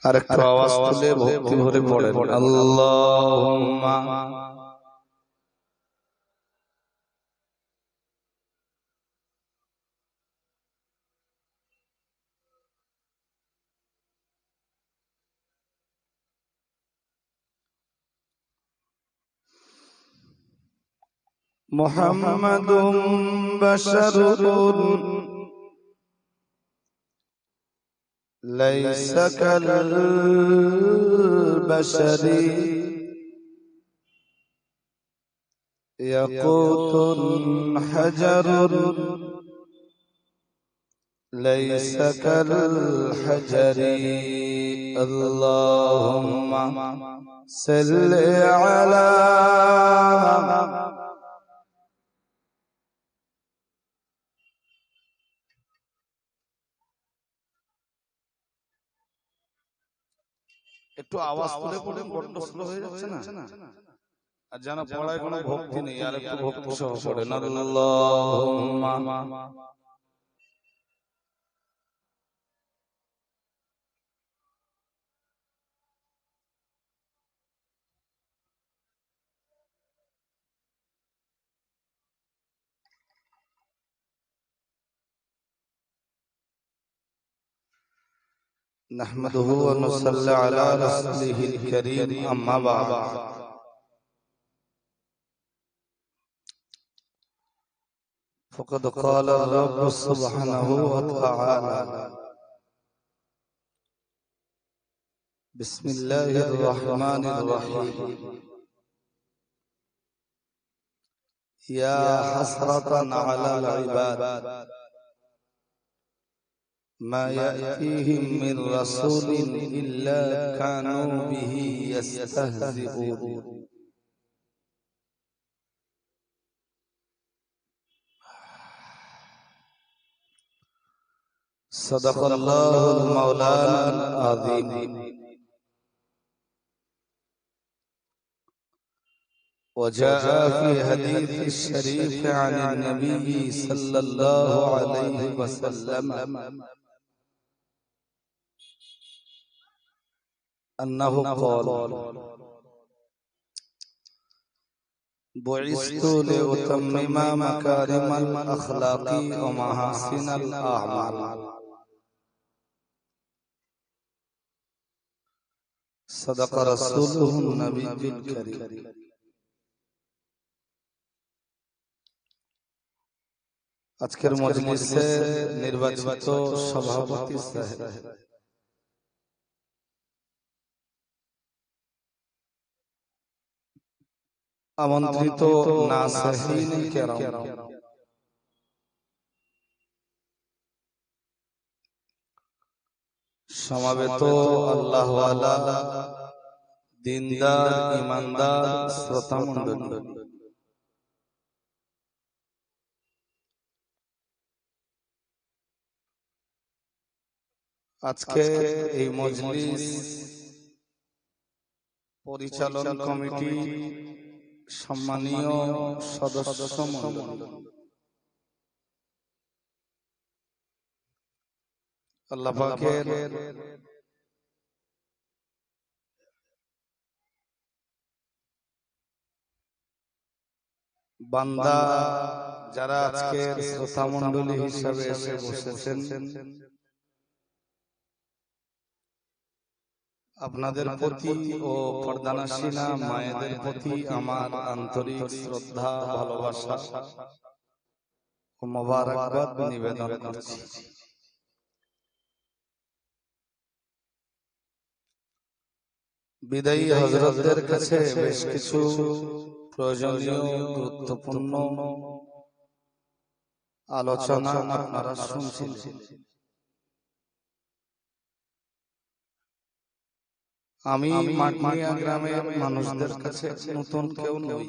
আরেকটু আওয়াজ তুলে ভক্তি ভরে পড়েন আল্লাহুম্মা মুহাম্মাদুম বাশারুন লাইসা কাল বাশারি ইয়াকুতুন হাজারুন লাইসা কাল হাজারি আল্লাহুম্মা সাল্লি আলা একটু আওয়াজ তুলে পড়ে বড্ড স্লো হয়ে যাচ্ছে না আর জানা পড়ায় কোনো ভক্তি নেই আর একটু ভক্তি সহ পড়েন আল্লাহুম্মা نحمده ونصلي على رسوله الكريم أما بعد فقد قال الرب سبحانه وتعالى بسم الله الرحمن الرحيم يا حسرة على العباد ما يأتيهم من رسول إلا كانوا به يستهزئون صدق الله المولانا العظيم وجاء في حديث الشريف عن النبي صلى الله عليه وسلم أنه قال بعثت لأتمم مكارم الأخلاق ومحاسن الأعمال صدق رسوله النبي الكريم আজকের মজলিসে নির্বাচিত সভাপতি সাহেব আমন্ত্রিত নাসিহিন কেরাম সমাবেত আল্লাহ ওয়ালা দিনদার ঈমানদার শ্রোতা মণ্ডলী আজকে এই মজলিস পরিচালন কমিটি সম্মানীয় সদস্য মণ্ডলী আল্লাহ পাকের বান্দা যারা আজকে শ্রোতা মণ্ডলী হিসাবে এসে বসেছেন আপনাদের প্রতি ও পর্দানাসীনা মায়েদের প্রতি আমার আন্তরিক শ্রদ্ধা ভালোবাসা ও মোবারকবাদ নিবেদন করছি। বিদায়ী হযরতদের কাছে বেশ কিছু প্রয়োজনীয় গুরুত্বপূর্ণ আলোচনা আপনারা শুনছিলেন। আমি মাটিয়া গ্রামের মানুষদের কাছে নতুন কেউ নই।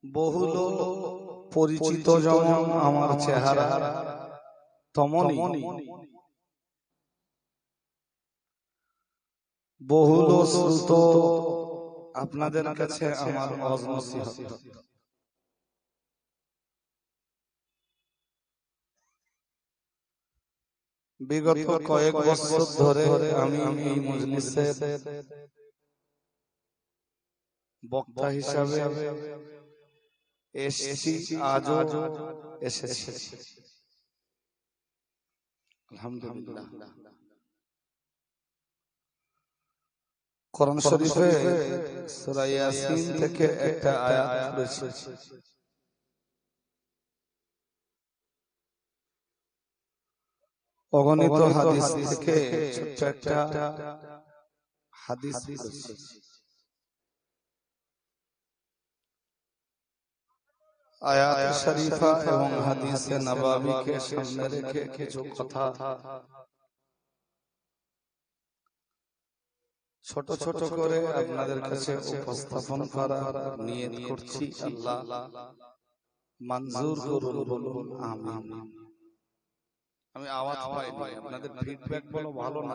বহুল পরিচিত যেমন আমার চেহারা তেমনি বহুল শ্রুত আপনাদের কাছে আমার ওয়াজ নসিহত। বিগত কয়েক বছর ধরে আমি এই মজলিসের বক্তা হিসাবে এসেছি, আজও এসেছি। আলহামদুলিল্লাহ। কোরআন শরীফে সূরা ইয়াসিন থেকে একটা আয়াত পড়েছি। অগণিত হাদিস থেকে ছোট্ট একটা হাদিস পড়েছি। আয়াত শরীফা এবং হাদিসে নববীকে সামনে রেখে কিছু কথা ছোট ছোট করে আপনাদের কাছে উপস্থাপন করার নিয়ত করছি। আল্লাহ মঞ্জুর করুন, বলুন আমিন। আমি আওয়াজ পাইনি, আপনাদের ফিডব্যাক বলো ভালো না,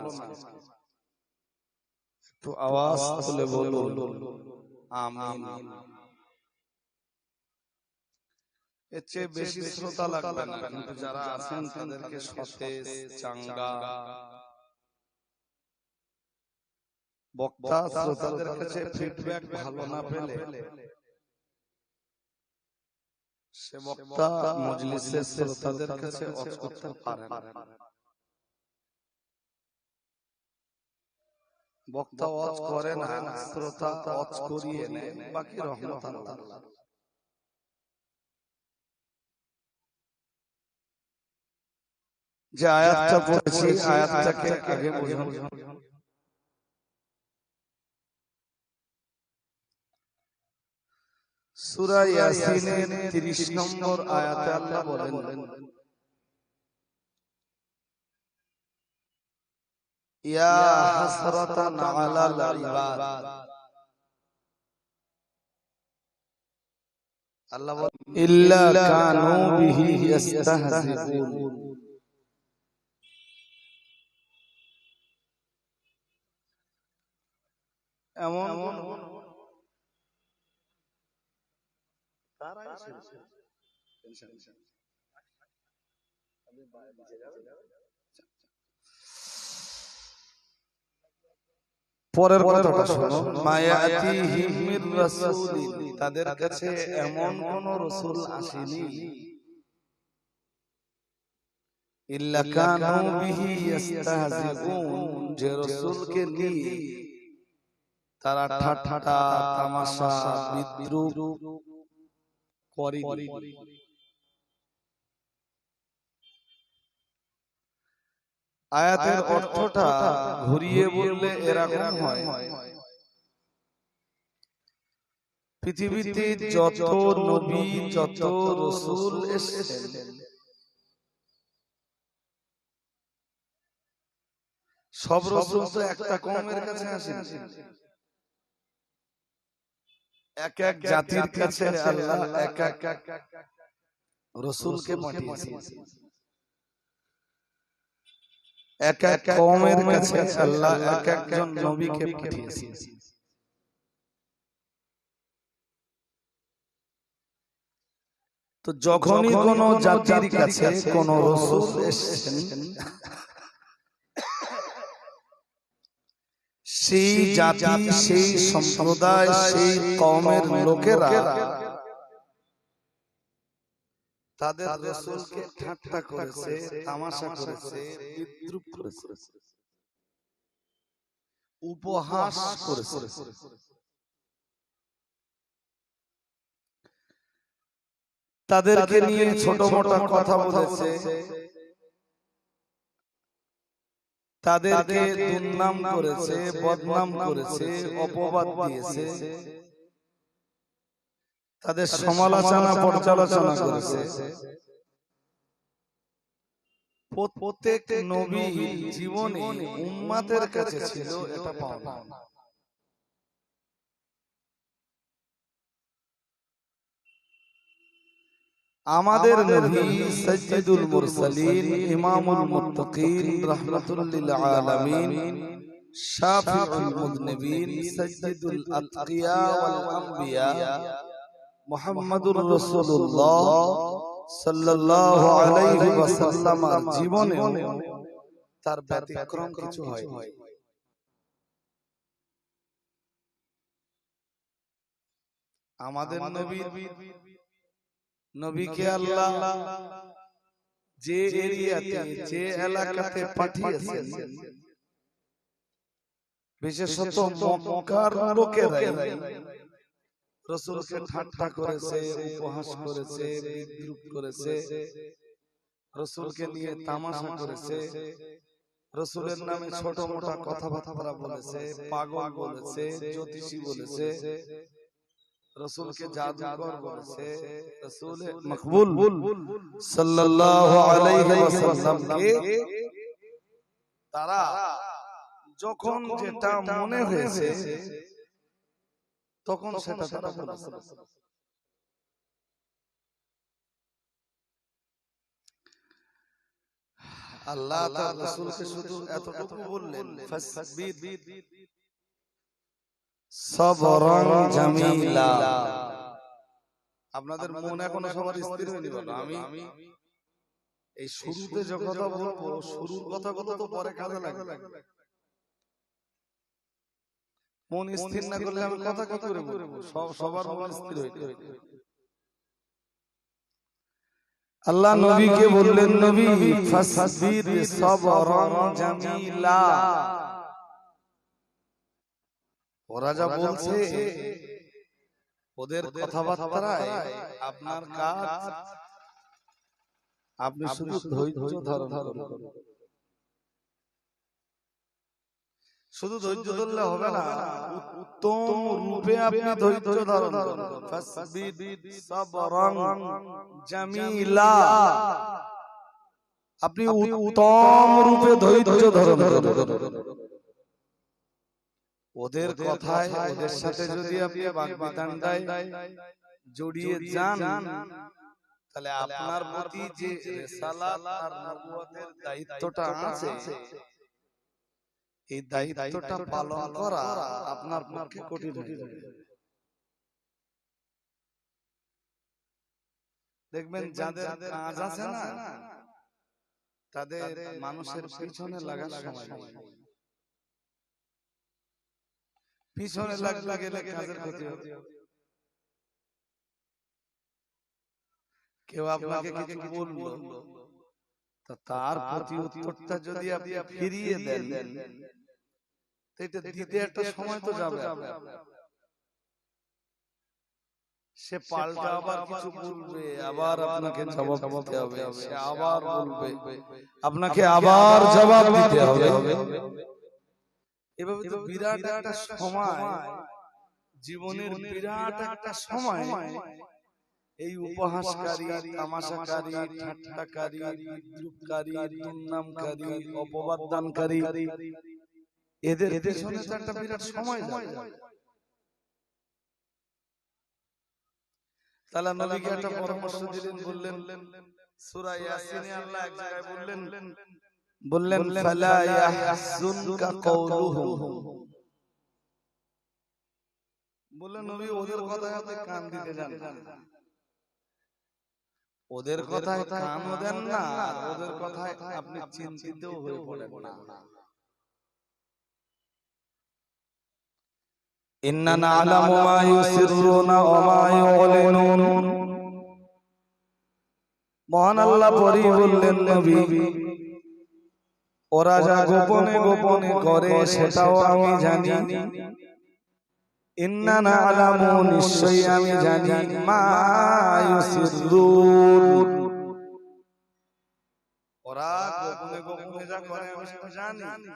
একটু আওয়াজ তুলে বলুন আমিন। এর চেয়ে বেশি শ্রোতা লাগবে না, কিন্তু যারা আছেন তাদেরকে সতেজ চাঙ্গা বক্তা শ্রোতাদের কাছে ফিডব্যাক ভালো না পেলে সে বক্তা মজলিসের শ্রোতাদের কাছে ওয়াজ করতে পারে না। বক্তা ওয়াজ করে না, শ্রোতা ওয়াজ করিয়ে নেয়, বাকি রহমত আল্লাহ। যে আয়াতটা পড়েছি, আয়াতটাকে আগে বুঝুন। সূরা ইয়াসিনের 30 নম্বর আয়াতে আল্লাহ বলেন, ইয়া হাসরাতান আলাল ইবাদ। আল্লাহ বলেন, ইল্লা কানু বিহি ইস্তাহজিউন। এমন পরের কথাটা শোনো, মায়াতিহিম মির রাসূলিন, তাদের কাছে এমন কোন রাসূল আসেনি, ইল্লা কানু বিহি ইস্তাহজিউন, যে রাসূলকে নিয়ে তারা ঠাট্টা তামাশা বিদ্রূপ করে। আয়াতের অর্থটা ঘুরিয়ে বললে এরকম হয়, পৃথিবীতে যত নবী যত রাসূল এসেছেন, সব রাসূল তো একটা কওমের কাছে আসেন, এক এক জাতির কাছে আল্লাহ এক এক রাসূলকে পাঠিয়েছেন, এক এক কওমের কাছে আল্লাহ এক একজন নবীকে পাঠিয়েছেন। তো যখনই কোন জাতির কাছে কোন রাসূল এসেছেন, সেই জাতি সেই সম্প্রদায় সেই কওমের লোকেরা তাদের রাসূলকে ঠাট্টা করেছে, তামাশা করেছে, বিদ্রূপ করেছে, উপহাস করেছে। তাদেরকে নিয়ে ছোট মোটো কথা বলেছে, তাদেরকে দুর্নাম করেছে, বদনাম করেছে, অপবাদ দিয়েছে, তাদের সমালোচনা পর্যালোচনা করেছে। প্রত্যেক নবী জীবনে উম্মতের কাছে ছিল এটা পাওনা। আমাদের নবী সাইয়্যিদুল মুরসালিন, ইমামুল মুত্তাকিন, রাহমাতুল লিল আলামিন, শাফিউল মুযনিবিন, সাইয়্যিদুল আতকিয়া ওয়াল আমবিয়া, মুহাম্মাদুর রাসূলুল্লাহ সাল্লাল্লাহু আলাইহি ওয়াসাল্লামের জীবনে তার ব্যতিক্রম কিছু হয়। আমাদের নবীকে আল্লাহ যে এরিয়াতে যে এলাকাতে পাঠিয়েছেন, বিশেষত মক্কার লোকেরাই রাসূলকে ঠাট্টা করেছে, উপহাস করেছে, বিদ্রূপ করেছে, রাসূলকে নিয়ে তামাশা করেছে, রাসূলের নামে ছোট মোটা কথাবার্তা বলেছে, পাগল বলেছে, জ্যোতিষী বলেছে, রাসূলকে জাদুকর বলেছে, রাসূল মকবুল সাল্লাল্লাহু আলাইহি ওয়াসাল্লামকে তারা যখন যেটা মনে হয়েছে তখন সেটা তারা বলেছে। আল্লাহ তার রাসূলকে শুধু এতটুকু বললেন, ফাসবির সাবরান জামিলা। আপনাদের মন এখনো সবার স্থির হয়নি বলো। আমি এই শুরুতে যে কথা বলবো, শুরুর কথাগুলো তো পরে কাজে লাগবে। মন স্থির না করলে আমি কথা কি করে বলবো? সবার মন স্থির হইতে হবে। আল্লাহ নবীকে বললেন, নবী ফাসবির সাবরান জামিলা। ওরা যা বলছে, ওদের কথাবার্তায় আপনার কাজ, আপনি শুধু ধৈর্য ধারণ করুন। শুধু ধৈর্য ধরলে হবে না, উত্তম রূপে আপনি ধৈর্য ধারণ করুন। ফাসবির সাবরান জামিলা, আপনি উত্তম রূপে ধৈর্য ধারণ করুন। ওদের কথায়, ওদের সাথে যদি আপনি বাগবিতণ্ডায় জড়িয়ে যান, তাহলে আপনার প্রতি যে রিসালাত আর নবুয়তের দায়িত্বটা আছে, এই দায়িত্বটা পালন করা আপনার পক্ষে কঠিন হয়ে যাবে। দেখবেন যাদের কাজ আছে না, তাদের মানুষের পিছনে লাগার সময় নেই। পিছনে লাগতে গেলে কাজের ক্ষতি হবে। কেউ আপনাকে কিছু বললো, তার প্রতি উত্তরটা যদি আপনি ফিরিয়ে দেন, এটা দিতে একটা সময় তো যাবে। সে পাল্টা আবার কিছু বলবে, আবার আপনাকে জবাব দিতে হবে, সে আবার বলবে, আপনাকে আবার জবাব দিতে হবে। এভাবে তো বিরাট একটা সময়, জীবনের বিরাট একটা সময় এই উপহাসকারী, তামাশাকারী, ঠাট্টাকারী, বিদ্রূপকারী, দুর্নামকারী, অপবাদদানকারী, এদের পেছনে তো একটা বিরাট সময় যায়। তাহলে নবীকে একটা পরামর্শ দিলেন, বললেন সূরা ইয়াসিনে আল্লাহ এক জায়গায় বললেন ফালা ইয়াহজুনকা কওলুহুম, বললেন নবী ওদের কথায় আপনি কান দিতে যান না, ওদের কথায় কানও দেন না, আর ওদের কথায় আপনি চিন্তিতও হয়ে পড়েন না। ইন্না না'লামু মা ইউসিররুনা ওয়া মা ইউ'লিনুন, মহান আল্লাহ পরই বললেন নবী, ওরা যা গোপনে গোপনে করে সেটাও আমি জানি। ইন্না না'লামু, নিশ্চয়ই আমি জানি, মা ইউসিররুন, ওরা গোপনে গোপনে যা করে আমি সেটা জানি।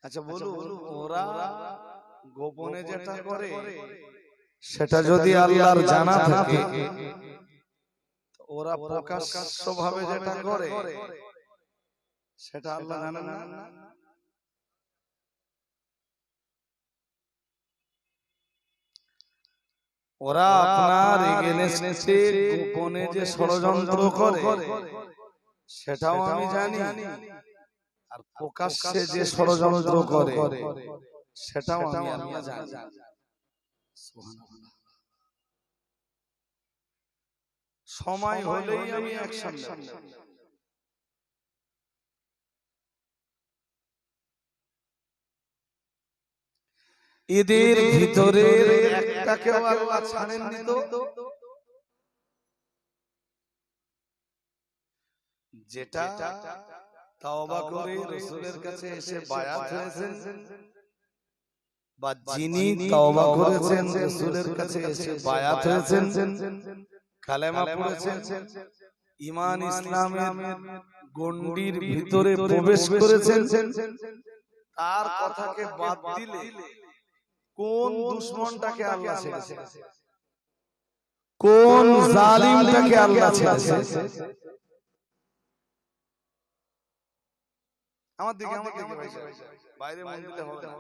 আচ্ছা বলুন, ওরা গোপনে যেটা করে সেটা যদি আল্লাহর জানা থাকে, ওরা প্রকাশ্যভাবে যেটা করে সেটা আল্লাহ জানেন না? ওরা আপনার এগেইনস্টে গোপনে যে ষড়যন্ত্র করে সেটাও আমি জানি, আর প্রকাশ্যে যে ষড়যন্ত্র করে সেটাও আমি আল্লাহ জানি। সুবহানাল্লাহ। সময় হলেই আমি অ্যাকশন নেব। এদের ভিতরে একটাকেও আল্লাহ ছাড়েননি তো, যেটা তওবা করে রাসূলের কাছে এসে বায়াত হয়েছেন, বা যিনি তওবা করেছেন রাসূলের কাছে এসে বায়াত হয়েছেন, কালেমা পড়েছেন, ঈমান ইসলামের গণ্ডির ভিতরে প্রবেশ করেছেন, তার কথাকে বাদ দিলে কোন দুশমনটাকে আল্লাহ ছেড়েছে, কোন জালিমটাকে আল্লাহ ছেড়েছে? আমার দিকে ভাই, বাইরে মন দিলে হবে না।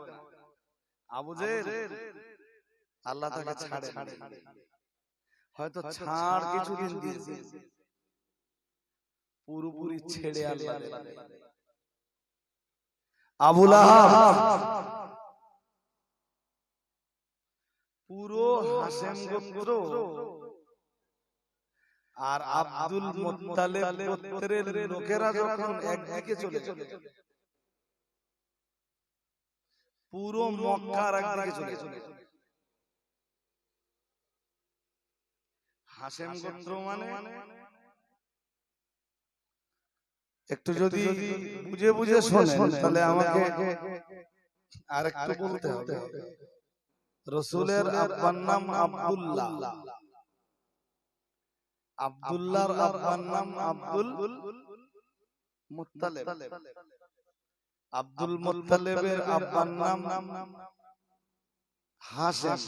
আবু জেহেল আল্লাহ তাকে ছাড়ে, হয়তো ছাড় কিছুদিন দিয়েছে, পুরোপুরি ছেড়ে আল্লাহ। আবু লাহাব পুরো হাশেম গোত্র আর আব্দুল মুত্তালিব গোত্রের লোকেরা যখন একদিকে চলে গেল, পুরো মক্কার একদিকে চলে গেল। হাশেম গোত্র মানে একটু যদি বুঝে বুঝে শোনেন তাহলে আমাকে আরেকটু বলতে হবে। রাসূলের আব্বার নাম আব্দুল্লাহ, আব্দুল্লাহর আব্বার নাম আব্দুল মুত্তালিব, আব্দুল মুত্তালিবের আব্বার নাম হাশেম,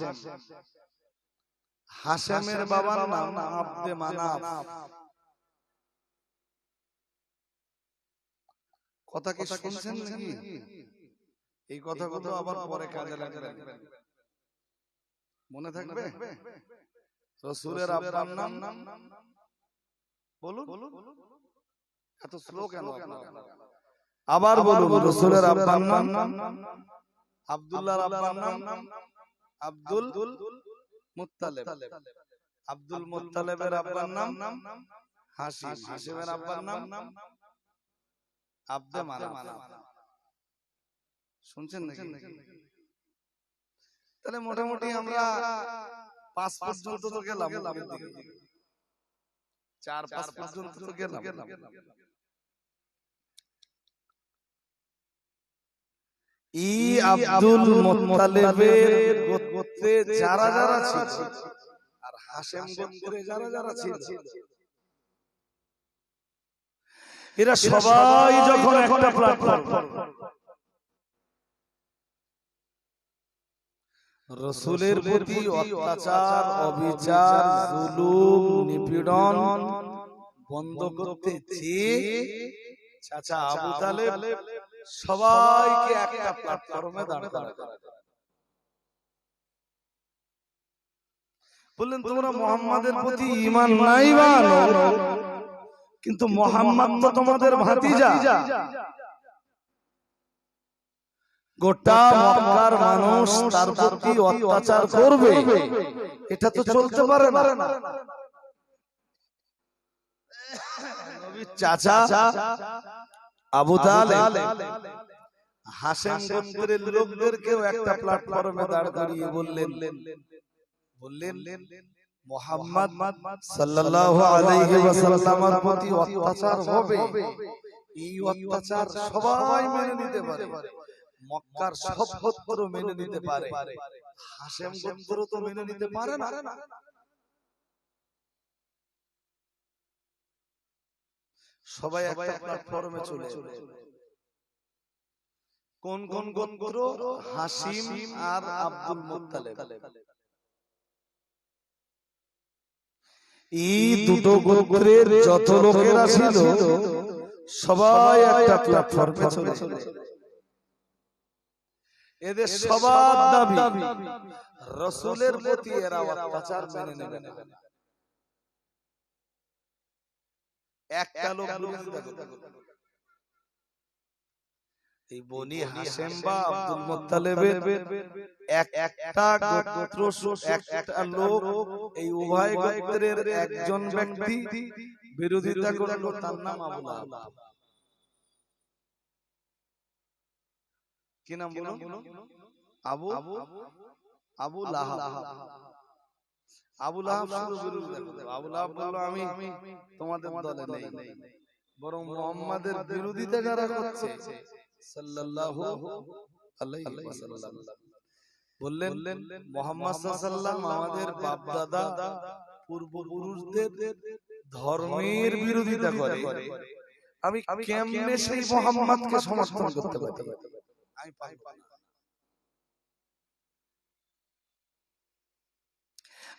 হাশেমের বাবার নাম আব্দে মানাফ। কথা কি শুনছেন নাকি? এই কথাগুলো আবার পরে কাজে লাগবে, মনে থাকবে। রাসূলের আব্বার নাম বলুন, এত স্লো কেন? আবার বলুন, রাসূলের আব্বার নাম আব্দুল্লাহর আব্বার নাম আব্দুল মুত্তালিব, আব্দুল মুত্তালিবের আব্বার নাম হাশিম, হাশিমের আব্বার নাম আব্দে মানাফ। শুনছেন নাকি? তাহলে মোটামুটি আমরা 5 পর্যন্ত তো গেলাম, 4-5 পর্যন্ত তো গেলাম। আব্দুল মুত্তালিবের গোত্রে যারা যারা ছিল আর হাশেম গোত্রে যারা যারা ছিল, এরা সবাই যখন একটা প্ল্যাটফর্ম, রাসূলের প্রতি অত্যাচার, অবিচার, জুলুম, নিপীড়ন বন্ধ করতে চেয়ে চাচা আবু তালেব সবাইকে একটা প্ল্যাটফর্মে দাঁড় করালেন। বললেন, তোমরা মুহাম্মাদের প্রতি ঈমান নাই বানো, কিন্তু মুহাম্মদ তো তোমাদের ভাতিজা। গোটা মক্কার মানুষ তার প্রতি অত্যাচার করবে, এটা তো চলতে পারে না। নবীর চাচা আবু তালেব হাশেম গোত্রের লোকদেরকেও একটা প্ল্যাটফর্মে দাঁড় করিয়ে বললেন মুহাম্মদ সাল্লাল্লাহু আলাইহি ওয়াসাল্লামের প্রতি অত্যাচার হবে, এই অত্যাচার সবাই মেনে নিতে পারে, মক্কার সব গোত্র মেনে নিতে পারে, হাশেম গোত্র তো মেনে নিতে পারে না। সবাই একটা প্ল্যাটফর্মে চলে এলো। কোন কোন গোত্র? হাশিম আর আব্দুল মুত্তালিব। এই দুটো গোত্রের যত লোকেরা ছিল সবাই একটা প্ল্যাটফর্মে চলে এলো। এদের সবার দাবি রাসূলের প্রতি এরা অত্যাচার মেনে নেবে না। একটা লোক এই বনি হাশেম বা আব্দুল মুত্তালিবের একটা গোত্র, একটা লোক, এই উভয় গোত্রের একজন ব্যক্তি বিরোধিতা করলো, তার নাম আবু লাহাব। কি নাম বলুন? আবু আবু লাহাব। আবু লাহাব শুরু বিরোধিতা করলো। আবু লাহাব বলল, আমি তোমাদের দলে নেই, বরং মুহাম্মাদের বিরোধিতা যারা করছে সাল্লাল্লাহু আলাইহি ওয়াসাল্লাম বললেন, মুহাম্মদ সাল্লাল্লাহু আমাদের বাপ দাদা পূর্বপুরুষদের ধর্মের বিরোধিতা করে, আমি কেমনে সেই মুহাম্মদকে সমর্থন করতে পারি? আমি পারব না।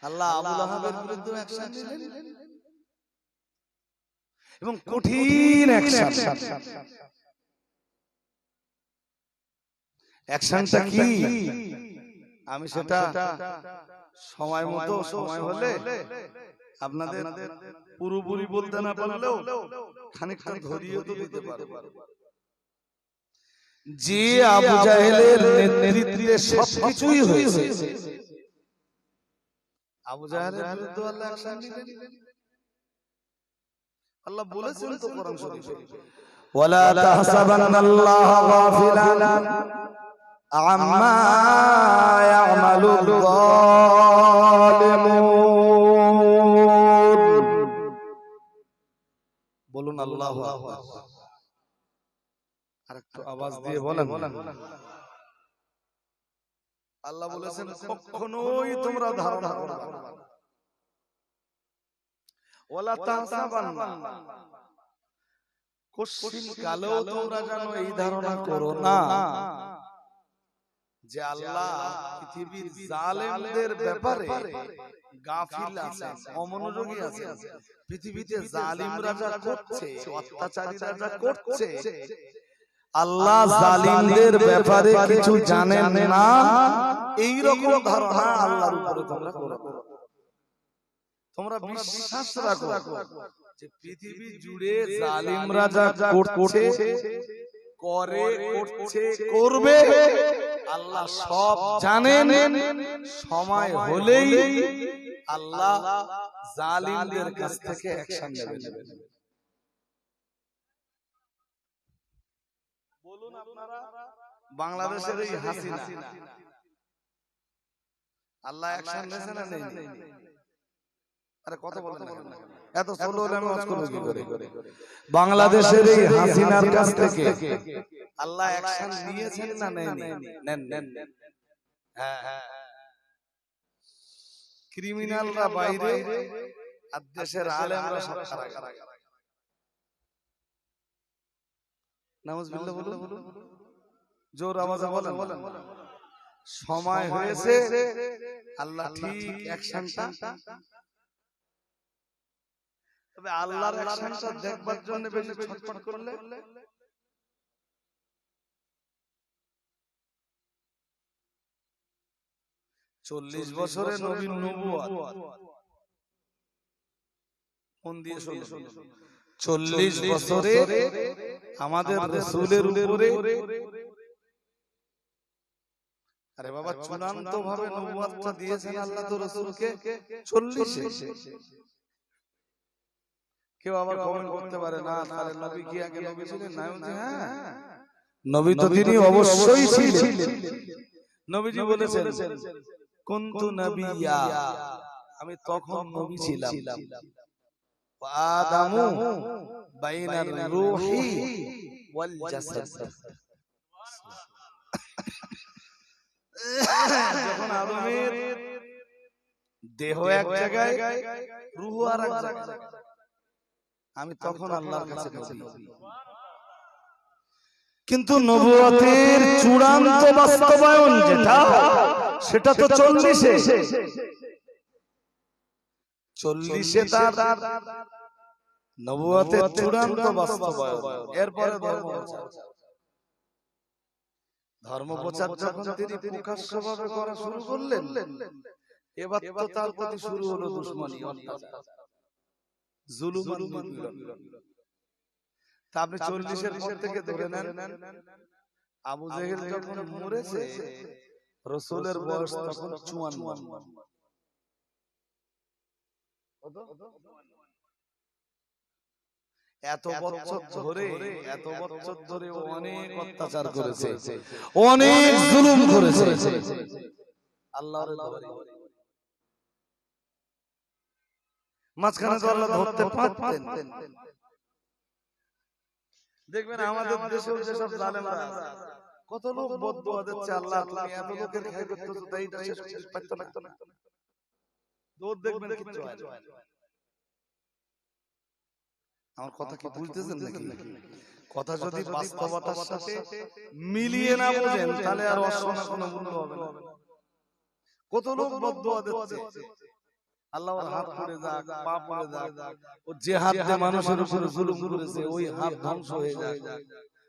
আল্লাহ আবু লাহাবের বিরুদ্ধে অ্যাকশন নিলেন এবং কঠিন অ্যাকশন। অ্যাকশনটা কি আমি সেটা সময় মতো সময় হলে আপনাদের পুরোপুরি বলতে না পারলেও খানিকটা ধরিয়ে তো দিতে পারবো। যে আবু জাহেলের নেতৃত্বে সবকিছুই হয়েছে, আবু জাহেলের বিরুদ্ধে আল্লাহ অ্যাকশন নিলেন। আল্লাহ বলেছেন তো কোরআন শরীফে, ওয়ালা তাহসাবান্নাল্লাহা গাফিলান আম্মা ইয়ামালুল যালিমুন। বলুন আল্লাহু আকবার। আরেকটু আওয়াজ দিয়ে বলেন। আল্লাহ বলেছেন কখনোই তোমরা ধারণা করবে না, ওয়ালা তাহসাবান্না, কোশ্চিন কালেও তোমরা জানো এই ধারণা করো না যে আল্লাহ পৃথিবীর জালেমদের ব্যাপারে গাফিল আছেন, অমনোযোগী আছেন। পৃথিবীতে জালিমরা যা করছে, অত্যাচারীরা যা করছে, আল্লাহ জালিমদের ব্যাপারে কিছু জানেন না, এই রকম ধারণা আল্লাহর উপরে তোমরা করো। তোমরা বিশ্বাস রাখো যে পৃথিবী জুড়ে জালিমরা যা করছে, করে, করছে, করবে, আল্লাহ সব জানেন। সময় হলেই আল্লাহ জালিমদের কাছ থেকে অ্যাকশন নেবেন। বলুন আপনারা, বাংলাদেশের এই হাসিনা, আল্লাহ অ্যাকশন নিয়েছে না নেই? আরে কথা বলেন না, এত ছোট হলে আমি ওয়াজ করব কি করে? বাংলাদেশের এই হাসিনার কাছ থেকে আল্লাহ অ্যাকশন নিয়েছেন না নেননি? নেন। হ্যাঁ, ক্রিমিনালরা বাইরে আর দেশের আলেমরা সব কারাগারে। নাউজুবিল্লাহ বলুন, জোর আওয়াজে বলেন। সময় হয়েছে, আল্লাহ ঠিক অ্যাকশনটা, তবে আল্লাহর অ্যাকশনটা দেখবার জন্য বেশি ছটফট করলে চল্লিশ বছরে নবীর নবুয়ত, মন দিয়ে শুনুন, 40 বছরে আমাদের রাসূলের উপরে, আরে বাবা চূড়ান্ত ভাবে নবুয়তটা দিয়েছেন আল্লাহ তো রাসূলকে 40-এ। কেউ আবার কমেন্ট করতে পারে না, তাহলে নবী কি আগে নবী ছিলেন না? হ্যাঁ, নবী তো তিনি অবশ্যই ছিলেন। নবীজি বলেছেন কুনতু নবিয়্যা, আমি তখন নবী ছিলাম। ওয়া আদামু বাইনার রূহি ওয়াল জাসাদ, যখন আদমের দেহ এক জায়গায়, রূহ আর এক জায়গায়, আমি তখন আল্লাহর কাছে নবী। কিন্তু নবুয়তের চূড়ান্ত বাস্তবায়ন যেটা, সেটা তো 40-এ। 40-এ তার নবুয়তের চূড়ান্ত বাস্তবায়ন। এরপরে ধর্ম প্রচার যখন তিনি প্রকাশ্যভাবে করা শুরু করলেন, এবার তো তার প্রতি শুরু হলো দুশমনী, অত্যাচার, জুলুম আর নিপীড়ন। তা আপনি 40-এর পর থেকে ধরে নেন, আবু জেহেল যখন মরেছে, রাসূলের বয়স তখন 54। এত বছর ধরে অনেক অত্যাচার করেছে, অনেক জুলুম করেছে। আল্লাহর মাঝখানে তো আল্লাহ ধরতে পারতেন। দেখবেন আমাদের দেশেও যেসব জালেমরা কত লোক বদদুয়া দিচ্ছে, আল্লাহ তুমি এত লোকের খাই করতেছো, তাই এটা শেষ করতে পারতো না। দৌড় দেখবেন কিচ্ছু হয় না। আমার কথা কি বুঝতেছেন নাকি? কথা যদি বাস্তবতার সাথে মিলিয়ে না বোঝেন তাহলে আর অশোনা কোনো মূল্য হবে না। কত লোক বদদুয়া দিচ্ছে, আল্লাহর হাত পড়ে যাক, পা পড়ে যাক, ও যে হাত দিয়ে মানুষের উপর জুলুম করেছে ওই হাত ধ্বংস হয়ে যাক,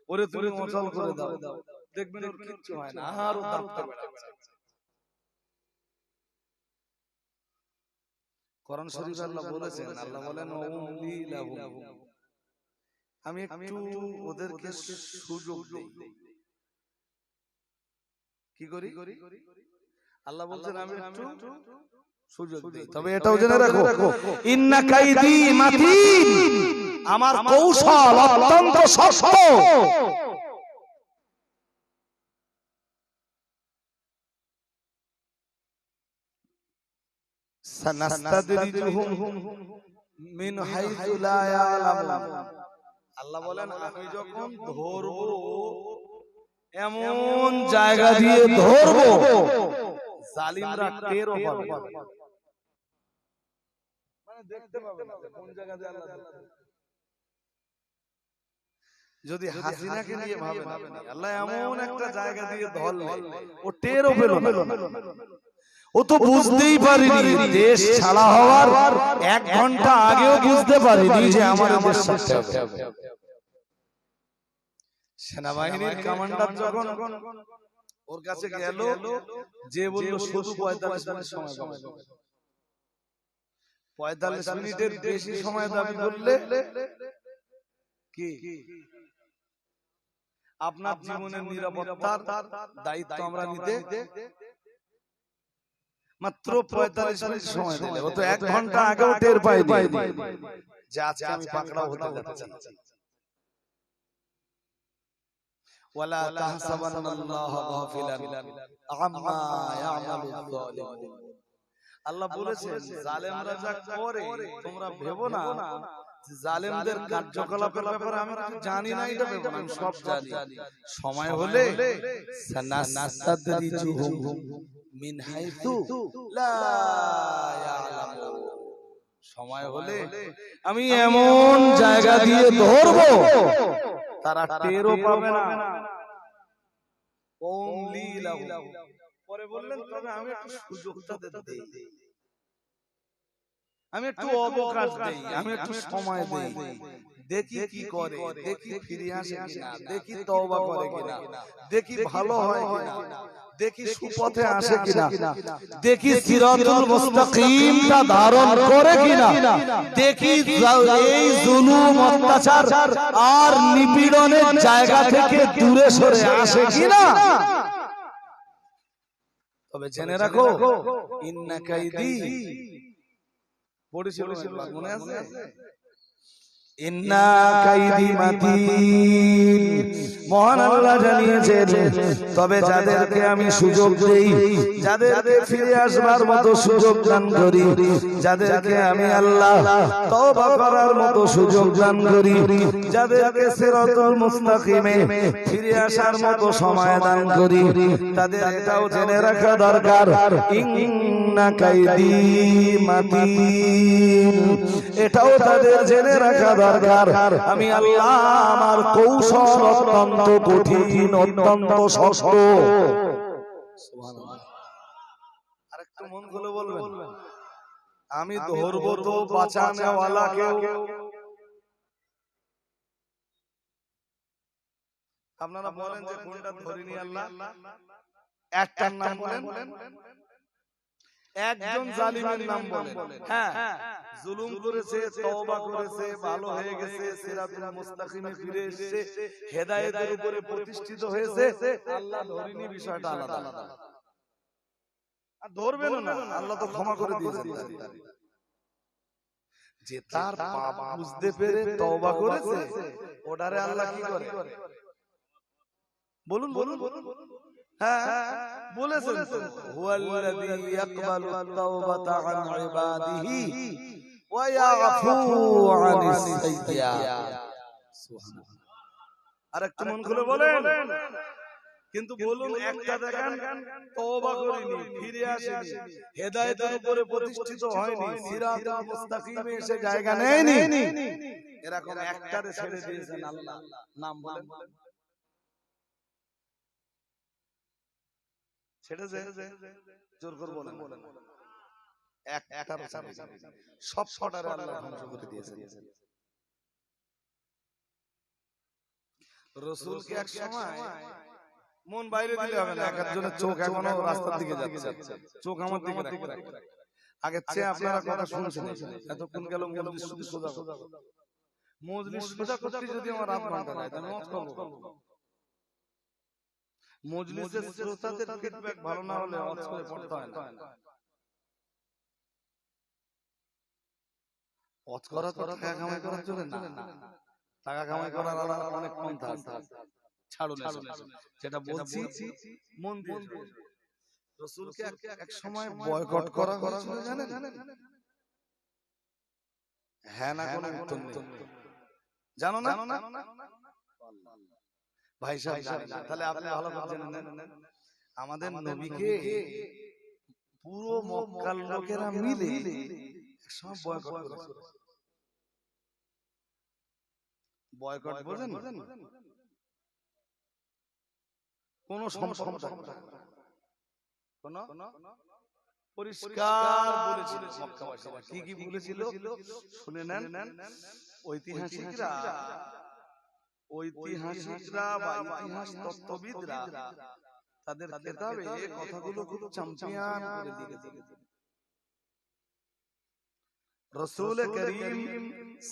ওরে তুমি অচল করে দাও, দেখবেন ওর কিচ্ছু হয় না, আরো দাপতে বেড়াচ্ছে। কোরআন শরীফে আল্লাহ বলেছেন, আল্লাহ বলেন ওউলি লাহুম, আমি একটু ওদেরকে সুযোগ দেই। কি করি? আল্লাহ বলছেন আমি একটু সুযোগ দেই। তবে এটাও জেনে রাখো, ইন্না কাইদি মাতিন, আমার কৌশল অত্যন্ত শক্ত। সানাস্তাদরিজুহুম মিন হাইসু লা ইয়ালামুন, আল্লাহ বলেন আমি যখন ধরবো এমন জায়গা দিয়ে ধরবো জালিমরা টেরও পাবে না, মানে দেখতে পাবে না কোন জায়গা দিয়ে আল্লাহ ধরবে। যদি হাসিনাকে নিয়ে ভাবেন আল্লাহ এমন একটা জায়গা দিয়ে ধরলে ও টেরও পেল না, ও তো বুঝতেই পারিনি, দেশ ছাড়া হওয়ার 1 ঘন্টা আগেও বুঝতে পারিনি যে আমার দেশ ছাড়তে হবে। সেনাবাহিনীর কমান্ডার যখন ওর কাছে গেল, যে বলল শুধু 45 মিনিট সময় পাবে, 45 মিনিটের বেশি সময় দাবি করলে কি আপনার জীবনের নিরাপত্তার দায়িত্ব আমরা নিতে মাত্র 45 মিনিট সময় দিলে, ও তো 1 ঘন্টা আগেও টের পাইনি যে আজকে আমি পাকড়াও হতে যাচ্ছি। ওয়ালা তাহসাবান্নাল্লাহ গাফিলান আম্মা ইয়ামালুয যালিমুন, আল্লাহ বলেছেন জালেমরা যা করে তোমরা ভেবো না জালেমদের কার্যকলাপের ব্যাপারে আমি কিছু জানি না, এটা ভেবো না, আমি সব জানি। সময় হলে সানাস্তাদরিজুহুম মিন হাইসু লা ইয়ালামুন, সময় হলে আমি এমন জায়গা দিয়ে ধরবো তারা টেরও পাবে না। ওমলি লাহুম, পরে বললেন তবে আমি একটু সুযোগটা দেই, আমি একটু অবকাশ দেই, আমি একটু সময় দেই, দেখি কি করে, দেখি ফিরে আসে কিনা, দেখি তওবা করে কিনা, দেখি ভালো হয় কিনা, দেখি সুপথে আসে কিনা, দেখি সিরাতুল মুস্তাকিমটা ধারণ করে কিনা, দেখি এই জুলুম অত্যাচার আর নিপীড়নের জায়গা থেকে দূরে সরে আসে কিনা। তবে জেনে রাখো ইন্না কাইদি পড়েছিল, মনে আছে? ইন্না কাইদি মাতিন, মহান আল্লাহ জানিয়েছেন তবে যাদেরকে আমি সুযোগ দেই, যাদেরকে ফিরে আসবার মতো সুযোগ দান করি, যাদেরকে আমি আল্লাহ তওবা করার মতো সুযোগ দান করি, যাদেরকে সিরাতুল মুস্তাকিমে ফিরে আসার মতো সময় দান করি, তাদের এটাও জেনে রাখা দরকার ইন্না কাইদি মাতিন, এটাও তাদের জেনে রাখা দরকার আমি আল্লাহ আমার কৌশল অত্যন্ত কঠিন, অত্যন্ত শক্ত। আরেকটু মন খুলে বলবেন, আমি ধরবো তো বাঁচানেওয়ালা কেউ। আপনারা বলেন যে কোনটা ধরিনি আল্লাহ, একটার নাম বলেন, একজন জালিমের নাম বলেন। হ্যাঁ, জুলুম করেছে, তওবা করেছে, ভালো হয়ে গেছে, সিরাতুল মুস্তাকিমে ফিরে এসেছে, হেদায়েতের উপরে প্রতিষ্ঠিত হয়েছে, আল্লাহ ধরেনি, বিষয়টা আলাদা। আর ধরবেন না, আল্লাহ তো ক্ষমা করে দিয়েছেন। যে তার পাপ বুঝতে পেরে তওবা করেছে ওটারে আল্লাহ কি করে? বলুন বলুন হ্যাঁ বলেছেন তো, হুয়াল্লাযী ইয়াকবালু তাওবাতা আন ইবাদিহি ওয়া ইয়াফু আনিস সাইয়্যাত। সুবহানাল্লাহ। আর একটু মন খুলে বলেন। কিন্তু বলুন একটা দেখেন তওবা করেনি, ফিরে আসেনি, হেদায়েতের উপরে প্রতিষ্ঠিত হয়নি, সিরাতুল মুস্তাকিমে এসে জায়গা নেয়নি, এরকম একটারে ছেড়ে দিয়েছেন আল্লাহ। নাম বলেন। ছেড়েছে? জোর করে বলেন। একটারে সব ছটারে আল্লাহ ধ্বংস করে দিয়েছেন। রাসূলকে এক সময় মন বাইরে দিলে হবে না, একজনের চোখ এখনো রাস্তার দিকে যাচ্ছে, চোখ আমার দিকে রাখবে। আগের চেয়ে আপনারা কথা শুনছেন, এতক্ষণ গেল মজলিস শুধু সোজা কথা। মজলিস সোজা করতে যদি আমার রাত ঘন্টা যায় তাহলে ওয়াজ করব। মজলিসের শ্রোতাদের ফিডব্যাক ভালো না হলে ওয়াজ করে পড়তে হয় না। ওয়াজ করা তো টাকা কামাই করার জন্য না, টাকা কামাই করার অনেক পন্থা আছে। ছাড়ুন যেটা বলছি মন দিয়ে। রাসূলকে এক সময় বয়কট করা হয়েছিল জানেন? হ্যাঁ না কোনো উত্তর নেই। জানো না? ভাই সাহেব তাহলে আপনি ভালো করে জেনে নেন, আমাদের নবীকে পুরো মক্কার লোকেরা মিলে এক সময় বয়কট করেছিল। বয়কট বোঝেন? কোন সম্পর্ক কোন পরিষ্কার বলেছিল মক্কাবাসীরা। কি কি বলেছিল শুনে নেন। ঐতিহাসিকরা বা ইতিহাস তত্ত্ববিদরা তাদের কিতাবে কথাগুলো খুব চ্যাম্পিয়ন করে দিয়েছে। রাসূল করিম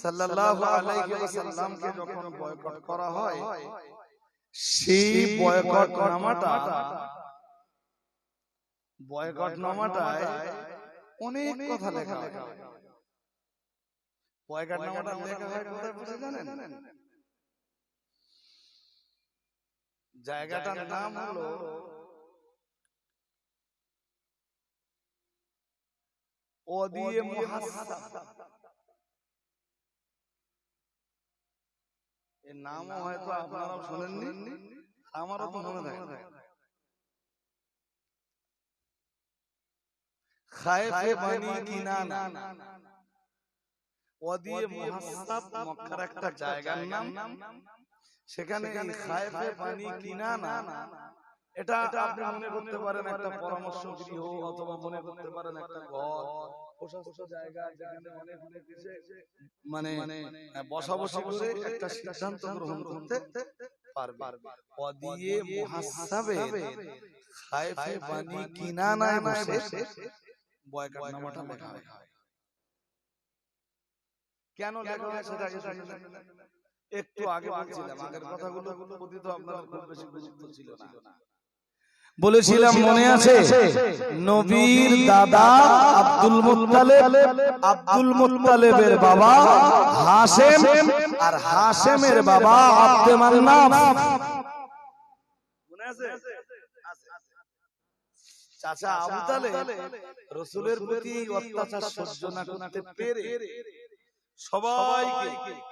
সাল্লাল্লাহু আলাইহি ওয়াসাল্লামকে যখন বয়কট করা হয়, সেই বয়কটনামাটায় অনেক কথা লেখা হয়। বয়কটনামাটা লেখা হয় কোথায় বসে জানেন? জায়গাটার নাম হলো ওয়াদিয়ে মুহাসসাব। এর নামও হয়তো আপনারাও শুনেননি, আমারও তো মনে থাকে। খায়েফে বানি কিনানা, ওয়াদিয়ে মুহাসসাব মক্কার একটা জায়গার নাম। সেখানে এই খায়েফে বানি কিনানা, এটা আপনি মনে করতে পারেন একটা পরামর্শ গৃহ, অথবা মনে করতে পারেন একটা ঘর, প্রশস্ত জায়গা যেখানে অনেক লোক এসে মানে বসাবসি করে একটা সিদ্ধান্ত গ্রহণ করতে পারবে। ওয়াদিয়ে মুহাসসাবে খায়েফে বানি কিনানায় বসে বয়কটনামাটা লেখা হয়। কেন লেখা হয় সেটা আগে শুনুন। একটু আগে বলছিলাম, আগের কথাগুলো প্রতি তো আপনাদের খুব বেশি গুরুত্ব ছিল না। বলেছিলাম মনে আছে, নবীর দাদা আব্দুল মুত্তালিবের বাবা হাশেম, আর হাশেমের বাবা আব্দে মান্নাফ। মনে আছে? চাচা আবু তালেব রাসূলের প্রতি অত্যাচার সহ্য না করতে পেরে সবাইকে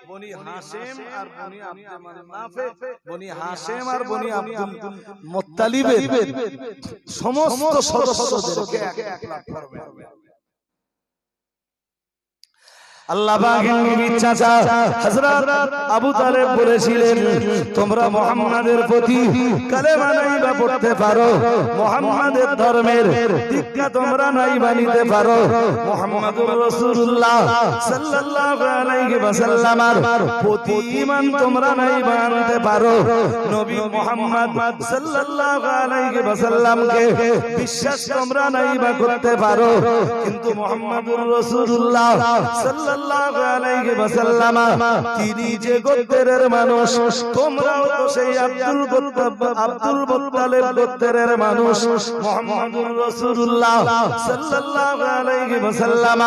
বনি হাশেম আর বনি আব্দে মান্নাফে, বনি হাশেম আর বনি আব্দুল মুত্তালিবের সমস্ত সদস্যদেরকে এক লাখ করবেন। আল্লাহ পাকের নবী চাচা হযরত আবু তালেব বলেছিলেন, তোমরা মুহাম্মাদের প্রতি কালেমা নাইবা পড়তে পারো, মুহাম্মাদের ধর্মের দীক্ষা তোমরা নাইবা নিতে পারো, মুহাম্মাদুর রাসূলুল্লাহ সাল্লাল্লাহু আলাইহি ওয়াসাল্লামের প্রতি ঈমান তোমরা নাইবা আনতে পারো, নবী মুহাম্মদ সাল্লাল্লাহু আলাইহি ওয়াসাল্লামকে বিশ্বাস তোমরা নাইবা করতে পারো, কিন্তু মুহাম্মাদুর রাসূলুল্লাহ সাল্লাল্লাহু সাল্লাল্লাহু আলাইহি ওয়াসাল্লাম তিনি যে গোত্রের মানুষ তোমরাও তো সেই আব্দুল মুত্তালিব গোত্রের মানুষ মুহাম্মদুর রাসূলুল্লাহ সাল্লাল্লাহু আলাইহি ওয়াসাল্লাম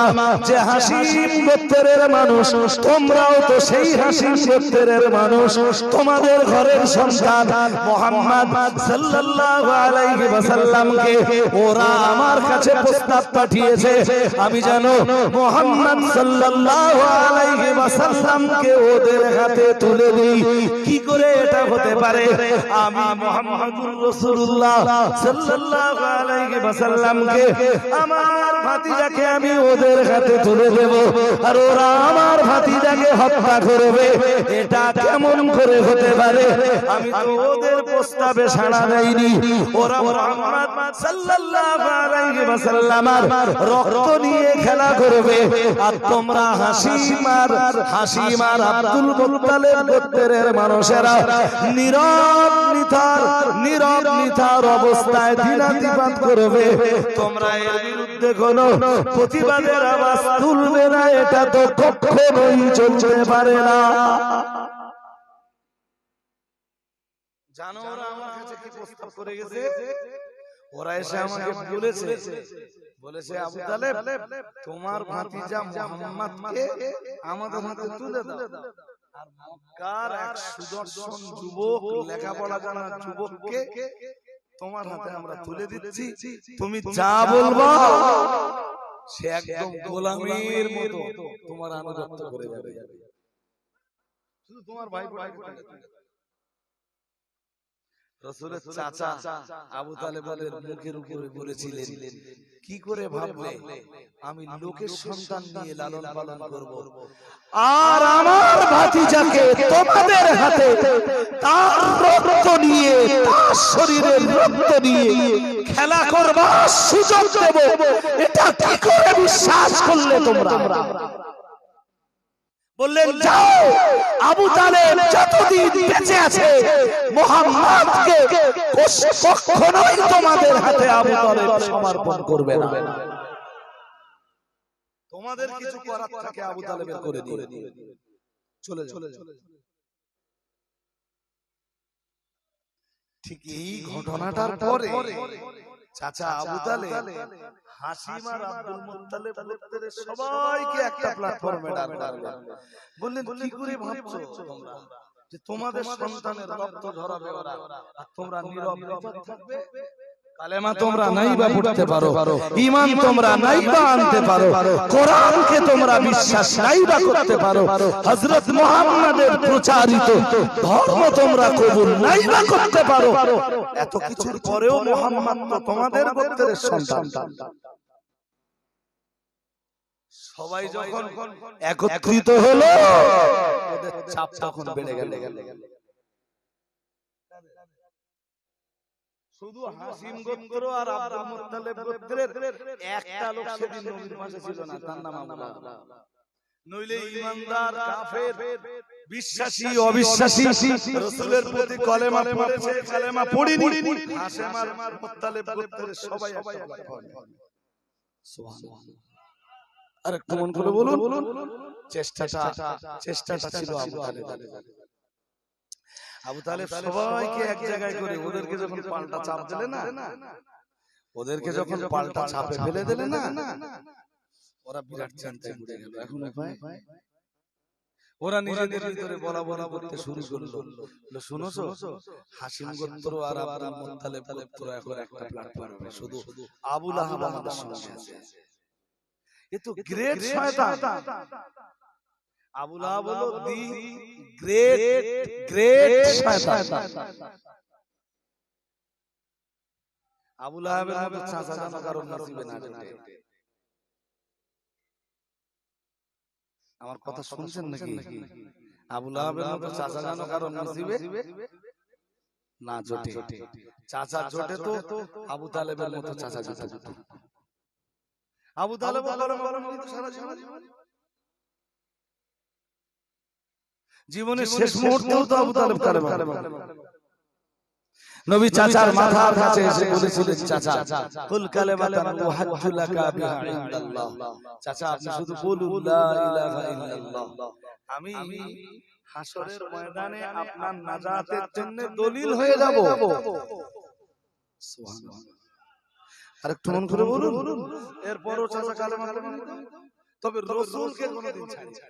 যে হাশিম গোত্রের মানুষ তোমরাও তো সেই হাশিম গোত্রের মানুষ তোমাদের ঘরের সন্তান মুহাম্মদ সাল্লাল্লাহু আলাইহি ওয়াসাল্লামকে ওরা আমার কাছে প্রস্তাব পাঠিয়েছে আমি জানো মুহাম্মদ সাল্লাল্লাহু আলাইহি ওয়াসাল্লামকে ওদের হাতে তুলে দিই কি করে এটা হতে পারে আমি মুহাম্মদুর রাসূলুল্লাহ সাল্লাল্লাহু আলাইহি ওয়াসাল্লামকে আমার ভাতিজাকে আমি ওদের হাতে তুলে দেব আর ওরা আমার ভাতিজাকে হত্যা করবে এটা কেমন করে হতে পারে আমি তো ওদের প্রস্তাবে সাড়া দেইনি ওরা মুহাম্মদ সাল্লাল্লাহু আলাইহি ওয়াসাল্লামের রক্ত নিয়ে খেলা করবে আর তোমরা হাশিম আর আব্দুল মুত্তালিব গোত্রের মানুষেরা নীরব নিথার অবস্থায় দিনাতিপাত করবে তোমরা এর বিরুদ্ধে কোনো প্রতিবাদের আওয়াজ তুলবে না এটা তো কখনোই চলতে পারে না জানো ওরা আমার কাছে কি প্রস্তাব করে গেছে ওরা এসে আমাকে বলেছে আবু তালেব তোমার ভাতিজা মুহাম্মদকে আমাদের হাতে তুলে দাও আর মক্কার এক সুদর্শন যুবক লেখাপড়া জানা যুবককে তোমার হাতে আমরা তুলে দিচ্ছি তুমি যা বলবা সে একদম গোলামের মতো তোমার আনুগত্য করে যাবে শুধু তোমার ভাই রাসূলের চাচা আবু তালেবের মুখের উপরে বলেছিলেন কি করে ভাবলে আমি লোকের সন্তান নিয়ে লালন পালন করব আর আমার ভাতিজাকে তোমাদের হাতে তার রক্ত নিয়ে তার শরীরের রক্ত নিয়ে খেলা করবার সুযোগ দেব এটা কি করে বিশ্বাস করলে তোমরা বললেন যাও আবু তালেব যতদিন বেঁচে আছে মুহাম্মদকে কখনোই তোমাদের হাতে আবু তালেব সমর্পণ করবে না তোমাদের কিছু করার থাকে আবু তালেবের করে দিয়ে চলে যাও ঠিক এই ঘটনাটার পরে চাচা আবু তালেব হাশিম আর আব্দুল মুত্তালিব গোত্রের সবাইকে একটা প্ল্যাটফর্মে ডাকলেন বললেন কি করে ভাবছো তোমরা যে তোমাদের সন্তানের রক্ত ঝরাবে ওরা আর তোমরা নীরব থাকবে কালেমা তোমরা নাই বা পড়তে পারো ঈমান তোমরা নাই বা আনতে পারো কোরআনকে তোমরা বিশ্বাস নাই বা করতে পারো হযরত মুহাম্মাদের প্রচারিত ধর্ম তোমরা কবুল নাই বা করতে পারো এত কিছুর পরেও মুহাম্মদ তো তোমাদের গোত্রের সন্তান সবাই যখন একত্রিত হলো ওদের চাপ তখন বেড়ে গেল শুধু হাশিম গোত্র আর আব্দুল মুত্তালিব গোত্রের একটা লোক সেদিন নবীর পাশে ছিল না তার নাম আবু লাহাব নইলে ঈমানদার কাফের বিশ্বাসী অবিশ্বাসী রাসূলের প্রতি কলেমা পড়েছে কলেমা পড়িনি হাশিম আর মুত্তালিব গোত্রের সবাই একটা সুবহানাল্লাহ আর একটু মন করে বলুন চেষ্টাটা ছিল আবু তালেব সবাইকে এক জায়গায় করে ওদেরকে যখন পাল্টা চাপ দিলে না ওদেরকে যখন পাল্টা চাপে ফেলে দিলে না ওরা বিরাট চিন্তায় পড়ে গেল এখন উপায় ওরা নিজেদের ভিতরে বলা করতে শুরু করলো শুনোছো হাশিম গোত্র আর আব্দুল মুত্তালিব গোত্র এখন একটা প্ল্যাটফর্মে শুধু আবু লাহাব আমাদের সঙ্গে আছে এ তো গ্রেট শয়তান আবু লাহাব হলো দি গ্রেট শয়তান আবু লাহাবের মতো চাচা জানা কারণ নসিবে না জুটে আমার কথা শুনছেন নাকি আবু লাহাবের মতো চাচা জানা কারণ নসিবে না জুটে চাচা জোটে তো আবু তালেবের মতো চাচা জোটে আবু তালেব সারা জীবনের শেষ মুহূর্তেও তো আবু তালেব কালেমা নবী চাচার মাথার কাছে এসে বলেছিলেন, চাচা কুল কালিমাতান উহাজ্জু লাকা বিহা ইনদাল্লাহ, চাচা আপনি শুধু বলুন লা ইলাহা ইল্লাল্লাহ, আমি হাসরের ময়দানে আপনার নাজাতের জন্য দলিল হয়ে যাব। সুবহানাল্লাহ। আরেকটু মন করে বলুন, এরপরও চাচা কালেমা পড়েন, তবে রাসূলকে কোনদিন ছাড়ি না।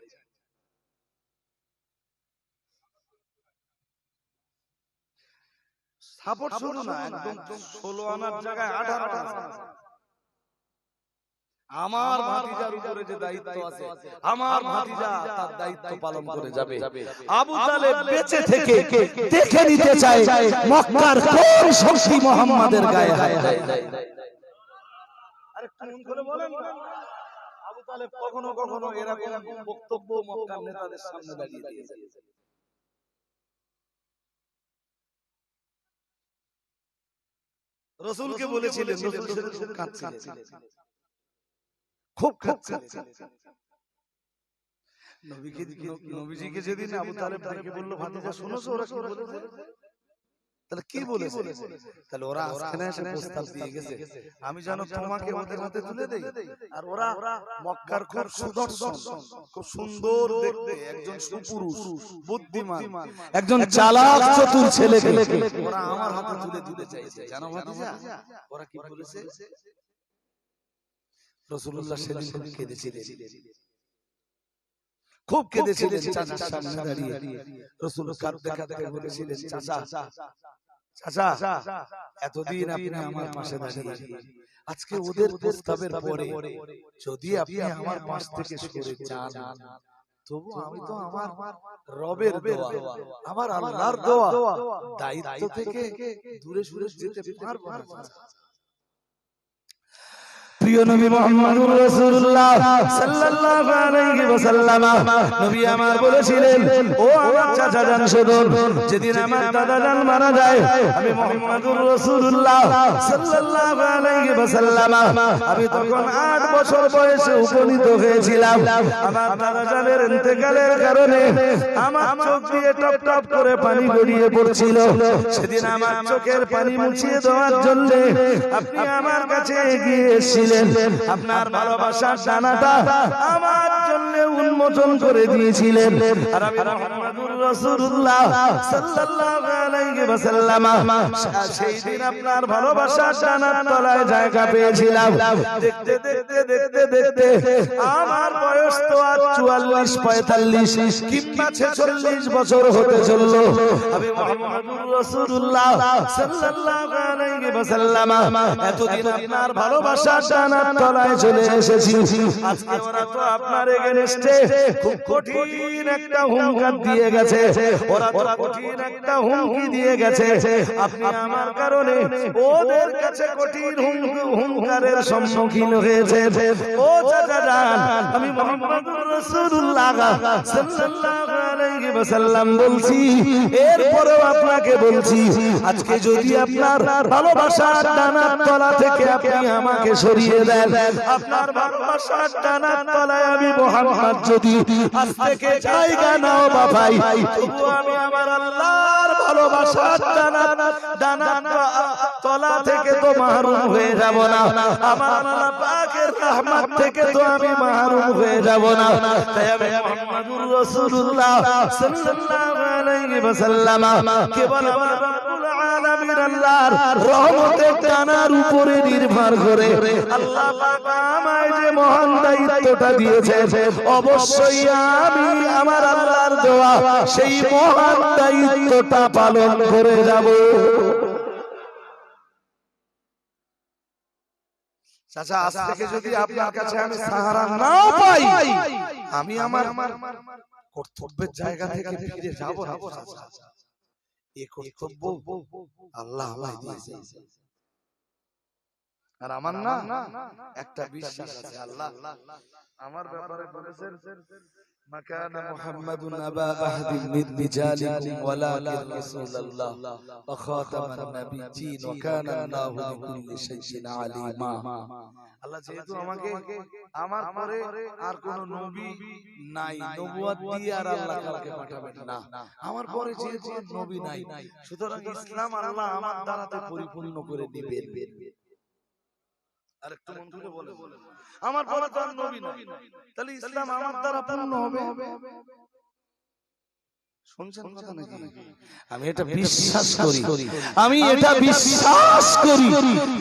সাপোর্ট শুধু না, একদম 16 আনার জায়গায় 18 আনা। আমার ভাতিজার উপরে যে দায়িত্ব আছে, আমার ভাতিজা তার দায়িত্ব পালন করে যাবে। আবু তালেব বেঁচে থেকে দেখে নিতে চায় মক্কার কোন শক্তি মুহাম্মাদের গায়ে হাত দেয়। আরে কোন করে বলেন না, আবু তালেব কখনো কখনো এরকম বক্তব্য মক্কার নেতাদের সামনে দাঁড়িয়ে দিয়েছে। রাসূলকে বলেছিলেন, রাসূল খুব কাঁদছিলেন, খুব কাঁদছিলেন। নবীজিকে যেদিন আবু তালেব ডেকে বলল, ভাতিজা শুনেছো ওরা কি বলেছে? তাহলে কি বলেছে? তাহলে ওরা আজকে এসে প্রস্তাব দিয়ে গেছে, আমি যেন তোমাকে ওদের হাতে তুলে দেই, আর ওরা মক্কার খুব সুদর্শন, খুব সুন্দর দেখতে একজন সুপুরুষ, বুদ্ধিমান, একজন চালাক চতুর ছেলেকে ওরা আমার হাতে তুলে দিতে চাইছে। জানো ভাতিজা ওরা কি বলেছে? রাসূলুল্লাহ সেদিন খুব কেঁদেছিলেন, খুব কেঁদেছিলেন চাচার সামনে দাঁড়িয়ে। রাসূল কাঁদতে কাঁদতে বলেছিলেন, চাচা চাচা এতদিন আপনি আমার পাশে দাঁড়িয়ে, আজকে ওদের প্রস্তাবের পরে যদি আপনি আমার পাশ থেকে সরে যান, তবু আমি তো আমার রবের দোয়া, আমার আল্লাহর দোয়া, দায়িত্ব থেকে দূরে সরে যেতে পারবো না। প্রিয় নবী মুহাম্মদুর রাসূলুল্লাহ সাল্লাল্লাহু আলাইহি ওয়াসাল্লাম নবী আমার বলেছিলেন, ও আমার চাচা জান শুনুন, যেদিন আমার দাদা জান মারা যায়, আমি মুহাম্মদুর রাসূলুল্লাহ সাল্লাল্লাহু আলাইহি ওয়াসাল্লাম আমি তখন 8 বছর বয়সে উপনীত হয়েছিলাম। আমার দাদা জানের ইন্তেকালের কারণে আমার চোখ দিয়ে টপ টপ করে পানি গড়িয়ে পড়ছিল। সেদিন আমার চোখের পানি মুছিয়ে দেওয়ার জন্য আপনি আমার কাছে এগিয়ে এসেছিলেন, আপনার ভালোবাসার ডানাটা আমার জন্য উন্মোচন করে দিয়েছিলেন। আর আমি মুহাম্মদুর রাসূলুল্লাহ সাল্লাল্লাহু আলাইহি ওয়াসাল্লাম সেই দিন আপনার ভালোবাসার ডানার তলায় জায়গা পেয়েছিলাম। দেখতে দেখতে দেখতে দেখতে আমার বয়স তো আর 44 45 কিংবা 46 বছর হতে চলল। আমি মুহাম্মদুর রাসূলুল্লাহ সাল্লাল্লাহু আলাইহি ওয়াসাল্লাম এতদিন আপনার ভালোবাসার ডানার তলায় চলে এসেছি। আজকে ওরা তো আপনার এগেইনস্টে খুব কঠিন একটা হুঙ্কার দিয়ে গেছে, ওরা তো কঠিন একটা হুমকি দিয়ে গেছে। আপনি আমার কারণে ওদের কাছে কঠিন হুঙ্কারের সম্মুখীন হয়েছে। ও চাচা জান, আমি মুহাম্মদুর রাসূলুল্লাহ সাল্লাল্লাহু আলাইহি ওয়াসাল্লাম বলছি, এরপরেও আপনাকে বলছি, আজকে যদি আপনার ভালোবাসার ডানার তলা থেকে আপনি আমাকে সরিয়ে দেন, আপনার ভালোবাসার ডানার তলায় আমি মুহাম্মদ যদি আজ থেকে জায়গা নাও বাবাই, তবু আমি আমার আল্লাহর ভালোবাসার ডানার তলা থেকে তো মাহরুম হয়ে যাব না, আমার আল্লাহ পাকের রহমত থেকে তো আমি মাহরুম হয়ে যাব না। তাই আমি মুহাম্মদুর রাসূলুল্লাহ সাল্লাল্লাহু আলাইহি ওয়াসাল্লাম কেবল আমার রব্বুল আলামিন আল্লাহর রহমতের ডানার উপরে নির্ভর করে আল্লাহ পাক আমায় যে মহান দায়িত্বটা দিয়েছে, অবশ্যই আমি আমার আল্লাহর দোয়া সেই মহান দায়িত্বটা পালন করে যাব। চাচা আজ থেকে যদি আপনার কাছে আমি সাহারা নাও পাই, আমি আমার কর্তব্যের জায়গা থেকে ফিরে যাব না। এই কর্তব্য আল্লাহ আমায় দিয়েছে, আর আমার না একটা বিশ্বাস আছে, আল্লাহ আমার ব্যাপারে বলেছেন ما كان محمد أبا أحد من رجالكم ولكن رسول الله وخاتم النبيين وكان الله بكل شيء عليما আল্লাহ যেহেতু আমাকে আমার পরে আর কোন নবী নাই, নবুয়ত দিয়ে আর আল্লাহ কাউকে পাঠাবেন না, আমার পরে যেহেতু নবী নাই, সুতরাং ইসলাম আল্লাহ আমার দ্বারাতে পরিপূর্ণ করে দিবেন। আরেকটু মন খুলে বলেন, আমার পরে তো আর নবী নাই, তাহলে ইসলাম আমার দ্বারা পূর্ণ হবে। শুনছেন কথা নাকি? আমি এটা বিশ্বাস করি, আমি এটা বিশ্বাস করি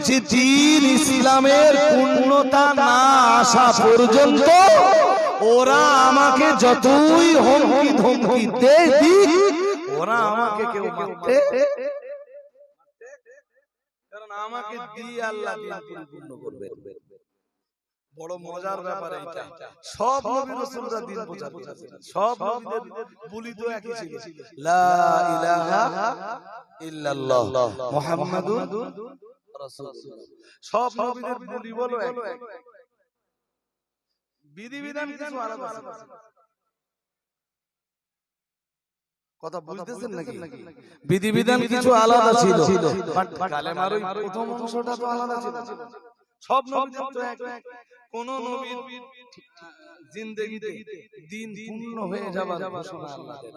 যে দ্বীন ইসলামের পূর্ণতা না আসা পর্যন্ত ওরা আমাকে যতই হুমকি ধমকি দেয় দিক, ওরা আমাকে কেউ মারতে, কারণ আমাকে দিয়ে আল্লাহ দ্বীন পরিপূর্ণ করবেন। বড় মজার ব্যাপার এইটা, সব নবী রাসূলরা দ্বীন প্রচার করেছেন, সব নবীদের বলি তো একই ছিল, লা ইলাহা ইল্লাল্লাহ মুহাম্মাদুর রাসূলুল্লাহ। সব নবীদের বলি বলো এক, বিধিবিধান কিছু আলাদা ছিল। কথা বুঝতেছেন নাকি? বিধিবিধান কিছু আলাদা ছিল, বাট কালেমার ওই প্রথম অংশটা তো আলাদা ছিল। সব নবীদের তো এক, কোন নবীর জিন্দেগিতে দ্বীন পূর্ণ হয়ে যাবার ঘোষণা আল্লাহ দেন।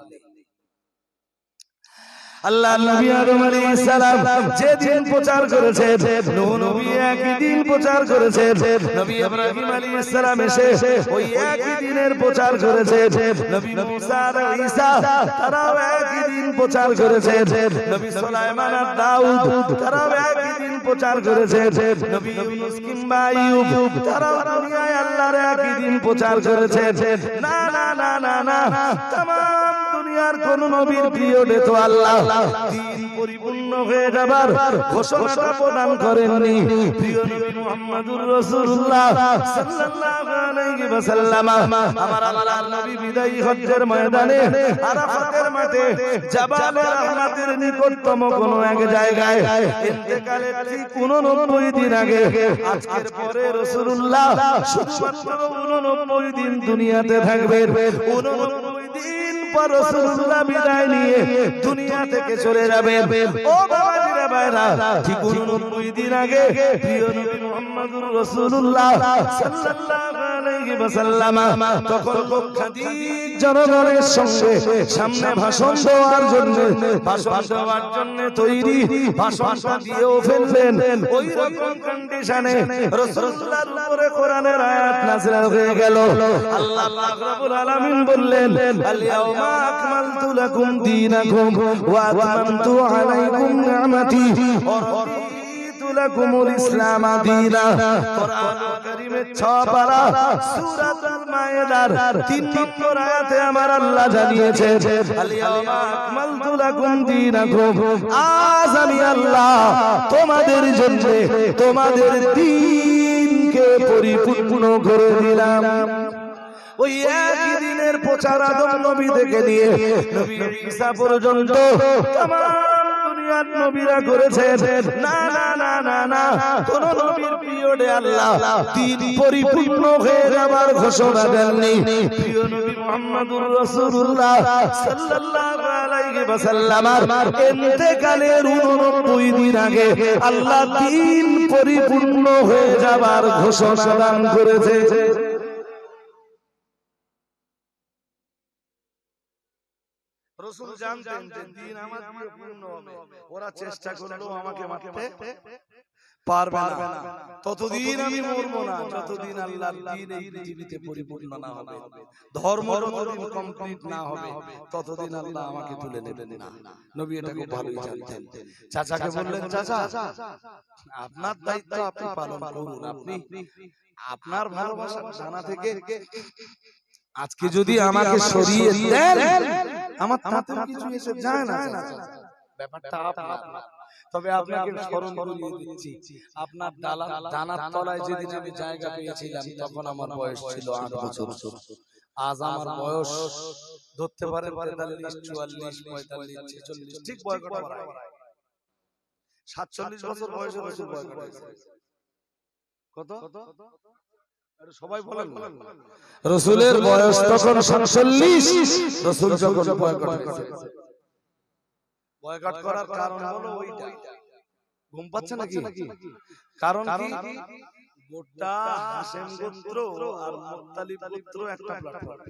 আল্লাহ নবী আদম আলাইহিস সালাম যে দিন প্রচার করেছেন, নূহ নবী একই দিন প্রচার করেছেন, নবী ইব্রাহিম আলাইহিস সালাম এসে ওই একই দিনের প্রচার করেছেন, নবী মুসা আর ঈসা তারাও একই দিন প্রচার করেছেন, নবী সুলাইমান আর দাউদ তারাও একই দিন প্রচার করেছেন, নবী ইউনূস কিংবা আইয়ুব তারাও দুনিয়ায় আল্লাহর একই দিন প্রচার করেছেন। না না না না না, तमाम দুনিয়ার কোন নবীর পিরিয়ডে তো আল্লাহ দ্বীন পরিপূর্ণ হয়ে যাবার ঘোষণাটা প্রদান করেননি। প্রিয় নবী মুহাম্মদুর রাসূলুল্লাহ সাল্লাল্লাহু আলাইহি ওয়াসাল্লাম, আমার আল্লাহর নবী বিদায়ী হজ্জের ময়দানে আরাফাতের মাঠে জাবালে রাহমাতের নিকটতম কোন এক জায়গায় ইন্তেকালের ঠিক 89 দিন আগে, আজকের পরে রাসূলুল্লাহ শুধুমাত্র 89 দিন দুনিয়াতে থাকবেন। 89 দিন পর রাসূলুল্লাহ বিদায় নিয়ে দুনিয়া থেকে চলে যাবেন। ও বাবাজিরা ভাইরা, ঠিক 89 দিন আগে প্রিয় নবী মুহাম্মদুর রাসূলুল্লাহ সাল্লাল্লাহু আলাইহি ওয়াসাল্লাম তখন লক্ষাধিক জনগণের সঙ্গে সামনে ভাষণ দেওয়ার জন্য তৈরি, ভাষণটা দিয়েও ফেললেন। ওই রকম কন্ডিশনে রাসূলুল্লাহর উপরে কোরআনের আয়াত নাযিল হয়ে গেল। আল্লাহ পাক রব্বুল আলামিন বললেন, আল ইয়াউমা আকমালতু লাকুম দীনাকুম ওয়া আতমামতু আলাইকুম নি'মাতি ওয়া রাদিতু লাকুমুল ইসলাম দীনা। কোরআন কারীমের 6 পারা সূরাতুল মায়েদার 3 নম্বর আয়াতে আমার আল্লাহ জানিয়েছেন, আল ইয়াউমা আকমালতু লাকুম দীনাকুম, আজ আমি আল্লাহ তোমাদের জন্য তোমাদের দ্বীনকে পরিপূর্ণ করে দিলাম। ওই একই দিনের প্রচার আদম নবী থেকে নিয়ে নবী ঈসা পর্যন্ত तमाम দুনিয়ার নবীরা করেছেন। না না না না না, কোন নবীর পিরিয়ডে আল্লাহ দ্বীন পরিপূর্ণ হয়ে যাবার ঘোষণা দেননি। প্রিয় নবী মুহাম্মদুর রাসূলুল্লাহ সাল্লাল্লাহু আলাইহি ওয়াসাল্লামের ইন্তেকালের 89 দিন আগে আল্লাহ দ্বীন পরিপূর্ণ হয়ে যাবার ঘোষণা দান করেছে। রাসূল জানতেন যে দ্বীন আমার দিয়ে পূর্ণ হবে, ওরা চেষ্টা করলেও আমাকে মারতে পারবে না। ততদিন আমি মরব না যতদিন আল্লাহর দ্বীন এই পৃথিবীতে পরিপূর্ণ না হবে, ধর্ম যতদিন কমপ্লিট না হবে ততদিন আল্লাহ আমাকে তুলে নেবেন না। নবী এটা খুব ভালোই জানতেন। চাচাকে বললেন, চাচা আপনার দায়িত্ব আপনি পালন করুন, আপনি আপনার ভালোবাসা জানা থেকে আজকে যদি আমাকে সরিয়ে দেন আমার তাতে কিছু এসে যায় না, ব্যাপারটা আপনার। তবে আপনাকে স্মরণ করিয়ে দিচ্ছি, আপনার ডানার তলায় যেদিন আমি জায়গা পেয়েছিলাম তখন আমার বয়স ছিল 8 বছর। আজ আমার বয়স ধরতে পারেন 43, 44, 45, 46, ঠিক বয়স কত? 47 বছর বয়সে রাসূল বয়স কত? সবাই বলেন রসুলের বয়স তখন 47, রসুল যখন বয়কট করার কারণ হলো ওইটা। ঘুম পাচ্ছে নাকি? কারণ কি, গোটা হাশেম গোত্র আর মুত্তালিব গোত্র একটা প্ল্যাটফর্ম।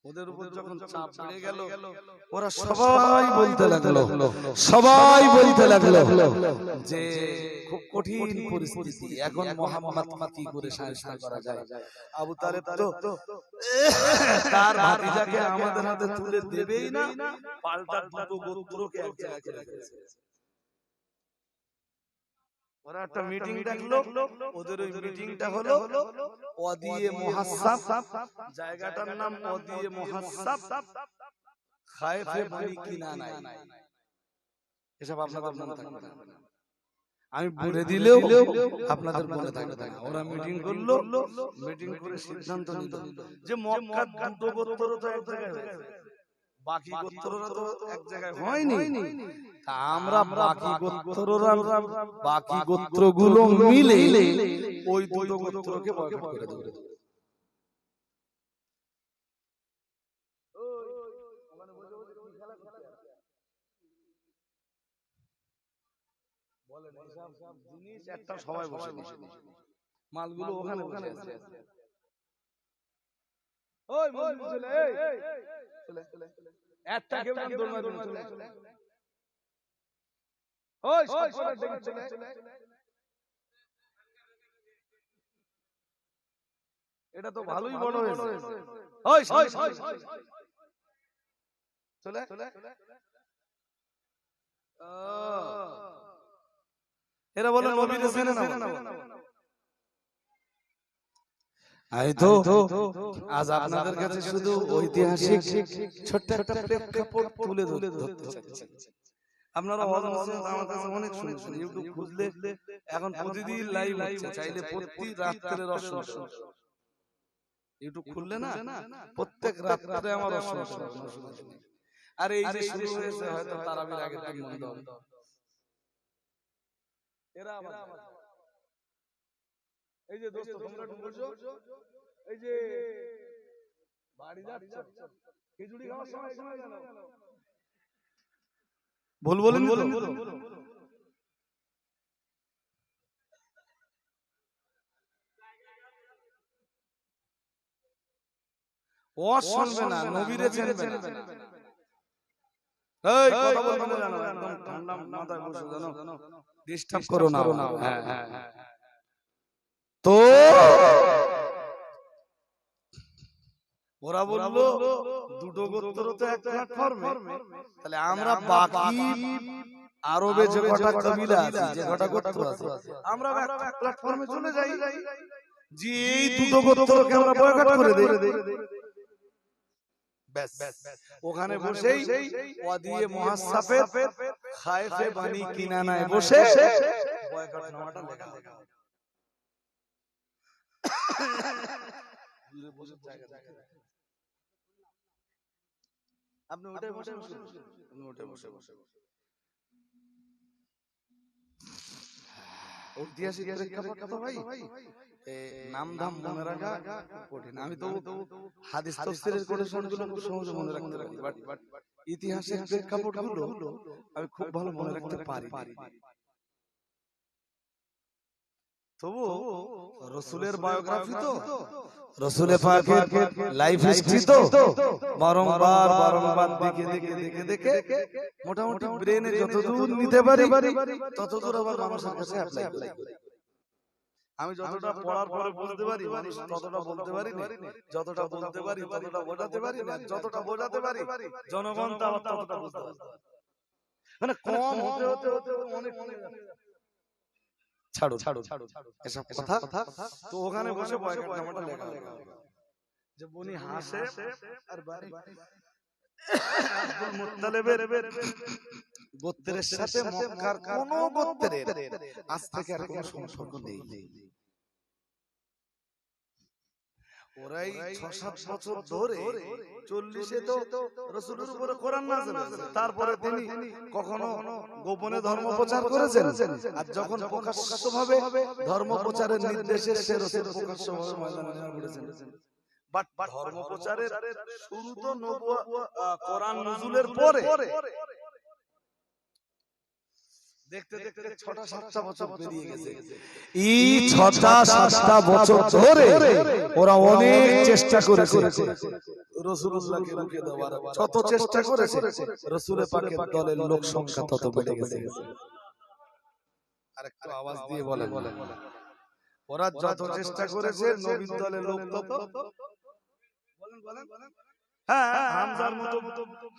ওদের উপর যখন চাপ বেড়ে গেল, ওরা সবাই বলতে লাগলো যে খুব কঠিন পরিস্থিতি, এখন মুহাম্মদ কি করে সাহায্য করা যায়। আবু তালেব তো তার ভাতিজাকে আমাদের হাতে তুলে দেবেই না, পাল্টা দুটো গোত্রকে এক জায়গায় রেখেছে। ওরা একটা মিটিং ডাকলো, ওদের ওই মিটিংটা হলো ওয়াদিয়ে মুহাসসাব, জায়গাটার নাম ওয়াদিয়ে মুহাসসাব, খায়েফে বনি কিনানা। এসব আপনাদের মনে থাকবে না, আমি বলে দিলেও আপনাদের মনে থাকবে না। ওরা মিটিং করলো, মিটিং করে সিদ্ধান্ত নিল যে মক্কার দুটো গোত্র তো এক জায়গায় হয়েছে, বাকি গোত্ররা তো এক জায়গায় হয়নি, তা আমরা বাকি গোত্রগুলো মিলে ওই দুটো গোত্রকে বয়কট করে দেব। বলেন এইসব জিনিস একটা সবাই বসে মালগুলো ওখানে বসে আছে। ওই বন্ধু চলে, এই চলে একটা কেউ নাম দৌড়া চলে, ওই সবকটা ডেকে চলে। এটা তো ভালোই বড় হয়েছে। ওই চলে এরা বলে নবীর চেনে না। আই তো আজ আপনাদের কাছে শুধু ঐতিহাসিক ছোট্ট একটা প্রেক্ষাপট তুলে ধরতে চাচ্ছি। আপনারা আমার কাছে অনেক শুনেছেন, ইউটিউব খুঁজলে এখন প্রতিদিন লাইভ হচ্ছে, চাইলে প্রতি রাত্রে রসন। ইউটিউব খুললে না প্রত্যেক রাত্রে আমার রসন। আর এই যে শুরু হয়েছে হয়তো তারাবির আগের দিন বন্ধ হবে। এরা আবার এই যে দোস্ত তোমরা ঢুকেছো, এই যে বাড়ি যাচ্ছ খিচুড়ি খাওয়ার সময় কেন ভুল বলেন? ও শুনবে না, নবীরে চিনবে না। এই কথা বলতে জানো, একদম ঠান্ডা মাথায় বসে জানো, ডিস্টার্ব করো না। হ্যাঁ তো ওরা বললো দুটো গোত্র তো এক প্ল্যাটফর্মে, তাহলে আমরা বাকি আরবে যে কটা কবিলা আছে, যে কটা গোত্র আছে, আমরা এক প্ল্যাটফর্মে চলে যাই, যে এই দুটো গোত্রকে আমরা বয়কট করে দেই। ব্যাস ওখানে বসেই ওয়াদিয়ে মুহাসসাফের খায়েফে বনি কিনানায় বসে বয়কট নামাটা লেখা লেখা। আপনি ওটাই বসে বসে ঐতিহাসিক প্রেক্ষাপট তো ভাই, নাম ধাম মনে রাখা কঠিন। আমি তো হাদিস তাফসীরের কোটেশনগুলো খুব সহজে মনে রাখতে পারি, বাট ইতিহাসের প্রেক্ষাপটগুলো আমি খুব ভালো মনে রাখতে পারি। তবু রাসূলের বায়োগ্রাফি তো, রাসূলে পাকের লাইফ হিস্ট্রি তো বারংবার দেখে মোটামুটি ব্রেনে যতদূর নিতে পারি ততদূর আবার মানুষের কাছে অ্যাপ্লাই করি। আমি যতটা পড়ার পরে বুঝতে পারি মানুষ ততটা বলতে পারি না, যতটা বলতে পারি ততটা বোঝাতে পারি না, যতটা বোঝাতে পারি জনগণ তা আবার ততটা বুঝতে পারে। মানে কম হতে অনেক ছাড়ো এসব কথা। তো ওখানে বসে বয়কট নামাটা লেখা যে বনি হাশেম আর বনি আব্দুল মুত্তালিবের গোত্রের সাথে মক্কার কোন গোত্রের আজ থেকে আর কোনো সম্পর্ক নেই। ওরাই 6-7 বছর ধরে 40-এ তো রাসূলের উপরে কোরআন নাযিল হয়েছে, তারপরে তিনি কখনো গোপনে ধর্ম প্রচার করেছেন, আর যখন প্রকাশ্যভাবে ধর্ম প্রচারের নির্দেশ এসেছে রাসূল প্রকাশ্যভাবে ময়দানে নেমে পড়েছেন। বাট ধর্ম প্রচারের শুরু তো কোরআন নজুলের পরে। দেখতে দেখতে 6টা-7টা বছর পেরিয়ে গেছে। এই 6টা-7টা বছর ধরে ওরা অনেক চেষ্টা করেছে রাসূলুল্লাহকে রুখে দেওয়ার। যত চেষ্টা করেছে রাসূল পাকের দলের লোক সংখ্যা তত বেড়ে গেছে। আরেকটু আওয়াজ দিয়ে বলেন, ওরা যত চেষ্টা করেছে নবীর দলের লোক তত বলেন বলেন। হ্যাঁ,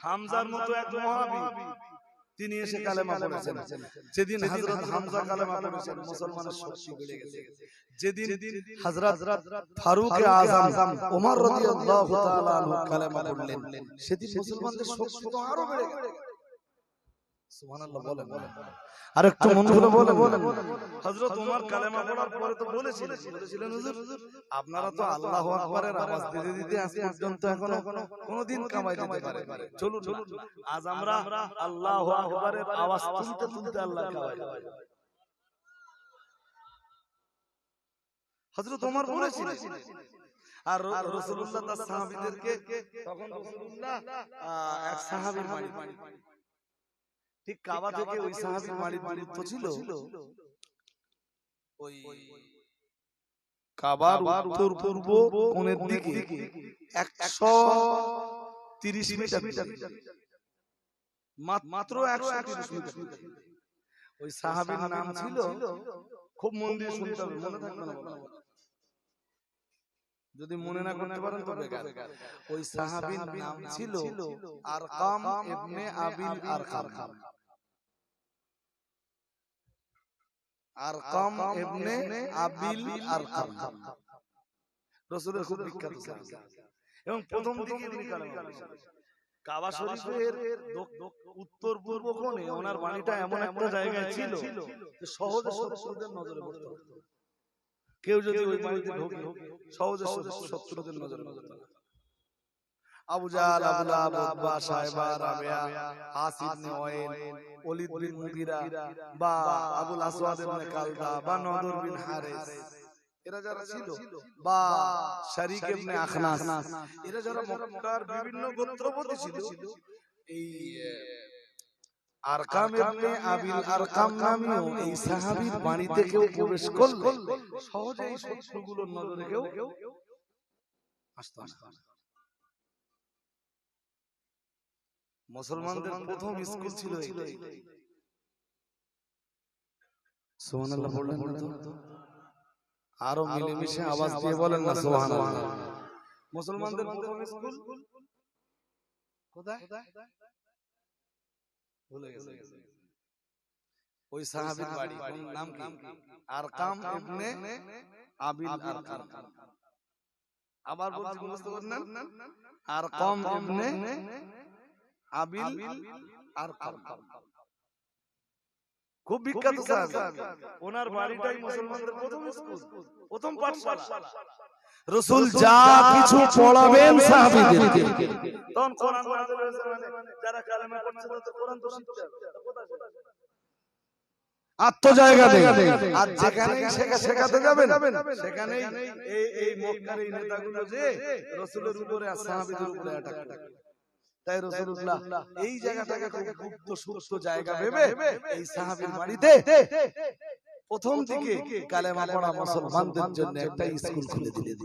হামজার মতো এক মহাবীর তিনি এসে কালেমা পড়েছেন। যেদিন হযরত হামজা কালেমা পড়েছেন মুসলমানের শক্তি বেড়ে গেছে। যেদিন হযরত ফারুক আযম ওমর রাদিয়াল্লাহু তাআলা আনহু কালেমা পড়লেন, সেদিন মুসলমানদের শক্তি তো আরো বেড়ে গেল। সুবহানাল্লাহ বলেন। আর একটু মন খুলে বলেন। হযরত ওমর কালেমা পড়ার পরে তো বলেছিলেন হুজুর আপনারা তো আল্লাহু আকবারের আওয়াজ দিতে দিতে আজ পর্যন্ত এখনো কোনদিন কামাই দিতে পারেন। চলুন আজ আমরা আল্লাহু আকবারের আওয়াজ তুলতে তুলতে আল্লাহ কামাই। হযরত ওমর বলেছিলেন, আর রাসূলুল্লাহ তার সাহাবীদেরকে তখন রাসূলুল্লাহ এক সাহাবীর বাড়ি, ঠিক কাবা থেকে ওই সাহাবীর বাড়ির দূরত্ব ছিল ওই কাবার উত্তর পূর্ব কোণের দিকে 130 মিটার, মাত্র 130 মিটার। ওই সাহাবীর নাম ছিল, খুব মন দিয়ে শুনতে হবে, মনে থাকবে না যদি মনে না করতে পারেন তো বেকার। ওই সাহাবীর নাম ছিল আরকাম ইবনে আবিল আরকাম। আরকাম ইবনে আবিল আরকাম রাসূলের খুব বিখ্যাত সাহাবী, এবং প্রথম দিকে উনি কালেমা পড়েছেন। কাবা শরীফের উত্তর পূর্ব কোণে ওনার বাড়িটা এমন একটা জায়গায় ছিল যে সহজে শত্রুদের নজরে পড়তে হতো। কেউ যদি ওই বাড়িতে ঢোকে সহজে শত্রুদের নজরে পড়তো। আবু জাহল, আবু লাহাব, উতবা, সাইবা, রাবিয়া, আসিদ ইবনে ওয়াইল, ওলীদ বিন মুগীরা, বা আবুল আসওয়াদ ইবনে কালদা, বা নদর বিন হারিস, এরা যারা ছিল, বা শারীক ইবনে আখনাস, এরা যারা মক্কার বিভিন্ন গোত্রপতি ছিল, এই আরকাম ইবনে আবিল আরকাম নামীয় এই সাহাবীর বাড়িতে কেউ প্রবেশ করলে সহজে এই শত্রুগুলোর নজরে কেউ আসতো না। মুসলমানদের প্রথম স্কুল ছিল এই। সুবহানাল্লাহ বললেন না তো? আরো মিলেমিশে আওয়াজ দিয়ে বলেন না সুবহানাল্লাহ। মুসলমানদের প্রথম স্কুল কোথায়? ভুলে গেছে। ওই সাহাবীর বাড়ি, নাম কি? আরকাম ইবনে আবিল আরকাম। আবার বলছি, বুঝতে পারলেন? আরকাম ইবনে আবিল আরকাম, খুব বিখ্যাত সাহাবী। ওনার বাড়িটাই মুসলমানদের প্রথম স্কুল, প্রথম পাঠশালা। রাসূল যা কিছু পড়াবেন সাহাবীদেরকে, তখন কোরআন নাযিল হয়েছে, মানে যারা কালেমা পড়ছে তাদের কোরআন তো শিখতে হবে। আত্ম জায়গা দেয়, আর যেখানেই শেখাতে যাবেন সেখানেই এই মক্কার এই নেতাগুলো যে রাসূলের উপরে আর সাহাবীদের উপরে অ্যাটাক করে। তাই রাসূলুল্লাহ এই জায়গাটাকে খুব গুপ্ত সুপ্ত জায়গা ভেবে এই সাহাবীর বাড়িতে প্রথম দিকে কালেমা পড়া মুসলমানদের জন্য একটা স্কুল খুলে দিলেন।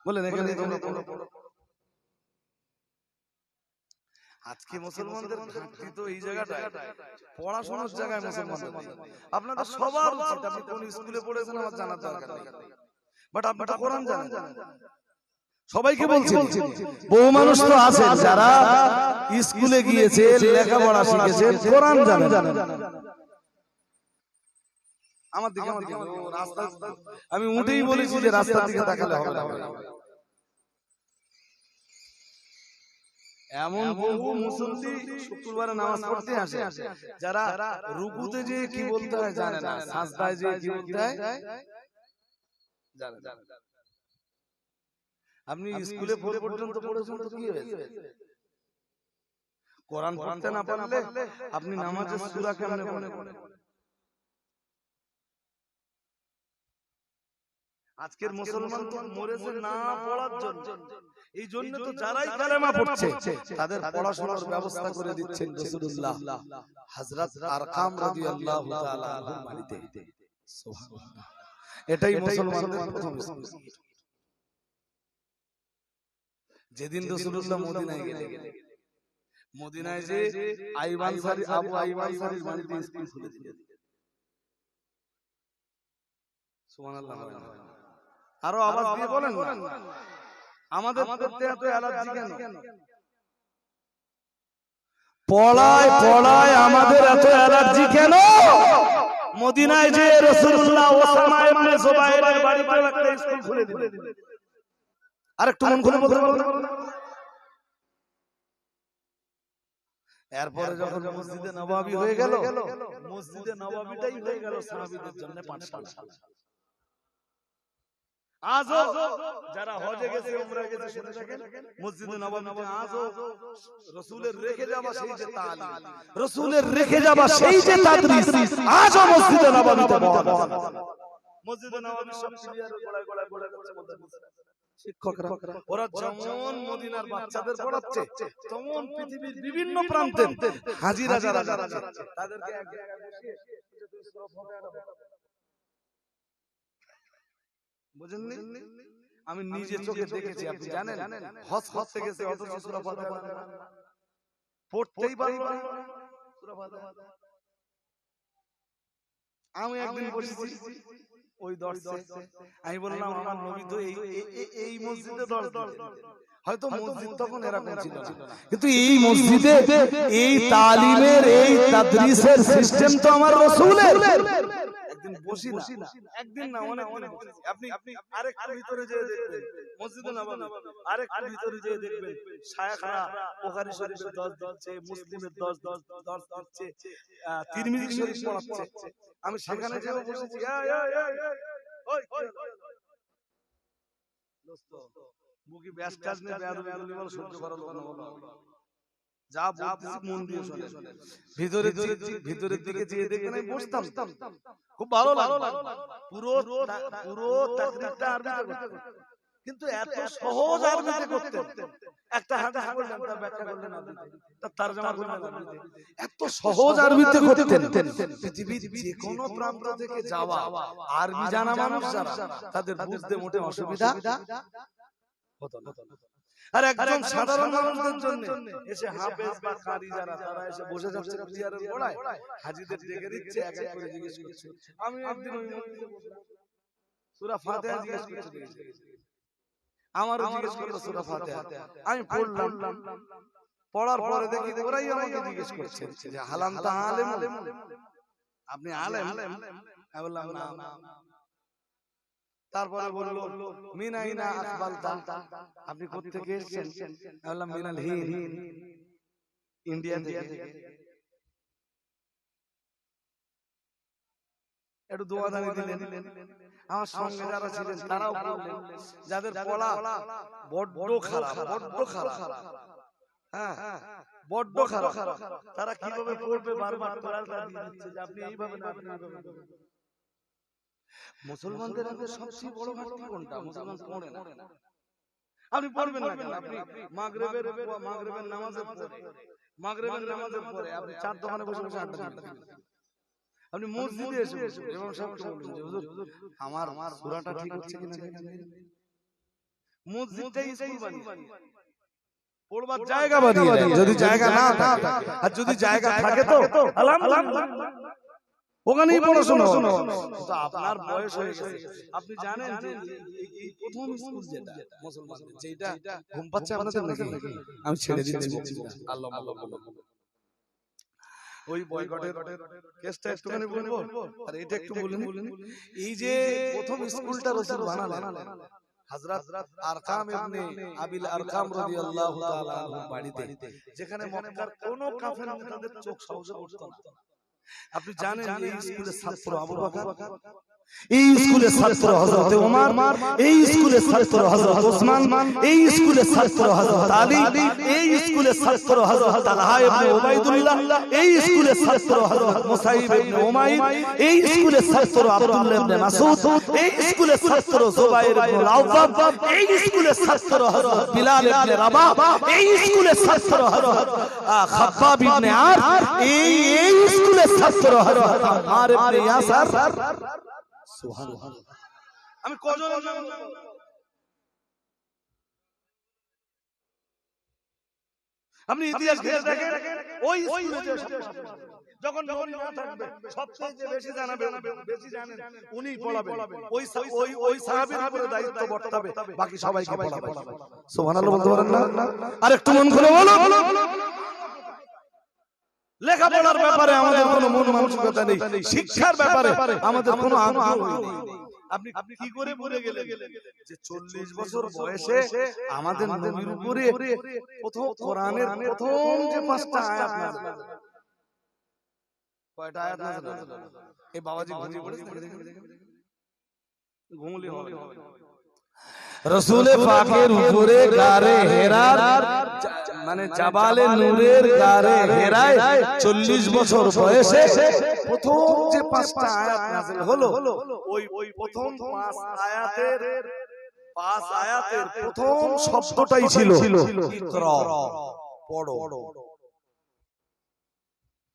বলেন এখানে তোমরা পড়ো। আজকে মুসলমানদের ঘাটতি তো এই জায়গাটায়, পড়াশোনার জায়গায় মুসলমানদের নেই। আপনাদের সবার উচিত, আপনি কোন স্কুলে পড়েছেন আমার জানার দরকার নেই, বাট আপনি তো কোরআন জানেন। সবাইকে বলছি, বহু মানুষ তো আছে যারা স্কুলে গিয়েছে, লেখাপড়া শিখেছে, কোরআন জানেন। আমার দিকে রাস্তা, আমি উঠেই বলেছি যে রাস্তার দিকে তাকালে হবে না। এমন বহু মুসল্লি শুক্রবারে নামাজ পড়তে আসে যারা রুকুতে যে কি বলতে হয় জানে না, সাজদায় যে কি বলতে হয় জানে না। আপনি স্কুলে 4 পর্যন্ত পড়েছেন তো কি হয়েছে? কোরআন পড়তে না পারলে আপনি নামাজের সূরা কেমনে পড়েন? আজকের মুসলমান তো মরেছে না পড়ার জন্য। এই জন্য তো যারাই কালেমা পড়ছে তাদের পড়াশোনার ব্যবস্থা করে দিচ্ছেন রাসূলুল্লাহ হযরত আরকাম রাদিয়াল্লাহু তাআলা আনহুর বাড়িতে। সুবহানাল্লাহ। এটাই মুসলমানদের প্রথম স্কুল। যেদিন রাসূলুল্লাহ মদিনায় গেলেন, মদিনায় যে আবু আইমান সারির বাড়িতে স্কুল খুলে দিলেন। সুবহানাল্লাহ। আরো আওয়াজ দিয়ে বলেন না, আমাদের করতে এত অ্যালার্জি কেন? পড়ায় পড়ায় আমাদের এত অ্যালার্জি কেন? মদিনায় যে রাসূলুল্লাহ ওসামা ইবনে জুবাইরের বাড়িতে একটা স্কুল খুলে দিলেন। আরেকটু মন খুলে বলতে পারবেন? এরপরে যখন মসজিদে নববী হয়ে গেল, মসজিদে নববীটাই হয়ে গেল সাহাবীদের জন্য পাঠশালা। আজও যারা হজে গেছে, উমরা গেছে, শুনে থাকেন মসজিদে নববীতে আজও রাসূলের রেখে যাওয়া সেই যে তালিম, রাসূলের রেখে যাওয়া সেই যে তাদরিস আজও মসজিদে নববীতে বহাল। মসজিদে নববী সব ক্লিয়ার গড়ায় গড়ায় গড়ায় যাচ্ছে। শিক্ষকরা ওরা যেমন মদিনার বাচ্চাদের পড়াচ্ছে, তেমন পৃথিবীর বিভিন্ন প্রান্তে হাজিরা যারা যাচ্ছে তাদেরকে এক জায়গায় বসিয়ে বুঝেননি? আমি নিজে চোখে দেখেছি, আপনি জানেন হজ করতে গেছে অথচ সূরা ফাতিহা পড়তেই পারলো না। সূরা ফাতিহা আমি একদিন বসেছি ওই দর্শে, আমি বললাম আমার নবী তো এই মসজিদে দর্শ দিতেন। হয়তো মসজিদ তখন এরকম ছিল না, কিন্তু এই মসজিদে এই তালিমের এই তাদরিসের সিস্টেম তো আমার রাসূলের। একদিন বসি না, একদিন না অনেক দিন বসেছি। আপনি আরেকটু ভিতরে যেয়ে দেখবেন মসজিদে নববী, আরেকটু ভিতরে যেয়ে দেখবেন শায়খরা বুখারী শরীফের দর্শ দিচ্ছে, মুসলিমের দর্শ দিচ্ছে, তিরমিজি শরীফ পড়াচ্ছে। আমি সেখানে যেও বসেছি, ওই দোস্ত মুখি ব্যাসটাজ নে বেয়াদবি বল, সহ্য করার লোক না বলো, যা বলতেছি মন দিয়ে শুনে। ভিতরের দিকে যেয়ে দেখবেন আমি বসতাম, খুব ভালো লাগলো। পুরো তাকরীরটা আরবিতে করতেন, কিন্তু এত সহজ আরবিতে করতেন। একটা হাদিস বললেন, তার ব্যাখ্যা করলেন আরবিতে, তার তরজমা করলেন আরবিতে। এত সহজ আরবিতে করতেন, পৃথিবীর যে কোনো প্রান্ত থেকে যাওয়া আরবি জানা মানুষ যারা, তাদের বুঝতে মোটে অসুবিধা হতো না। আর একজন সাধারণ মানুষদের জন্য এসে হাফেজ বা কারি যারা, তারা এসে বসে যাচ্ছে চেয়ারের গোড়ায়, হাজীদের ডেকে দিচ্ছে, এক এক করে জিজ্ঞেস করছে। আমি একদিন ওই মসজিদে বসলাম, সূরা ফাতিহা জিজ্ঞেস করতে গেছি, আমারও জিজ্ঞেস করলো সূরা ফাতিহা, আমি পড়লাম। পড়ার পরে দেখি ওরাই আমাকে জিজ্ঞেস করছে যে হালাম তা আলেম, আপনি আলেম? আমি বললাম না। তারপরে বলল মিনাইনা আকবালতা, আপনি কোথা থেকে এসেছেন? আমি বললাম মিনাল হিন্দ, ইন্ডিয়া থেকে। একটু দোয়া দানি দিলেন। আমার সঙ্গে যারা ছিলেন তারাও বললেন, যাদের পড়া বড্ড খারাপ, হ্যাঁ বড্ড খারাপ, তারা কিভাবে পড়বে বারবার তোরালটা দিয়ে দিচ্ছে যে আপনি এইভাবে না, আপনি এইভাবে। মুসলমানদের মধ্যে সবচেয়ে বড় ঘাটতি কোনটা? মুসলমান পড়ে না। আপনি পড়বেন না কেন? আপনি মাগরিবের নামাজের পরে আপনি চার দোকানে বসে বসে আড্ডা দিবেন। আপনি মসজিদে এসে এবং সবকে বলবেন যে হুজুর আমার সূরাটা ঠিক হচ্ছে কিনা দেখেন। মসজিদটাই স্কুল বানিয়ে পড়বার জায়গা বানিয়ে দেন। যদি জায়গা না থাকে, আর যদি জায়গা থাকে তো আলহামদুলিল্লাহ ওখানেই পড়াশোনা। তো আপনার বয়স হয়ে গেছে, আপনি জানেন যে এই প্রথম স্কুল যেটা মুসলমানদের, যেটা ঘুম পাচ্ছে আপনাদের নাকি? আমি ছেড়ে দিচ্ছি আল্লাহ আল্লাহ। ওই বয়কটের কেসটা একটুখানি বলবো, আর এটা একটু বলেন। এই যে প্রথম স্কুলটা রাসূল বানালেন হযরত আরকাম ইবনে আবিল আরকাম রাদিয়াল্লাহু তাআলা আনহুর বাড়িতে, যেখানে মক্কার কোন কাফের নেতাদের চোখ সহ্য করত না। আপনি জানেন এই স্কুলের ছাত্র আবু বকর এই স্কুলের ছাত্র হযরত ওমর, এই স্কুলের ছাত্র হযরত ওসমান, এই স্কুলের ছাত্র হযরত আলী, এই স্কুলের ছাত্র হযরত তালহা ইবনে উবাইদুল্লাহ, এই স্কুলের ছাত্র হযরত মুসাইব ইবনে উমাইর, এই স্কুলের ছাত্র আব্দুল্লাহ ইবনে মাসউদ, এই স্কুলের ছাত্র জুবাইর ইবনে আওয়াম, এই স্কুলের ছাত্র হযরত বিলাল ইবনে রাবাহ, এই স্কুলের ছাত্র হযরত খাব্বাব ইবনে আর, এই স্কুলের ছাত্র হযরত আম্মার ইবনে ইয়াসার। সুবহানাল্লাহ। আমি কজন আপনি ইতিহাস ঘেঁটে দেখেন, ওই স্কুলে যখন যখন না থাকবে সবচেয়ে যে বেশি জানাবে, বেশি জানেন উনিই পড়াবেন, ওই সাহাবীর উপরে দায়িত্ব বর্তাবে, বাকি সবাইকে পড়াবে। সুবহানাল্লাহ বলতে পারেন না? আর একটু মন খুলে বলো। লেখাপড়ার ব্যাপারে আমাদের কোনো মন মানসিকতা নেই, শিক্ষার ব্যাপারে আমাদের কোনো আগ্রহ নেই। আপনি কি করে ভুলে গেলেন যে 40 বছর বয়সে আমাদের নবীর উপরে প্রথম কোরআনের প্রথম যে 5টা আয়াত নাযিল হলো। কয়টা আয়াত নাযিল হলো? এই বাবাজি ঘুমিয়ে পড়েছে, ঘুমলি হবে। রাসূল পাকের উপরে গারে হেরার মানে জাবালে নূরের গারে হেরায় 40 বছর বয়সে প্রথম যে 5টা আয়াত নাযিল হলো, ওই প্রথম 5 আয়াতের প্রথম শব্দটাই ছিল ইকরা, পড়ো।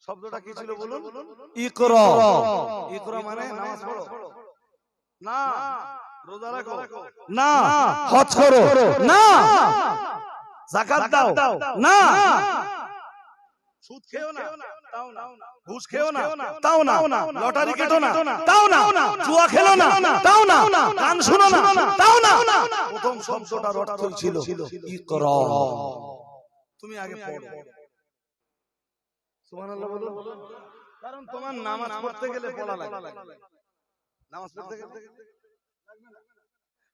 শব্দটা কি ছিল বলুন? ইকরা। ইকরা মানে নামাজ পড়ো না, রোজা রাখো না, হজ করো না, যাকাত দাও না, সুদ খেও না তাও না, ঘুষ খেও না তাও না, লটারি কেটো না তাও না, জুয়া খেলো না তাও না, গান শোনো না তাও না। প্রথম শব্দটার অর্থই ছিল ইকরা, তুমি আগে পড়ো। সুবহানাল্লাহ বলুন। কারণ তোমার নামাজ পড়তে গেলে পড়া লাগে, নামাজ পড়তে গেলে,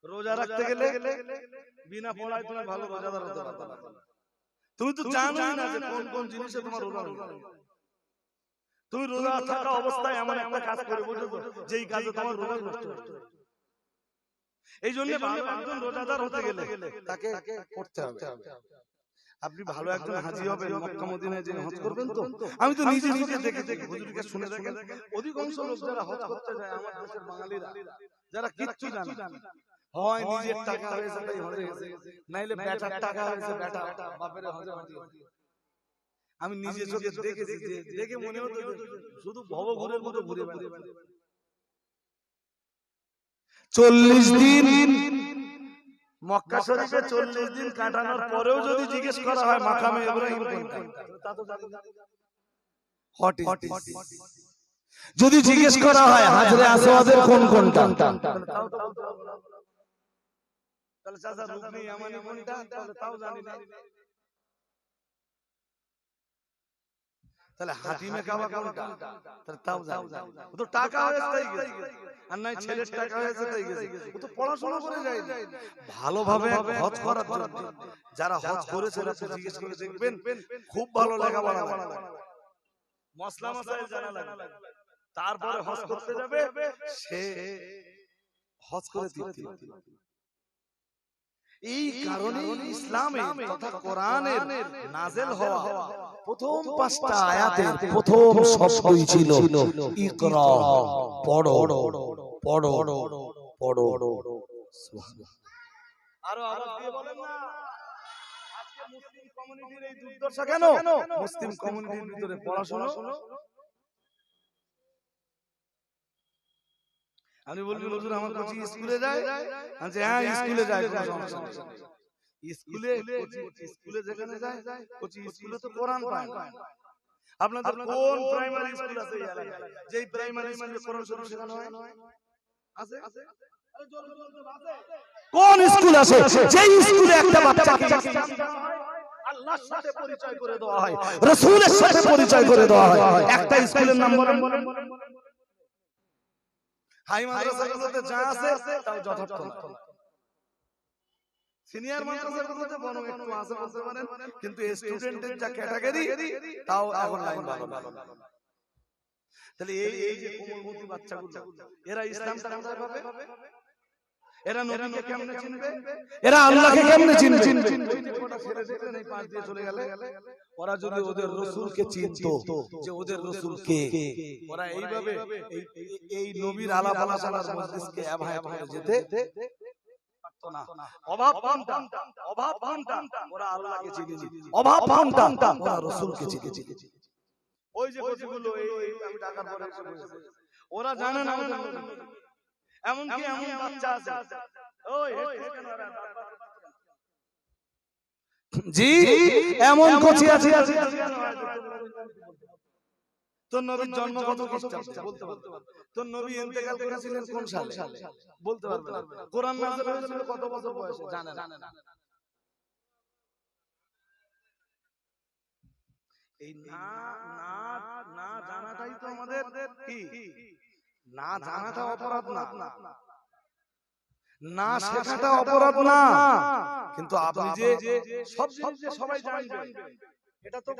রোজা রাখতে গেলে বিনা পড়ায় তুমি ভালো রোজাদার হতে পারবে না। তুমি তো জানোই না যে কোন কোন জিনিসে তোমার রোজা হবে। তুমি রোজা থাকা অবস্থায় এমন একটা কাজ করে বসেছো যেই কাজে তোমার রোজা নষ্ট হচ্ছে। এই জন্য ভালো একজন রোজাদার হতে গেলে তাকে পড়তে হবে। আপনি ভালো একজন হাজী হবেন, মক্কা মদিনায় যে হজ করবেন। তো আমি তো নিজে দেখেছি, হুজুরকে শুনে দেখেন, অধিকাংশ লোক যারা হজ করতে যায় আমার দেশের বাঙালিরা, যারা কিচ্ছু জানে না, হয় নিজের টাকা হয়েছে তাই হজে গেছে, নাইলে বেটার টাকা হয়েছে বেটা বাপের হজে হজে। আমি নিজে চোখে দেখেছি, দেখে মনে হতো শুধু ভবঘুরের মতো ঘুরে বেড়ায়। 40 দিন মক্কা শরীফে 40 দিন কাটানোর পরেও যদি জিজ্ঞেস করা হয় মাকামে ইব্রাহিম কোনটা, তা তো জানি না। যদি জিজ্ঞেস করা হয় হাজরে আসওয়াদের কোন কোনটা, তাহলে চাচা রুকনি ইয়ামানি কোনটা, তাও জানি না। তাহলে হাতিমে কাবা কোনটা, তাও জানি না। ও তো টাকা হয়েছে তাই গেছে, আর নাই ছেলের টাকা হয়েছে তাই গেছে। ও তো পড়াশোনা করে যায় ভালোভাবে হজ করার জন্য। যারা হজ করেছে তারা জিজ্ঞেস করে দেখবেন, খুব ভালো লেখাপড়া লাগে, মসলা মাসাইল জানা লাগে, তারপরে হজ করতে যাবে, সে হজ করে দিতে। এই কারণে ইসলামে তথা কোরআনের নাযিল হওয়া প্রথম 5টা আয়াতের প্রথম শব্দই ছিল ইকরা, পড়ো পড়ো পড়ো। সুবহানাল্লাহ। আরো আওয়াজ দিয়ে বলেন না। আজকে মুসলিম কমিউনিটির এই দুর্দশা কেন? মুসলিম কমিউনিটির ভিতরে পড়াশোনা, আমি বলবি হুজুর আমার কোচি স্কুলে যায়, আচ্ছা হ্যাঁ স্কুলে যায়, কোনো সমস্যা নেই। স্কুলে যেখানে যায় কোচি স্কুলে তো কোরআন পায় না। আপনাদের কোন প্রাইমারি স্কুল আছে এই এলাকায় যেই প্রাইমারি স্কুলে কোরআন শরীফ শেখানো হয়? আছে? কোন স্কুল আছে যেই স্কুলে একটা বাচ্চাকে আল্লাহর সাথে পরিচয় করে দেওয়া হয়, রাসূলের সাথে পরিচয় করে দেওয়া হয়? একটা স্কুলের নাম বলেন। হাই মাদ্রাসাগুলোতে যা আছে তাও যথার্থ না। সিনিয়র মাদ্রাসাগুলোতে বরং একটু আছে বলতে পারেন, কিন্তু স্টুডেন্টের যা ক্যাটাগরি তাও এখন লাইন ভালো না। তাহলে এই যে কোমলমতি বাচ্চাগুলো, এরা ইসলামটা কোথায় পাবে? এরা নবীকে কেমনে চিনবে? এরা আল্লাহকে কেমনে চিনবে? ওই যে কটা ছেলে দেখলেন এই পাশ দিয়ে চলে গেলে, ওরা যদি ওদের রাসূলকে চিনতো যে ওদের রাসূল কে, ওরা এইভাবে এই নবীর আলাপ আলোচনার মজলিসকে অ্যাভয়েড করে যেতে পারতো না। অভাব কোনটা? ওরা আল্লাহকে চিনেছে। অভাব কোনটা? ওরা রাসূলকে চিনেছে। ওই যে কতগুলো এই আমি ঢাকার পরে এসে বসেছি, ওরা জানে না ওদের নবী। এমনকি এমন বাচ্চা আছে, ওই জি এমন কচি আছে, তোর নবীর জন্ম কত খ্রিস্টাব্দে বলতে পারবে? তোর নবী ইন্তেকাল করেছিলেন কোন সালে বলতে পারবে না। কোরআন নাযিল হয়েছিল কত বছর বয়সে জানে না। এই না জানাটাই তো আমাদের কি, না জানাটা অপরাধ না, না শেখাটা অপরাধ না, কিন্তু আপনি যে সব জিনিস যে সবাই জানবে এটা তো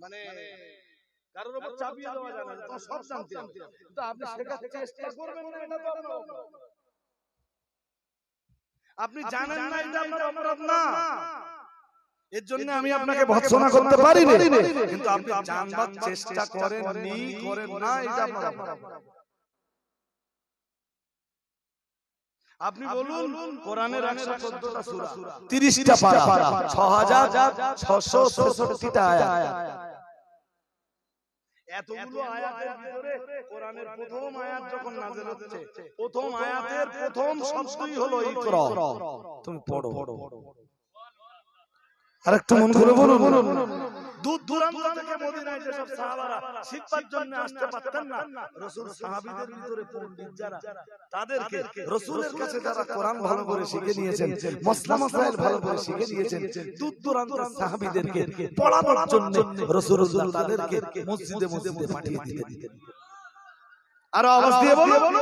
মানে কারোর উপর চাপিয়ে দেওয়া যাবে না। তো সব জানতে হবে, কিন্তু আপনি শেখার চেষ্টা করবেন না, এটা তো আপনার অপরাধ। আপনি জানেন না, এটা আপনার অপরাধ না। এর জন্য আমি আপনাকে ভৎসনা করতে পারি না, কিন্তু আপনি জানবার চেষ্টা করেন না, এটা আপনার অপরাধ। আপনি বলুন কোরআনের 114টা সূরা, 30টা পারা, 6666টা আয়াত, এতগুলো আয়াতের ভিতরে কোরআনের প্রথম আয়াত যখন নাযিল হচ্ছে, প্রথম আয়াতের প্রথম শব্দই হলো ইকরা, তুমি পড়ো। আরেকটু মন করে বলুন, দূর দূরান্ত থেকে মদিনায় যে সব সাহাবারা শিক্ষার জন্য আসতে পারতেন না, রাসূল সাহাবীদের ভিতরে পণ্ডিত যারা, তাদেরকে রাসূলের কাছে যারা কোরআন ভালো করে শিখে নিয়েছেন, মাসলা মাসাইল ভালো করে শিখে নিয়েছেন, দূর দূরান্তের সাহাবীদেরকে পড়ানোর জন্য রাসূলুল্লাহ তাদেরকে মসজিদে পাঠিয়ে দিতেন। আর আওয়াজ দিয়ে বলুন,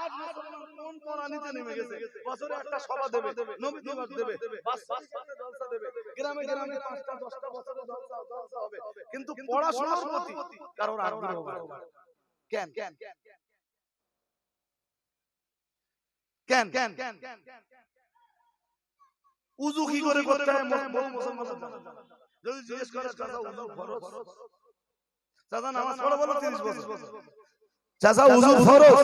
আজ মুসলমান কোন কোরআনিতে নেমে গেছে, বছরে একটা সভা দেবে, নবী দিবস দেবে, বাসসাতে জলসা দেবে, গ্রামে 5টা 10টা বছরে জলসা হবে, কিন্তু পড়াশোনার প্রতি কারোর আগ্রহ বাড়বে কেন? উযু কি করে করতে হয় মুসলমান যদি জিজ্ঞেস করে, চাচা উযু ফরজ, চাচা নামাজ পড়া বলো 30 বছর, চাচা উযু ফরজ,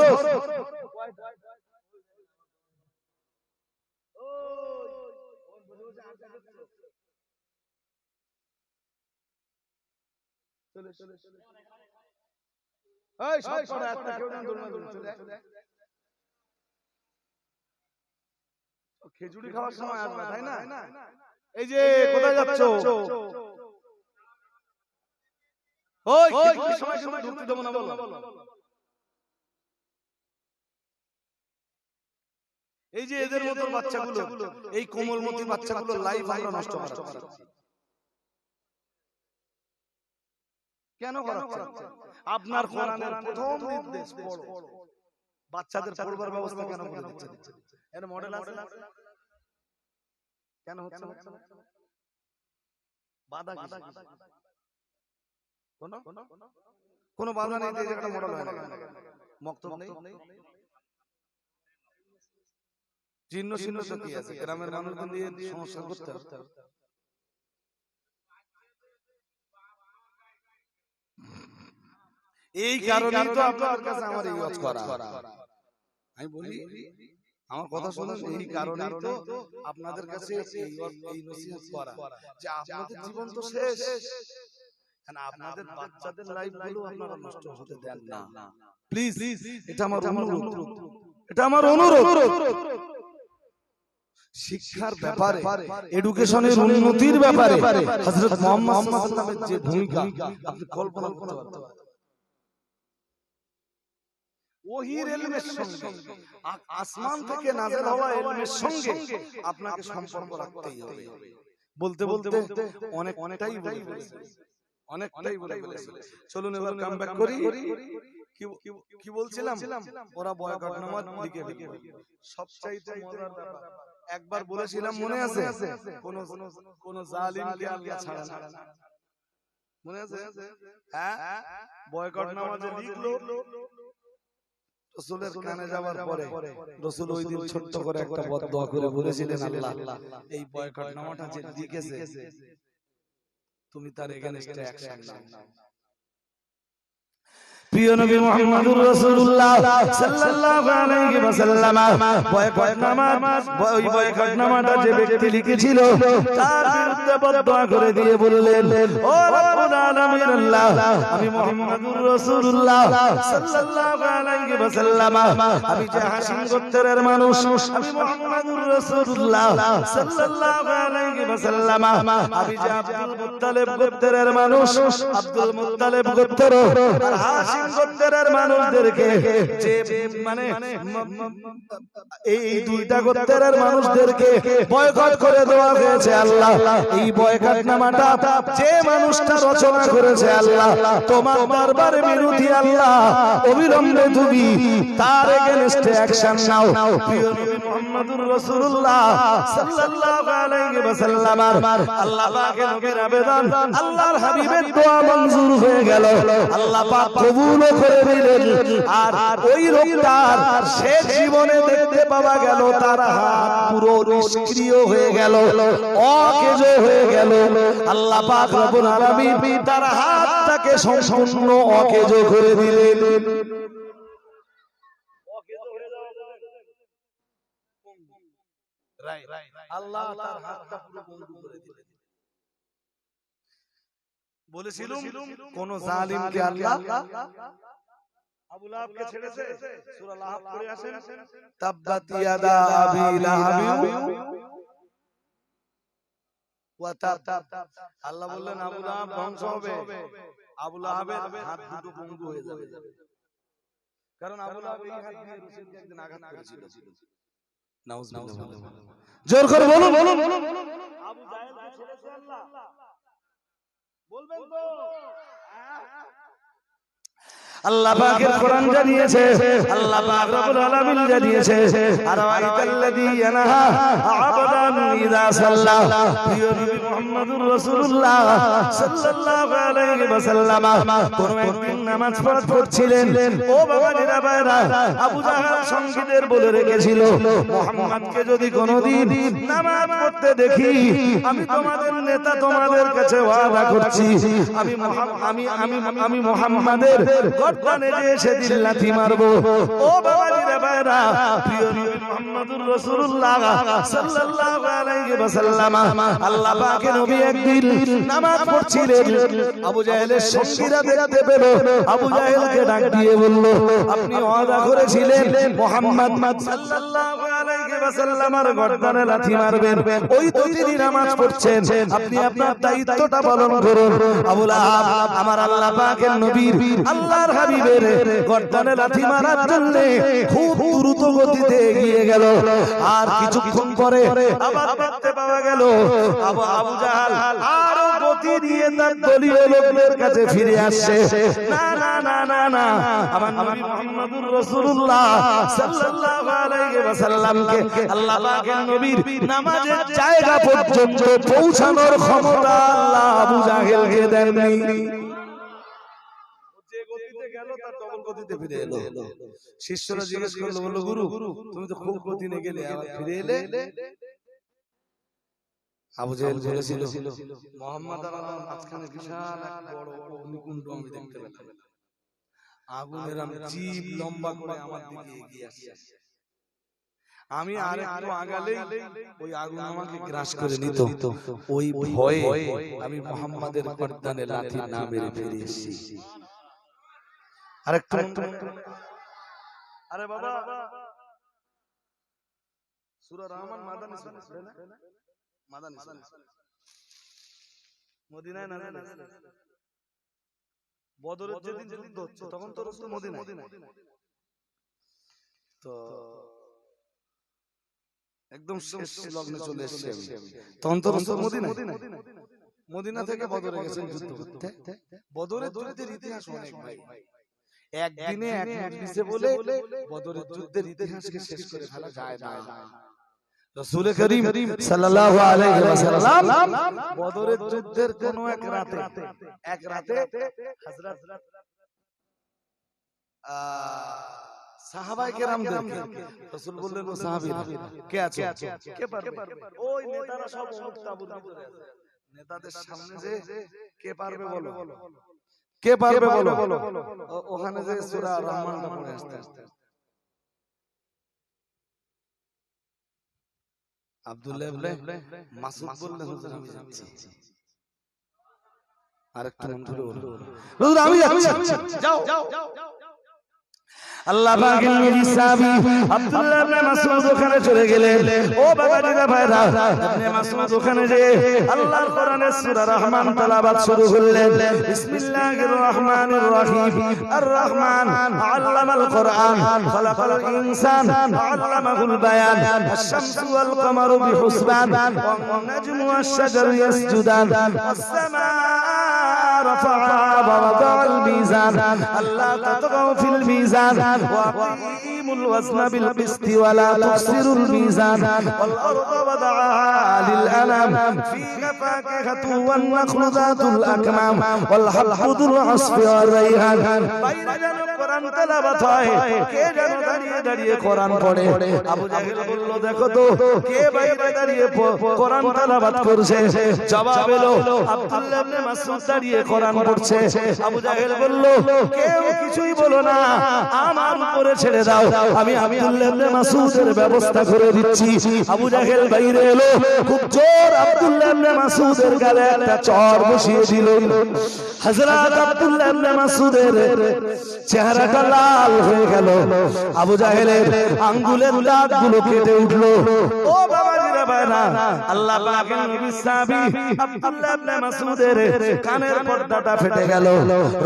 খেজুরি খাওয়ার সময় আসবে, তাই না? এই যে কোথায় যাচ্ছ? ওই খেজুরির সময় সময় ঢুকতে দেবো না, বলো। এই যে এদের মতো বাচ্চাগুলো, এই কোমলমতি বাচ্চাগুলো লাইফ আমরা নষ্ট করাচ্ছি। কেন করাচ্ছি? আপনার কোরআনের প্রথম নির্দেশ পড়ো, বাচ্চাদের পড়বার ব্যবস্থা কেন করে দিচ্ছেন? এর মডেল আছে না? কেন হচ্ছে না? বাধা কি? কোন বাধা নেই, এই জায়গাটা মডেল হয় না, মক্তব নেই, চিহ্ন তো কি আছে? গ্রামের মানুষদের দিয়ে সমস্যা করতে হবে। এই কারণেই তো আপনার কাছে আমার এই ওয়াজ করা। আমি বলি, আমার কথা শুনুন, এই কারণেই তো আপনাদের কাছে এই নসিহত করা যে আপনাদের জীবন তো শেষ, আপনাদের বাচ্চাদের লাইফ গুলো আপনারা নষ্ট হতে দেন না, প্লিজ। এটা আমার অনুরোধ, শিক্ষার ব্যাপারে, এডুকেশনের উন্নতির ব্যাপারে হযরত মুহাম্মদ সাল্লাল্লাহু আলাইহি ওয়াসাল্লামের যে ভূমিকা আপনি কল্পনা করতে পারবেন। ওহীর ইলমের সঙ্গে, আসমান থেকে নাযিল হওয়া ইলমের সঙ্গে আপনাকে সম্পর্ক রাখতেই হবে। বলতে অনেকটাই বলে ফেলেছি। চলুন এবার কাম ব্যাক করি। কি বলছিলাম? ওরা বয়কট নামাজ লিখে ফেলবে। সবচাইতে মজার ব্যাপার, একবার বলেছিলাম মনে আছে, কোন জালিমকে আল্লাহ ছাড়ে না। মনে আছে? হ্যাঁ, বয়কট নামাজে লিখলো, রাসূলের কানে যাওয়ার পরে রাসূল ওই দিন ছোট্ট করে একটা বদদোয়া করে বলেছিলেন, আল্লাহ এই বয়কট নামাটা যে লিখেছে তুমি তার এগেইনস্টে অ্যাকশন নাও। প্রিয় নবী মুহাম্মদুর রাসূলুল্লাহ সাল্লাল্লাহু আলাইহি ওয়াসাল্লাম বয়কট নামাজ, ওই বয়কট নামাটা যে ব্যক্তি লিখেছিল তার বিরুদ্ধে বদদোয়া করে দিয়ে বললেন, ও রব্বুল আলামিন আল্লাহ, আমি মুহাম্মদুর রাসূলুল্লাহ সাল্লাল্লাহু আলাইহি ওয়াসাল্লাম, আমি যে হাসিম গোত্রের মানুষ, আমি মুহাম্মদুর রাসূলুল্লাহ সাল্লাল্লাহু আলাইহি ওয়াসাল্লাম, আমি যে আব্দুল মুত্তালিব গোত্রের মানুষ, আব্দুল মুত্তালিব গোত্র আর হাসিম গোত্রের মানুষদেরকে যে মানে এই দুইটা গোত্রের মানুষদেরকে বয়কট করে দেওয়া হয়েছে আল্লাহ, এই বয়কট নামাটা যে মানুষটা রচনা করেছে আল্লাহ, তোমার দরবারে বিরোধী আল্লাহ, অবিলম্বে তুমি তার এগেইনস্টে অ্যাকশন নাও। প্রিয় নবী মুহাম্মদুর রাসূলুল্লাহ সাল্লাল্লাহু আলাইহি ওয়াসাল্লাম, আল্লাহ পাকের নবীর আবেদন, আল্লাহর হাবিবের দোয়া মঞ্জুর হয়ে গেল, আল্লাহ পাক কবুল করে দিলেন। আর ওই লোকটার শেষ জীবনে দেখতে পাওয়া গেল তার হাত পুরো নিষ্ক্রিয় হয়ে গেল, অকেজ হয়ে গেল। আল্লাহ পাক রব্বুল আলামিন তার হাতটাকে সম্পূর্ণ অকেজ করে দিলেন। আল্লাহ তার হাতটা পুরো বন্ধ করে দিলেন। বলেছিলাম কোন জালিমকে আল্লাহ আবু লাহাবকে ছেড়েছে, সূরা লাহাব পড়ে আসেন, তাব্বাত ইয়াদা আবি লাহাব ওয়া তাব। আল্লাহ বললেন আবু লাহাব ধ্বংস হবে, আবু লাহাবের হাত দুটো পঙ্গু হয়ে যাবে, কারণ আবু লাহাব এই হাত দিয়ে রাসূলকে একদিন আঘাত করেছিল। নাউজুবিল্লাহ, জোর করে বলুন। আবু জাহেলকে ছেড়েছে আল্লাহ, বলবেন তো? আল্লাহ পাকের কোরআন জানিয়েছে, আল্লাহ পাক রব্বুল আলামিন জানিয়েছে, আরাআইতাল্লাযী ইয়ানহা আবদান ইযা সাল্লা। প্রিয় নবী মুহাম্মদুর রাসূলুল্লাহ সাল্লাল্লাহু আলাইহি ওয়াসাল্লাম কোন একদিন নামাজ পড়ছিলেন, ও বাবাজিরা ভাইরা, আবু জাহেল সঙ্গীদের বলে রেখেছিল, মুহাম্মদকে যদি কোনদিন নামাজ পড়তে দেখি, আমি তোমাদের নেতা, তোমাদের কাছে ওয়াদা করছি, আমি মুহাম্মাদের গর্দানে এসে দিল লাথি মারবো। ও বাবাজিরা ভাইরা, প্রিয় নবী মুহাম্মদুর রাসূলুল্লাহ সাল্লাল্লাহু আলাইহি ওয়াসাল্লাম, আল্লাহ পাকের নবী একদিন নামাজ পড়ছিলেন, আবু জাহেলের সঙ্গীরা দেখতে পেল, আবু জাহেলকে ডাক দিয়ে বলল, আপনি ওয়াদা করেছিলেন মুহাম্মদ সাল্লাল্লাহু আলাইহি ওয়াসাল্লামের গর্দানে লাথি মারবেন, ওই তো তিনি নামাজ পড়ছেন, আপনি আপনার দায়িত্বটা পালন করুন। আবু লাহাব আমার আল্লাহ পাকের নবীর, আল্লাহর হাবিবের গর্দানে লাথি মারার জন্য খুব দ্রুত গতিতে এগিয়ে গেল। আর কিছুক্ষণ পরে আবার দেখতে পাওয়া গেল আবু জাহেল আরো গতি নিয়ে তার দলীয় লোকদের কাছে ফিরে আসছে। না না না না না, আমার নবী মুহাম্মদুর রাসূলুল্লাহ সাল্লাল্লাহু আলাইহি ওয়াসাল্লামকে আল্লাহ পাকের নবীর নামাজের জায়গা পর্যন্ত পৌঁছানোর ক্ষমতা আল্লাহ আবু জাহেলকে দেননি। শিষ্যরা জিজ্ঞেস করলো, বলল, গুরু তুমি তো খুব গতি নিয়ে গেলে, আবার ফিরে এলে? আবু জাহেল বলেছিল, মুহাম্মদ আল্লাহর মাঝখানে বিশাল এক বড় অগ্নিকুণ্ড আমি দেখতে পেলাম, আগুনের জিভ লম্বা করে আমার দিকে এগিয়ে আসছে, আমি আরেকটু আগালেই ওই আগুন আমাকে গ্রাস করে নিত, ওই ভয়ে আমি মুহাম্মাদের গর্দানে লাথি না মেরে ফিরে এসেছি। আরেকটু, আরে বাবা, সূরা রহমান মাদানী সূরা না, মাদানী সূরা, মদিনায় না, বদরের যেদিন যুদ্ধ হচ্ছে তখন তো রাসূল মদিনায়, তো একদম শেষ লগ্নে চলে এসেছে, তখন তো রাসূল মদিনা থেকে বদরে গেছেন যুদ্ধ করতে। বদরের যুদ্ধের ইতিহাস অনেক ভাই, একদিনে এক মজলিসে বলে বদরের যুদ্ধের ইতিহাসকে শেষ করে ফেলা যায় না। রাসূল করিম সাল্লাল্লাহু আলাইহি ওয়াসাল্লাম বদরের যুদ্ধের কোন এক রাতে হযরত সাহাবায়ে কেরামদেরকে রাসূল বললেন, ও সাহাবীরা কে আছো, কে পারবে? ওই নেতারা সব উট তাবুর ভিতরে আছে। নেতাদের সামনে যে কে পারবে বলো, কে পারবে বলো। ওখানে যে সূরা রহমানটা পড়ে আসতে আব্দুল্লাহ ইবনে মাসউদ বললেন, হুজুর আমি যাচ্ছি। আরেকটু মন ধরে বলো, হুজুর আমি যাচ্ছি। যাও। আল্লাহ পাকের নবী সাহাবী আব্দুল্লাহ ইবনে মাসউদ ওখানে চলে গেলেন। ও বাবাজিরা ভাইরা, ইবনে মাসউদ ওখানে যে আল্লাহর কোরআনের সূরা রহমান তেলাওয়াত শুরু করলেন। বিসমিল্লাহির রহমানির রহিম। আর রহমান আল্লামাল কোরআন খালাকাল ইনসান আল্লামাহুল বায়ান। আশ-শামসু ওয়াল কমারু বিহুসবান ওয়ান নাজমু ওয়াশ-শাজারু ইয়াসজুদান ওয়াস-সামাআ রাফা'আ ওয়াদা'আল মিজান আল্লা তাতগাউ ফিল মিজান وأقيموا الوزن بالقسط ولا تخسروا الميزان والأرض وضعها للأنام فيها فاكهة والنخل ذات الأكمام والحب ذو العصف والريحان بين جنب কোরআন তেলাওয়াত হয়। কে যেন দাঁড়িয়ে কোরআন পড়ে। আবু জাহেল বলল, দেখো তো কে বাইরে দাঁড়িয়ে কোরআন তেলাওয়াত করছে। জবাব এলো, আব্দুল্লাহ ইবনে মাসউদ দাঁড়িয়ে কোরআন পড়ছে। আবু জাহেল বলল, কেউ কিছুই বলো না, আমার উপরে ছেড়ে দাও, আমি আব্দুল্লাহ ইবনে মাসউদের ব্যবস্থা করে দিচ্ছি। আবু জাহেল বাইরে এলো, খুব জোর আব্দুল্লাহ ইবনে মাসউদের গালে একটা চড় বসিয়ে দিল। হযরত আব্দুল্লাহ ইবনে মাসউদের চেহারাটা লাল হয়ে গেল। আবু জাহেলের আঙ্গুলের দাঁতগুলো কেটে উঠল। ও বাবাজিরা ভাইরা, আল্লাহ পাকের নবী সাহাবী আব্দুল্লাহ ইবনে মাসউদের কানের পর্দাটা ফেটে গেল,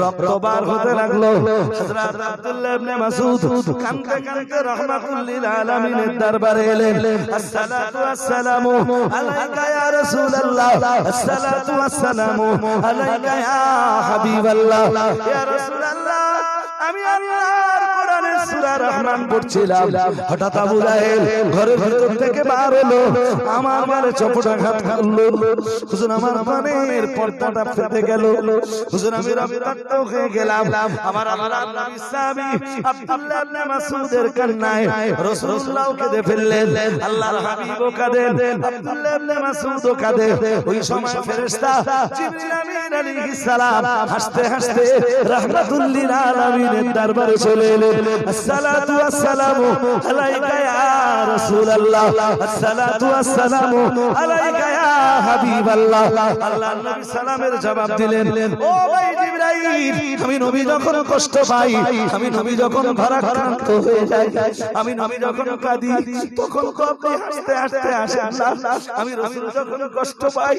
রক্ত বার হতে লাগলো। হযরত আব্দুল্লাহ ইবনে মাসউদ কাঁদতে কাঁদতে রাহমাতুল লিল আলামিনের দরবারে এলেন। আসসালাতু ওয়াসসালামু আলাইকা ইয়া রাসূলুল্লাহ, আসসালাতু ওয়াসসালামু আলাইকা ইয়া হাবিবাল্লাহ। ইয়া রাসূলুল্লাহ, আমি আল্লাহর কোরআনের সূরা রহমান পড়ছিলাম, হঠাৎ আবু জাহেল ঘরের ভিতর থেকে বার হলো, আমার গালে চপটাঘাত করলো। হুজুর, আমার কানের পর্দাটা ফেটে গেল। হুজুর, আমি রক্তাক্ত হয়ে গেলাম। আমার আল্লাহর নবী সাহাবী আব্দুল্লাহ ইবনে মাসউদের কান্নায় রাসূলুল্লাহ কেঁদে ফেললেন। আল্লাহর হাবিবও কাঁদেন, আব্দুল্লাহ ইবনে মাসউদও কাঁদে। ওই সময় ফেরেশতা জিবরিল আমিন আলাইহিস সালাম হাসতে হাসতে রাহমাতুল লিল আলামিনের দরবারে চলে এলেন। আসসালাতু ওয়াসসালামু আলাইকা ইয়া রাসূলুল্লাহ, আসসালাতু ওয়াসসালামু আলাইকা ইয়া হাবিবাল্লাহ। আল্লাহর নবী সালামের জবাব দিলেন, ও ভাই জিবরাইল, আমি নবী যখন কষ্ট পাই, আমি নবী যখন ভারাক্রান্ত হয়ে যাই, আমি নবী যখন কাঁদি, তখন আপনি হাসতে হাসতে আসেন না। আমি রাসূল যখন কষ্ট পাই,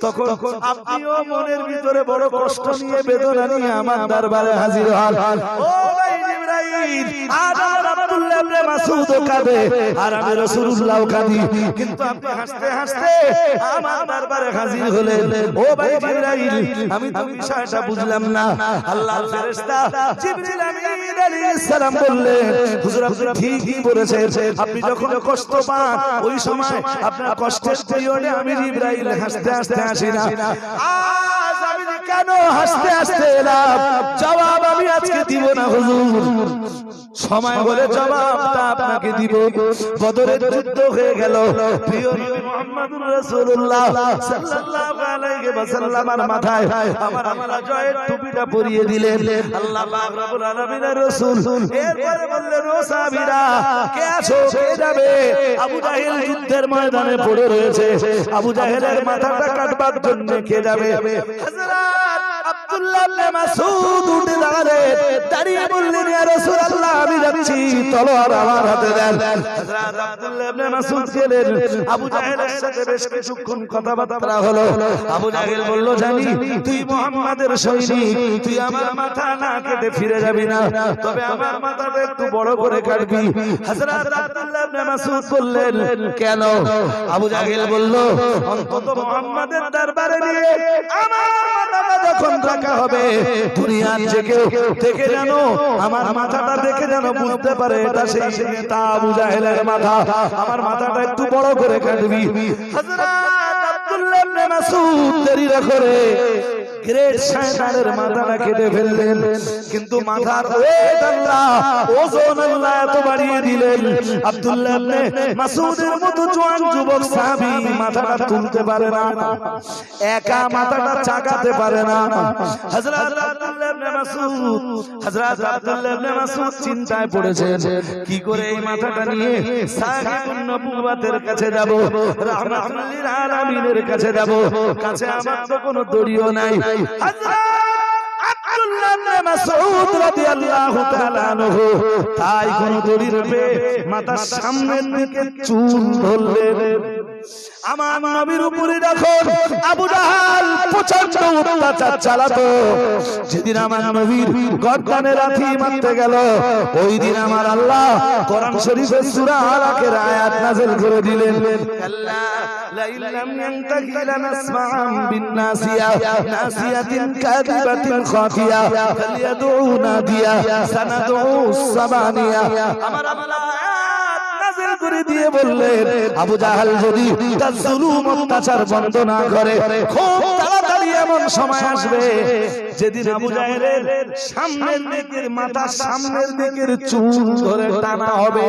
তখন আপনিও মনের ভিতরে বড় কষ্ট নিয়ে, বেদনা নিয়ে আমার দরবারে হাজির হন। ও ভাই জিবরাইল, আজ আব্দুল্লাহ ইবনে মাসউদ কাঁদে আর আমি রাসূলুল্লাহ কাঁদি, কিন্তু আপনি হাসতে হাসতে আমার দরবারে হাজির হলেন। ও ভাই জিবরাইল, আমি তো বিষয়টা বুঝলাম না। আল্লাহর ফেরেশতা জিবরিল আমিন আলাইহিস সালাম বললেন, হুজুর আপনি ঠিকই বলেছেন, আপনি যখন কষ্ট পান ওই সময় আপনার কষ্টের পিরিয়ডে আমি জিবরাইল হাসতে হাসতে আসি না। আজ আমি কেন হাসতে হাসতে এলাম, জবাব আমি আজকে দিব না হুজুর, সময় হলে জবাবটা আপনাকে দিব। বদরের যুদ্ধ হয়ে গেল, প্রিয় নবী মুহাম্মদুর রাসূলুল্লাহ সাল্লাল্লাহু আলাইহি ওয়াসাল্লামের মাথায় আমরা জয়ের টুপিটা পরিয়ে দিলেন আল্লাহ পাক রব্বুল আলামিনের রাসূল। এরপরে বললেন, ও সাহাবীরা কে আছো, কে যাবে? আবু জাহেল যুদ্ধের ময়দানে পড়ে রয়েছে, আবু জাহেলের মাথাটা কাটবার জন্য কে যাবে? হযরত আব্দুল্লাহ ইবনে মাসউদ উঠে দাঁড়িয়ে বললেন, ইয়া রাসূলুল্লাহ, আমি যাচ্ছি, তলোয়ার আমার হাতে দেন। হযরত আব্দুল্লাহ ইবনে মাসউদ গেলেন। আবু জাহেলের সাথে বেশ কিছুক্ষণ কথাবার্তা হলো। আবু জাহেল বলল, জানি তুই মুহাম্মাদের সৈনিক, তুই আমার মাথা না কেটে ফিরে যাবি না, তবে আমার মাথাটা একটু বড় করে কাটবি। হযরত আব্দুল্লাহ ইবনে মাসউদ বললেন, কেন? আবু জাহেল বলল, অন্তত মুহাম্মাদের দরবারে নিয়ে আমার মাথাটা যখন রাখা হবে দুনিয়ার যে কেউ দেখে জানো আমার মাথাটা দেখে জানো বুঝতে পারে এটা সেই নেতা আবু জাহেলের মাথা আমার মাথাটা একটু বড় করে কাটবি হযরত আব্দুল্লাহ ইবনে মাসউদ দেরি করে গ্রেট শয়তানের মাথাটা কেটে ফেললেন কিন্তু মাথার ওয়েট আল্লাহ ওজন আল্লাহ এত বাড়িয়ে দিলেন আব্দুল্লাহ ইবনে মাসউদের মতো জওয়ান যুবক সাহাবী মাথাটা তুলতে পারে না একা মাথাটা চাকাতে পারে না হযরত আব্দুল্লাহ ইবনে মাসউদ চিন্তায় পড়েছেন কি করে এই মাথাটা নিয়ে সাহিবুন নবুওয়াতের কাছে যাব রাহমাতুল লিল আলামিনের কাছে যাব কাছে আমার তো কোনো দড়িও নাই হযরত আব্দুল্লাহ ইবনে মাসউদ রাদিয়াল্লাহু তাআলা আনহু তাই কোন দড়ির উপরে মাথার সামনের দিকে চুল ধরলেন আমার নবীর উপরে যখন আবু জাহাল প্রচন্ড অত্যাচার চালাতো যেদিন আমার নবীর গর্দানে লাথি মারতে গেল ওই দিন আমার আল্লাহ কোরআন শরীফের সূরা আলাকের আয়াত নাযিল করে দিলেন আল্লাহ লা ইল্লাম ইয়ানতাহি লানাসমা'আম বিন-নাসিয়া নাসিয়াতিন কাযিবাতিন খাফিয়া ফালইয়াদউ নাদিয়া সানাদউ সাবানিয়া আমার আল্লাহ নাযিল করে দিয়ে বললেন আবু জাহাল যদি তার জুলুম অত্যাচার বন্ধ না করে খুব তাড়াতাড়ি এমন সময় আসবে যেদিন আবু জাহেলের সামনের দিকের মাথা সামনের দিকের চুল ধরে টানা হবে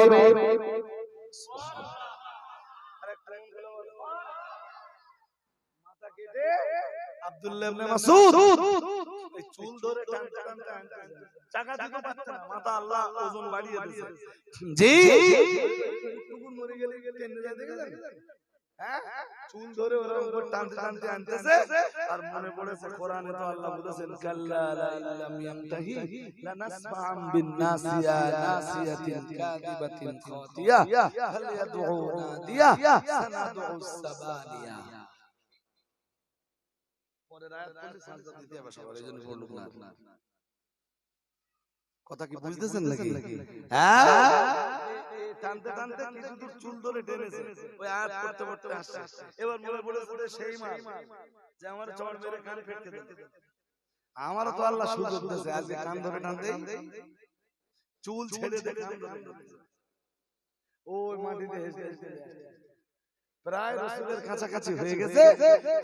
মাথা কেটে আব্দুল্লাহ ইবনে মাসউদ এই চুল ধরে টানতে চাকা দিতে পারছে না মাথা আল্লাহ ওজন বাড়িয়ে দিয়েছে জি টুকুন মরে গেলে টেনে যায় দেখেছেন হ্যাঁ চুল ধরে ওরকম করে টানতে টানতে আনতেছে আর মনে পড়েছে কোরআনে তো আল্লাহ বলেছেন কাল্লা লা ইল্লাম ইয়ামতাহি লানাসমা'আম বিন-নাসিয়া নাসিয়াতিন কাযিবাতিন খাতিয়া ফালইয়াদউ নাদিয়া সানাদউ সাবানিয়া পরের আয়াত পড়লে সাজদা দিতে হবে সবার এইজন্য বলুন না কথা কি বুঝতেছেন নাকি হ্যাঁ টানতে টানতে কিছু দূর চুল ধরে টেনেছে ওই আয়াত পড়তে পড়তে আসছে এবার মনে পড়ে সেই মাল যে আমার চড় মেরে কান ফেটকে দিতে আমার তো আল্লাহ সুযোগ দিয়েছে আজকে কান ধরে টানতে চুল ছেড়ে দেখে ওই মাটিতে হেসে হেসে প্রায় রাসূলের কাছাকাছি হয়ে গেছে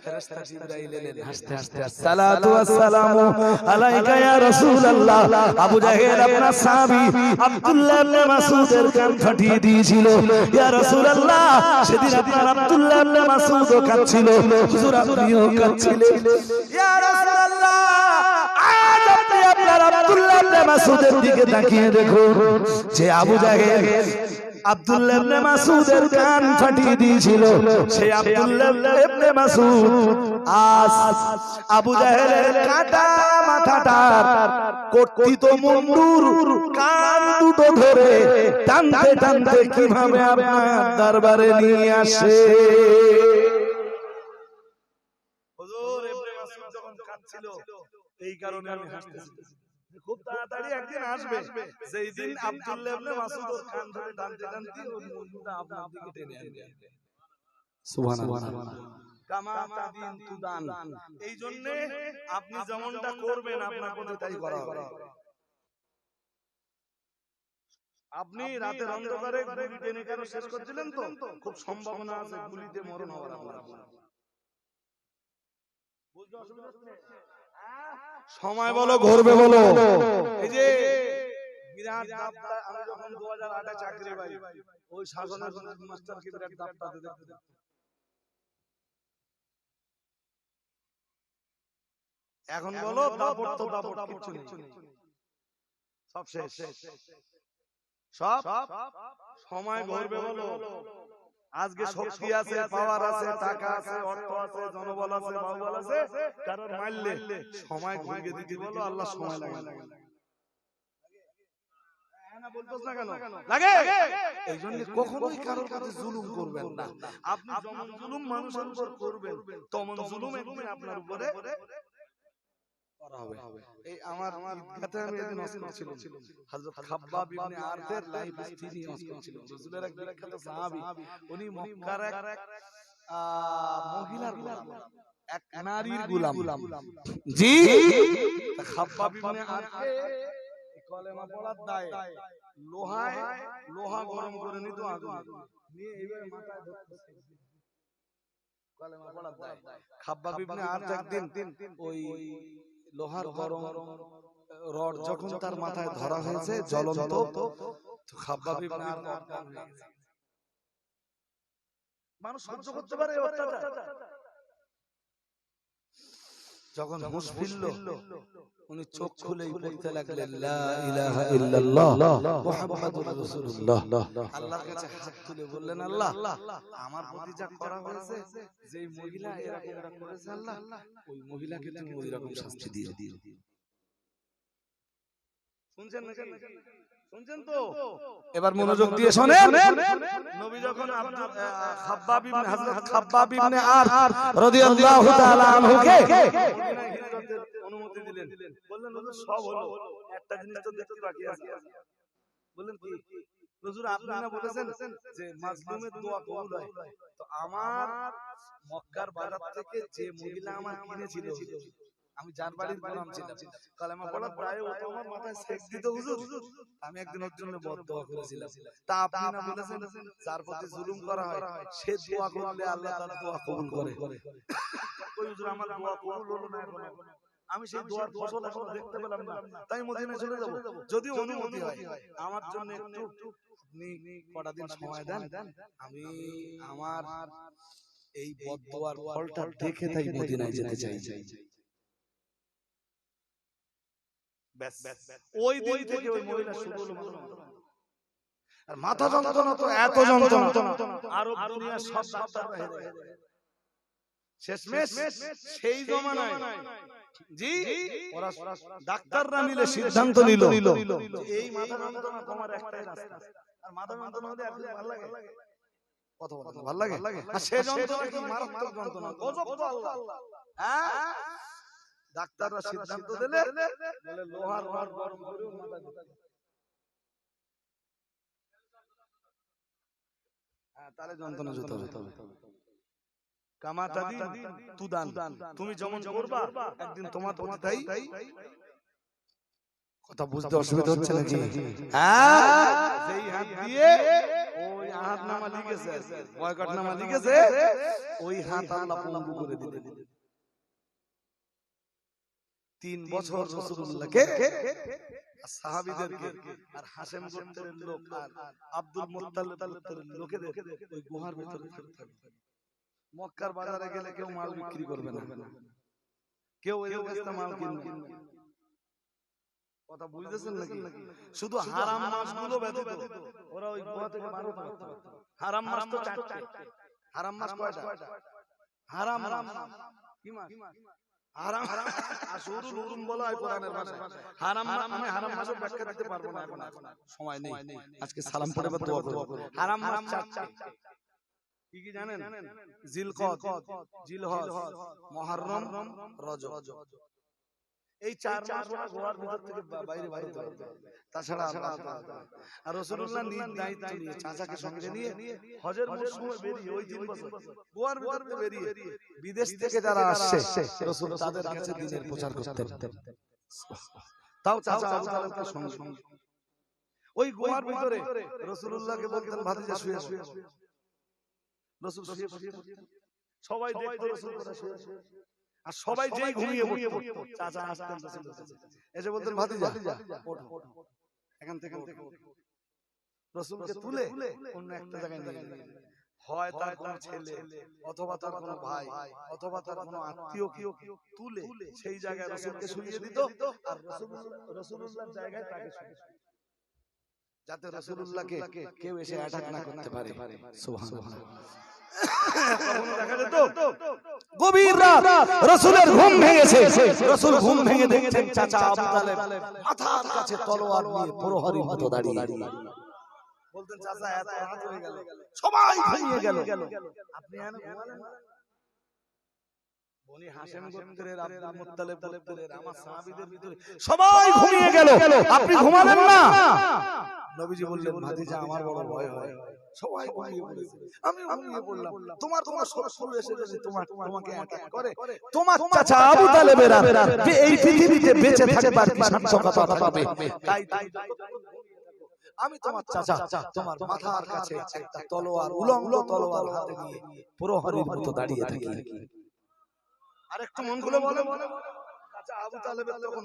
ফেরেশতা জিবরাইল এলেন হাসতে হাসতে আসসালাতু ওয়াসসালামু আলাইকা ইয়া রাসূলুল্লাহ আবু জাহেল আপনার সাহাবী আব্দুল্লাহ ইবনে মাসউদের কান ফাটিয়ে দিয়েছিল ইয়া রাসূলুল্লাহ সেদিন আপনার আব্দুল্লাহ ইবনে মাসউদও কাঁদছিল হুজুর আপনিও কাঁদছিলেন ইয়া রাসূলুল্লাহ আজ আপনি আপনার আব্দুল্লাহ ইবনে মাসউদের দিকে তাকিয়ে দেখুন যে আবু জাহেল আব্দুল্লাহ ইবনে মাসউদের কান ফাটিয়ে দিয়েছিল সেই আব্দুল্লাহ ইবনে মাসউদ আজ আবু জাহেলের কাটা মাথাটার কর্তিত মুন্ডুর কান দুটো ধরে টানতে টানতে কিভাবে আপনার দরবারে নিয়ে আসে হুজুর ইবনে মাসউদ যখন কাঁদছিল এই কারণে আমি হাসতেছি খুব তাড়াতাড়ি একদিন আসবে যেই দিন আব্দুল্লাহ ইবনে মাসউদ ওর কান ধরে টানতে টানতে ওর মুন্ডুটা আপনার দিকে টেনে আনবে সুবহানাল্লাহ কামা তাদিন তুদান এই জন্য আপনি যেমনটা করবেন আপনার পথে তাই করা হবে আপনি রাতের অন্ধকারে গুলি টেনে কেন শেষ করছিলেন তো খুব সম্ভাবনা আছে গুলিতে মরণ হওয়ার আপনার বুঝতে অসুবিধা হচ্ছে সময় বলো ঘুরবে বলো এই যে বিরাট দাপটা আমি যখন 2008 এ চাকরি পাই ওই শাসনের মাস্টার কি বিরাট দাপটা দিতে এখন বলো দাপট তো দাপট কিছু নেই সব শেষ সব সময় ঘুরবে বলো আজকে শক্তি আছে পাওয়ার আছে টাকা আছে অর্থ আছে জনবল আছে বাহুবল আছে কারণ মারলে সময় ঘুরিয়ে দিতে বলো আল্লাহ সময় লাগে না বলতোস না কেন লাগে এইজন্য কখনোই কারোর কাছে জুলুম করবেন না আপনি যেমন জুলুম মানুষের উপর করবেন তেমন জুলুম একদিন আপনার উপরে করা হবে এই আমার ঈদগাতে আমি একদিন ওয়াজ করছিলাম হযরত খাব্বাব ইবনে আরতের লাইফ স্টোরি ওয়াজ করছিলাম রাসূলের এক বিখ্যাত সাহাবী উনি মক্কার এক মহিলার গোলাম এক নারীর গোলাম। জি, খাব্বাব ইবনে আরকে কলেমা পড়ার দায়ে লোহা গরম করে নিত আগুনে নিয়ে এইভাবে মাথায় ধরতেছে কলেমা পড়ার দায়ে। খাব্বাব ইবনে আরক একদিন ওই লোহার গরম রড যখন তার মাথায় ধরা হয়েছে জ্বলন্ত, তো খাব্বাব ইবনে আরক অজ্ঞান হয়ে গেছে। মানুষ সহ্য করতে পারে অত্যাচার? যখন হুঁশ ফিরল উনি চোখ খুলেই বলতে লাগলেন লা ইলাহা ইল্লাল্লাহ মুহাম্মাদুর রাসূলুল্লাহ। আল্লাহর কাছে হাত তুলে বললেন, আল্লাহ আমার প্রতি যা করা হয়েছে, যেই মহিলা এরকম করেছে আল্লাহ, ওই মহিলাকে তুমি ওই রকম শাস্তি দিও। শুনছেন নাকি? শুনছেন তো? এবার মনোযোগ দিয়ে শোনেন। নবী যখন খাব্বাব ইবনে হযরত খাব্বাব ইবনে আরক রাদিয়াল্লাহু তাআলা আনহুকে অনুমতি দিলেন, বললেন হুজুর সব হলো, একটা জিনিস তো দেখতে বাকি আছে। বললেন কি? হুজুর আপনি না বলেছেন যে মাজলুমের দোয়া কবুল হয়, তো আমার মক্কার বাজার থেকে যে মহিলা আমার কিনেছিল, আমি যার বাড়ির গোলাম ছিলাম, কালেমা পড়ার দায়ে ও তো আমার মাথায় সেক দিত হুজুর, আমি একদিন ওর জন্য বদদোয়া করেছিলাম। তা আপনি না বলেছেন যার প্রতি জুলুম করা হয় সে দোয়া করলে আল্লাহ তার দোয়া কবুল করে। ওই হুজুর আমার দোয়া কবুল হলো না এখনো, আমি সেই দোয়ার ফসল এখনো দেখতে পেলাম না, তাই মদিনায় চলে যাব। যদি অনুমতি হয় আমার জন্য একটু আপনি কটা দিন সময় দেন, আমি আমার এই বদদোয়ার ফলটা দেখে তাই মদিনায় যেতে চাই। ওই দিন থেকে ওই মহিলা শুরু হলো আর মাথা যন্ত্রণা তো এত যন্ত্রণা, আরব দুনিয়ার সব ডাক্তাররা হেরে গেছে শেষমেশ সেই জমানায়। জি, ওরা ডাক্তাররা মিলে সিদ্ধান্ত নিল এই মাথা যন্ত্রণা কমার একটাই রাস্তা। আর মাথা যন্ত্রণা হলে আপনি ভালো লাগে, কথা বলতে ভালো লাগে, আর সেই যন্ত্রণা কি মারাত্মক যন্ত্রণা, গজব তো আল্লাহ। হ্যাঁ, ডাক্তাররা সিদ্ধান্ত দিলে বলে লোহার রড গরম করে মাথা দিতে। হ্যাঁ, তাহলে যন্ত্রণা যেতে হবে। কামাতাদি তুদান, তুমি যেমন করবা একদিন তোমার প্রতি তাই। কথা বুঝতে অসুবিধা হচ্ছে নাকি? হ্যাঁ, যেই হাত দিয়ে ওই আহাদনামা লিখেছে, বয়কটনামা লিখেছে, ওই হাত আল্লাহ পঙ্গু করে দিলেন। 3 বছর রাসূলুল্লাহকে, সাহাবীদেরকে, আর হাশেম গোত্রের লোক আর আব্দুল মুত্তালিব গোত্রের লোকেদের ওই গুহার ভিতরে থাকতে হবে। মক্কার বাজারে গেলে কেউ মাল বিক্রি করবে না, কেউ এর কাছে মাল কিনবে না। কথা বুঝতেছেন নাকি? শুধু হারাম মাছগুলো ব্যতীত ওরা ওই গুহা থেকে বার হতে পারত। হারাম মাছ তো 4টে। হারাম মাছ কয়টা? হারাম কি মাছ? হারাম আশুরুল হুরুম বলা হয় কোরআনের ভাষায়। হারাম আমি হারাম মাছের ব্যাখ্যা দিতে পারবো না, এখন সময় নেই। আজকে সালাম পড়ে বা দোয়া করব। হারাম মাছ 4টে। কি কি জানেন? জিলকদ, জিলহজ, মুহররম, রজব। এই 4 মাস ওরা গোয়ার ভিতর থেকে বাইরে বাইরে হতে হবে। তাছাড়া আল্লাহ আর রাসূলুল্লাহ নিজ দায়িত্ব নিয়ে চাচাকে সঙ্গে নিয়ে হজের মৌসুমে বেরিয়ে ওই 3 বছর গোয়ার ভিতর থেকে বেরিয়ে বিদেশ থেকে যারা আসছে রাসূল তাদের কাছে দ্বীনের প্রচার করতেন। তাও চাচা আবু তালেবকে সঙ্গে ওই গোয়ার ভিতরে রাসূলুল্লাহকে বলতেন ভাতিজা শুয়ে শুয়ে, রাসূল শুয়ে পড়তেন, সবাই দেখতো রাসূল শুয়ে শুয়ে, আর সবাই যেই ঘুমিয়ে পড়তো চাচা আসতেন রাসূলের কাছে, এসে বলতেন ভাতিজা ওঠো, এখান থেকে রাসূলকে তুলে অন্য একটা জায়গায় নিয়ে যেতেন। হয় তার কোনো ছেলে অথবা তার কোনো ভাই অথবা তার কোনো আত্মীয় তুলে সেই জায়গায় রাসূলকে শুইয়ে দিত, আর রাসূলুল্লাহর জায়গায় তাকে শুইয়ে, যাতে রাসূলুল্লাহকে কেউ এসে অ্যাটাক না করতে পারে। সুবহানাল্লাহ। কখনো দেখা যেত গভীর রাত রাসূলের ঘুম ভেঙেছে, রাসূল ঘুম ভেঙে দেখছেন চাচা আবু তালেব মাথার কাছে তলোয়ার নিয়ে প্রহরীর মতো দাঁড়িয়ে। বলতেন চাচা এত রাত হয়ে গেল, সবাই ঘুমিয়ে গেল, আপনি এখনো ঘুমালেন না? বনি হাশেম গোত্রের, আব্দুল মুত্তালিব গোত্রের আমার সাহাবীদের ভিতরে সবাই ঘুমিয়ে গেল, আপনি ঘুমাবেন না? নবীজি বললেন, ভাতিজা আমার বড় ভয় হয়, সবাই ঘুমিয়ে পড়েছে, আমি ঘুমিয়ে পড়লাম, তোমার শত্রু এসে যদি তোমাকে অ্যাটাক করে, তোমার চাচা আবু তালেবের এই পৃথিবীতে বেঁচে থাকবার কি সার্থকতা পাবে? তাই আমি তোমার চাচা, তোমার মাথার কাছে একটা তলোয়ার, উলঙ্গ তলোয়ার হাতে নিয়ে প্রহরীর মতো দাঁড়িয়ে থাকি। আর একটু মন খুলে বলে, চাচা আবু তালেবের তখন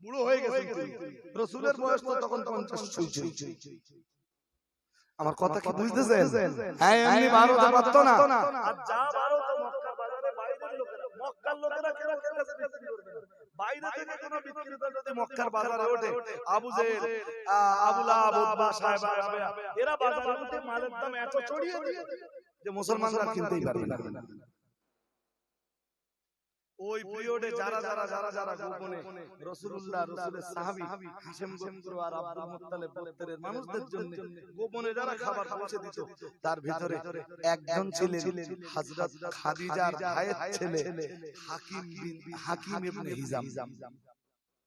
বুড়ো হয়ে গেছে, রাসূলের বয়স তো তখন 50 ছুঁই। আমার কথা কি বুঝতেছেন? হ্যাঁ, এমনি ভারতে পারতো না, আর যা ভারত মক্কা বাজারে বাইরের লোকেরা, মক্কার লোকেরা কেন কাছে বিক্রি করবে না? বাইরে থেকে কোন বিক্রেতা যদি মক্কার বাজারে ওঠে, আবু জেহেল, আবু লাহাব, উতবা, সাহেবা, এরা বাজারে উঠে মালের দাম এত চড়িয়ে দিয়ে যে মুসলমানরা কিনতেই পারবে না। ওই পিরিয়ডে যারা গোপনে রাসূলুল্লাহ, রাসূলের সাহাবী হাশেম গোত্র আর আব্দুল মুত্তালিব গোত্রের মানুষদের জন্য গোপনে যারা খাবার পৌঁছে দিত, তার ভিতরে একজন ছিলেন হযরত খাদিজার ভাইয়ের ছেলে হাকিম ইবনে হিজাম।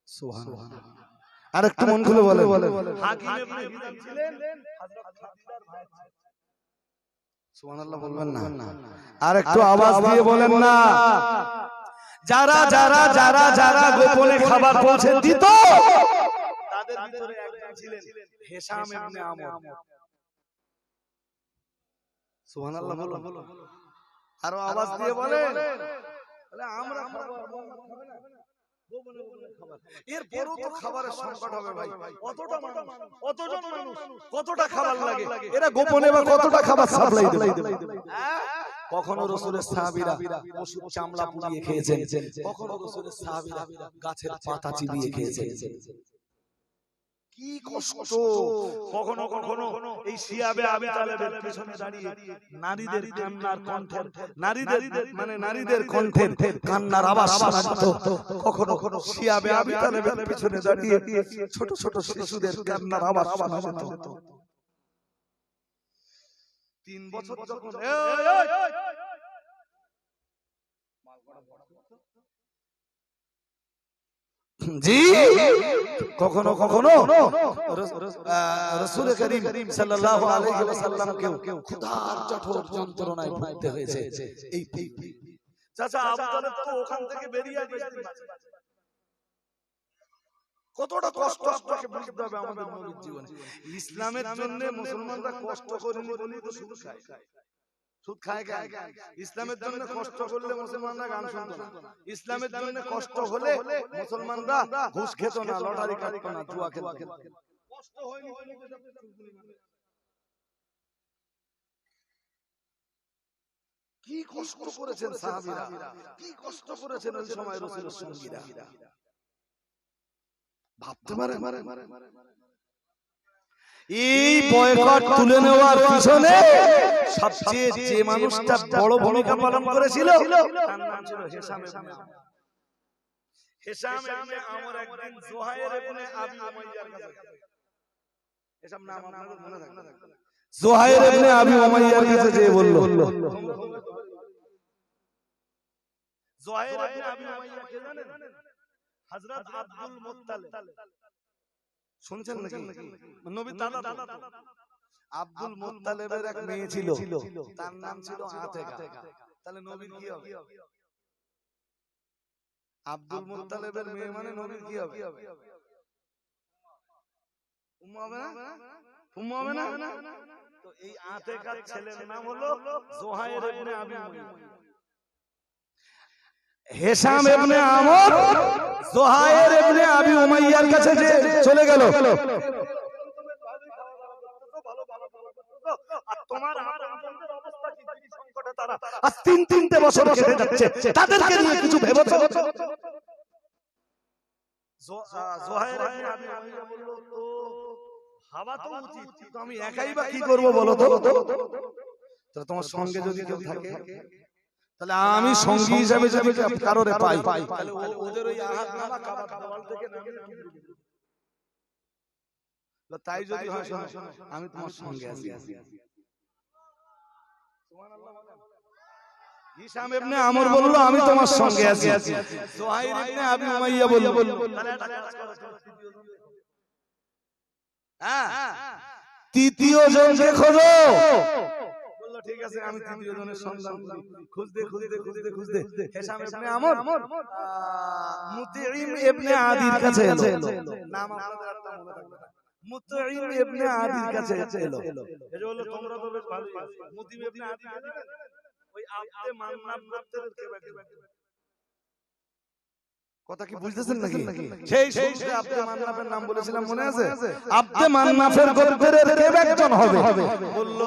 সুবহানাল্লাহ। আর একটু মন খুলে বলে, হাকিম ইবনে হিজাম ছিলেন হযরত খাদিজার ভাইয়ের ছেলে। সুবহানাল্লাহ বলবেন না? আর একটু আওয়াজ দিয়ে বলেন না? যারা গোপনে খাবার পৌঁছে দিত, তাদের ভিতরে একজন ছিলেন হিশাম ইবনে আমর। সুবহানাল্লাহ বলো, আর আওয়াজ দিয়ে বলেন, বলে আমরা খাবার খাবে না, গোপনে খাবার। এরপরও তো খাবারের সংকট হবে ভাই, কতটা মানুষ, কতজন মানুষ, কতটা খাবার লাগে, এরা গোপনে বা কতটা খাবার সাপ্লাই দেবে? কখনো রাসূলের সাহাবীরা পশুর চামড়া পুড়িয়ে খেয়েছেন, কখনো রাসূলের সাহাবীরা গাছের পাতা চিবিয়ে খেয়েছেন। কি কষ্ট! কখনো এই শিয়াবে আবি তালেবের পিছনে দাঁড়িয়ে নারীদের কান্নার কণ্ঠের, নারীদের কণ্ঠের কান্নার আওয়াজ শোনা যেত। কখনো শিয়াবে আবি তালেবের পিছনে দাঁড়িয়ে ছোট ছোট শিশুদের কান্নার আওয়াজ শোনা যেত। 3 বছর যখন জি কখনো রাসূল করিম সাল্লাল্লাহু আলাইহি ওয়াসাল্লামকে ক্ষুধার কঠোর যন্ত্রণায় ভুগতে হয়েছে। এই চাচা আবু তালেব তো ওখান থেকে বেরিয়ে আসবে, কতটা কষ্ট আপনাকে বুঝতে হবে আমাদের নবীর জীবনে। ইসলামের জন্য মুসলমানরা কষ্ট করেনি বলেই তো সুদ খায়। সুদ খায় কেন? ইসলামের জন্য কষ্ট করলে মুসলমানরা গান শুনতো না, ইসলামের জন্য কষ্ট হলে মুসলমানরা ঘুষ খেত না, লটারি কাটত না, জুয়া খেলত। কষ্ট হয়নি কি কষ্ট করেছেন সাহাবীরা, কি কষ্ট করেছেন ওই সময় রাসূলের সঙ্গীরা, ভাবতে পারেন? এই বয়কট তুলে নেওয়ার পিছনে সবচেয়ে যে মানুষটা বড় ভূমিকা পালন করেছিল তার নাম ছিল হিশাম ইবনে আমর। হিশাম ইবনে আমর একদিন জুহাইর ইবনে আবি উমাইয়ার কাছে, এসব নাম আপনাদের মনে থাকবে, জুহাইর ইবনে আবি উমাইয়ার কাছে যে বলল, জুহাইর ইবনে আবি উমাইয়া কে জানেন? হযরত আব্দুল মুত্তালিব। শুনছেন নাকি? নবীর দাদা আব্দুল মুত্তালিবের এক মেয়ে ছিল, তার নাম ছিল আতেকা। তাহলে নবীর কি হবে? আব্দুল মুত্তালিবের মেয়ে মানে নবীর কি হবে? উম্মু হবে না? উম্মু হবে না? তো এই আতেকার ছেলের নাম হলো জুহাইর ইবনে আবি উমাইয়া। হিশাম ইবনে আমর জুহাইর ইবনে আবি উমাইয়ার কাছে যে চলে গেল, আর তোমার আপনজনদের অবস্থা কি? কি সংকটে তারা আজ 3 বছর কেটে যাচ্ছে, তাদেরকে নিয়ে কিছু ভেবেছো? জুহাইর ইবনে আবি উমাইয়া বলল, তো ভাবা তো উচিত, কিন্তু আমি একাই বা কি করব বলো তো? তো তোমার সঙ্গে যদি কেউ থাকে, তাহলে আমি সঙ্গী হিসেবে যদি কারোরে পাই, তাহলে ওদের ওই আহাদনামা কাবার দেওয়াল থেকে নামিয়ে তাই যদি হয়, শোনো আমি তোমার সঙ্গে আছি। হিশাম ইবনে আমর বলল আমি তোমার সঙ্গে আছি। জুহাইর ইবনে আবি উমাইয়া বলল তাহলে একটা কাজ করো, হ্যাঁ তৃতীয় জনকে খোঁজো। বললো ঠিক আছে আমি তৃতীয় জনের সন্ধান করি। খুঁজতে হিশাম ইবনে আমর মুতিঈম ইবনে আদির কাছে এলো। নাম আপনাদের একটা মনে থাকবে না। মুতিঈম ইবনে আদির কাছে এলো। এই যে বললো তোমরা তো বেশ ভালোই আছো। মুতিঈম ইবনে আদি ওই আব্দে মান্নাব গোত্রের কেউ। কথা কি বুঝতেছেন নাকি? সেই শুরুতে আব্দে মান্নাফের নাম বলেছিলাম মনে আছে? আব্দে মান্নাফের গোত্রের কেউ একজন হবে। বলল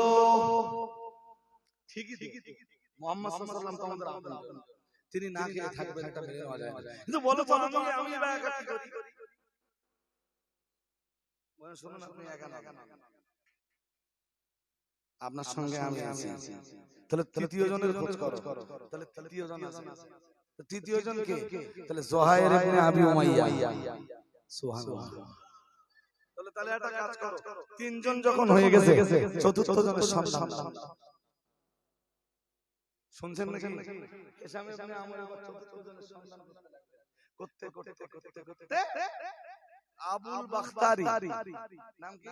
ঠিকই মুহাম্মদ সাল্লাল্লাহু আলাইহি ওয়াসাল্লাম তোমাদের আব্দুল, তিনি না খেয়ে থাকবেন এটা মেনে নেওয়া যায় না। কিন্তু বলো তো আমি একা একা কি করি? বলেন শুনুন আপনি একা না, আপনার সঙ্গে আমি আছি। তাহলে তৃতীয় জনের খোঁজ করো। তাহলে তৃতীয় জন আছে। তৃতীয় জন কে? তাহলে জুহাইর ইবনে আবি উমাইয়া। সুবহানাল্লাহ। তাহলে একটা কাজ করো, তিনজন যখন হয়ে গেছে চতুর্থ জনের সন্ধান শুনছেন নাকি? হিশাম ইবনে আমর চতুর্থ জনের সন্ধান করতে আবুল বাখতারি, নাম কি?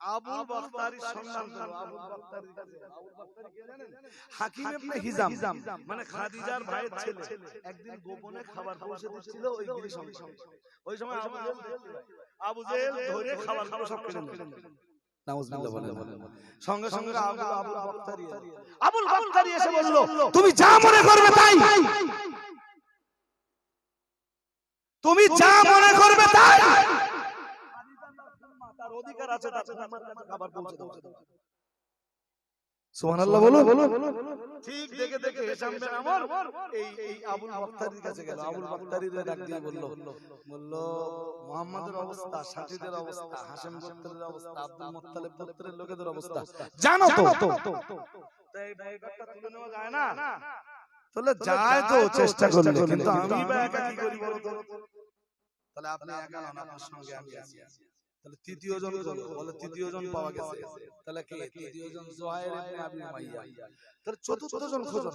আবুল বাখতারির সন্ধান পেল। আবুল বাখতারির কাছে। আবুল বাখতারি কে জানেন? হাকিম ইবনে হিজাম, মানে খাদিজার ভাইয়ের ছেলে। একদিন গোপনে খাবার পৌঁছে দিচ্ছিল ওই গিরি সংসারে। ওই সময় আবু জেহেল ধরে খাবারগুলো সব কেড়ে নিল। নাউজুবিল্লাহ বলেন। সঙ্গে সঙ্গে আবুল বাখতারি এসে বলল তুমি যা মনে করবে তাই, তুমি যা মনে করবে তাই। তার অধিকার আছে তার খাবার পৌঁছে দাও। সুবহানাল্লাহ বলো। ঠিক দেখে হিশাম বিন আমর এই আবুল বাখতারির কাছে গেল। আবুল বাখতারির ডাক দিয়ে বলল মুহাম্মাদের অবস্থা, সাথীদের অবস্থা, হাশেম গোত্রের অবস্থা, আব্দুল মুত্তালিব গোত্রের লোকেদের অবস্থা জানো তো? তাই বয়কটটা তুলে নেওয়া যায় না? তাহলে যায় তো চেষ্টা করলে, কিন্তু আমি বা একা কি করি বলো তো? তাহলে আপনি একা নন, আপনার সঙ্গে আমি আছি। তাহলে তৃতীয় জন বলে তৃতীয় জন পাওয়া গেছে। তাহলে কে? তৃতীয় জন জুহাইর ইবনে আবি উমাইয়া। তাহলে চতুর্থ জন খোঁজো।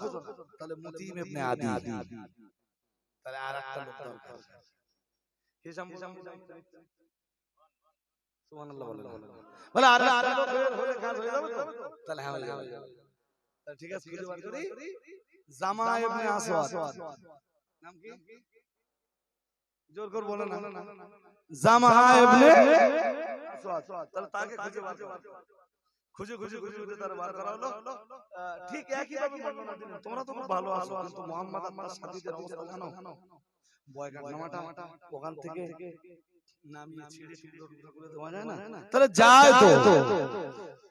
তাহলে মুতিঈম ইবনে আদি। তাহলে আরেকটা লোক দরকার। হিশাম সুবহানাল্লাহ বলে আরেকটা লোক হলে কাজ হয়ে যাবে তো? তাহলে হ্যাঁ হয়ে যাবে। তাহলে ঠিক আছে খুঁজে বার করি। জামা ইবনে আসওয়াদ, নাম কি? জোর করে বলেন না। জামা ইবনে আসওয়াদ। তাহলে তাকে খুঁজে বার করো। খুঁজে তার বার করা হলো। ঠিক একই ভাবে বর্ণনা দিলেন। তোমরা তো খুব ভালো আছো, কিন্তু মুহাম্মদ আর তার সাথীদের অবস্থা জানো? বয়কট নামাটা ওখান থেকে নামিয়ে ছিঁড়ে টুকরো করে দেওয়া যায় না? তাহলে যায় তো,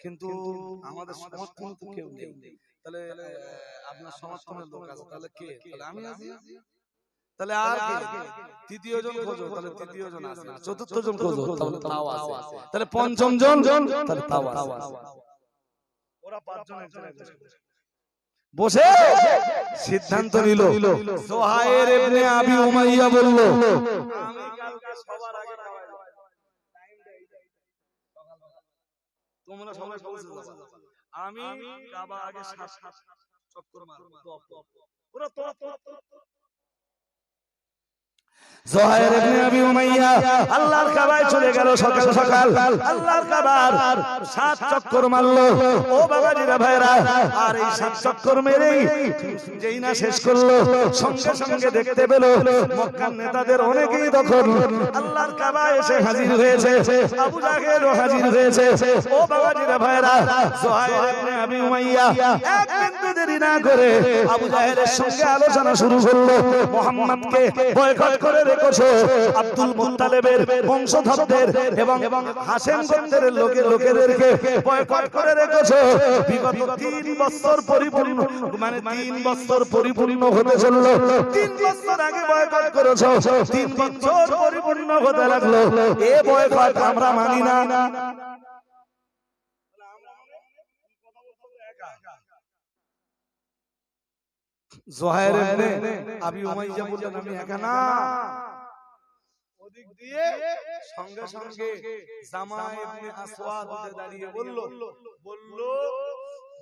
কিন্তু আমাদের সমর্থন তো কেউ নেই। তাহলে আপনার সমর্থনের লোক আছে, তাহলে কে? তাহলে আমি আছি। তাহলে আর কে? তৃতীয় জন খোঁজো। তাহলে তৃতীয় জন আছে। চতুর্থ জন খোঁজো। তাহলে তাও আছে। তাহলে পঞ্চম জন, তাহলে তাও আছে। ওরা পাঁচজন একজনে বসে সিদ্ধান্ত নিল। জুহাইর ইবনে আবি উমাইয়া বলল আমি কালকে সবার আগে খাওয়াই দেব। টাইম দেই তোমরা সবাই পৌঁছে যাবে। আমি কাবা আগে 7 চক্কর মারব। ওরা তো জুহাইর ইবনে আবি উমাইয়া আল্লাহর কাবায় চলে গেল সকাল সকাল। আল্লাহর কাবার 7 চক্কর মারলো। ও বাবাজিরা ভাইরা, আর এই 7 চক্কর মেরেই যেই না শেষ করলো, সঙ্গে সঙ্গে দেখতে পেল মক্কার নেতাদের অনেকেই তখন আল্লাহর কাবায় এসে হাজির হয়েছে। আবু জাহেলও হাজির হয়েছে। ও বাবাজিরা ভাইরা, জুহাইর ইবনে আবি উমাইয়া এক বিন্দু দেরি না করে আবু জাহেলের সঙ্গে আলোচনা শুরু করলো। মুহাম্মদকে বয়কট করে রেখেছো, আব্দুল মুত্তালিবের বংশধরদের এবং হাশেম গোত্রের লোকেদেরকে বয়কট করে রেখেছো। বিগত 3 বছর পরিপূর্ণ, মানে 3 বছর পরিপূর্ণ হতে চললো। 3 বছর আগে বয়কট করেছো, 3 বছর পরিপূর্ণ হতে লাগলো। এ বয়কট আমরা মানি না। জুহাইর ইবনে আবি উমাইয়া বললেন আমি একা না। ওদিক দিয়ে সঙ্গে সঙ্গে জামা ইবনে আসওয়াদ উঠে দাঁড়িয়ে বলল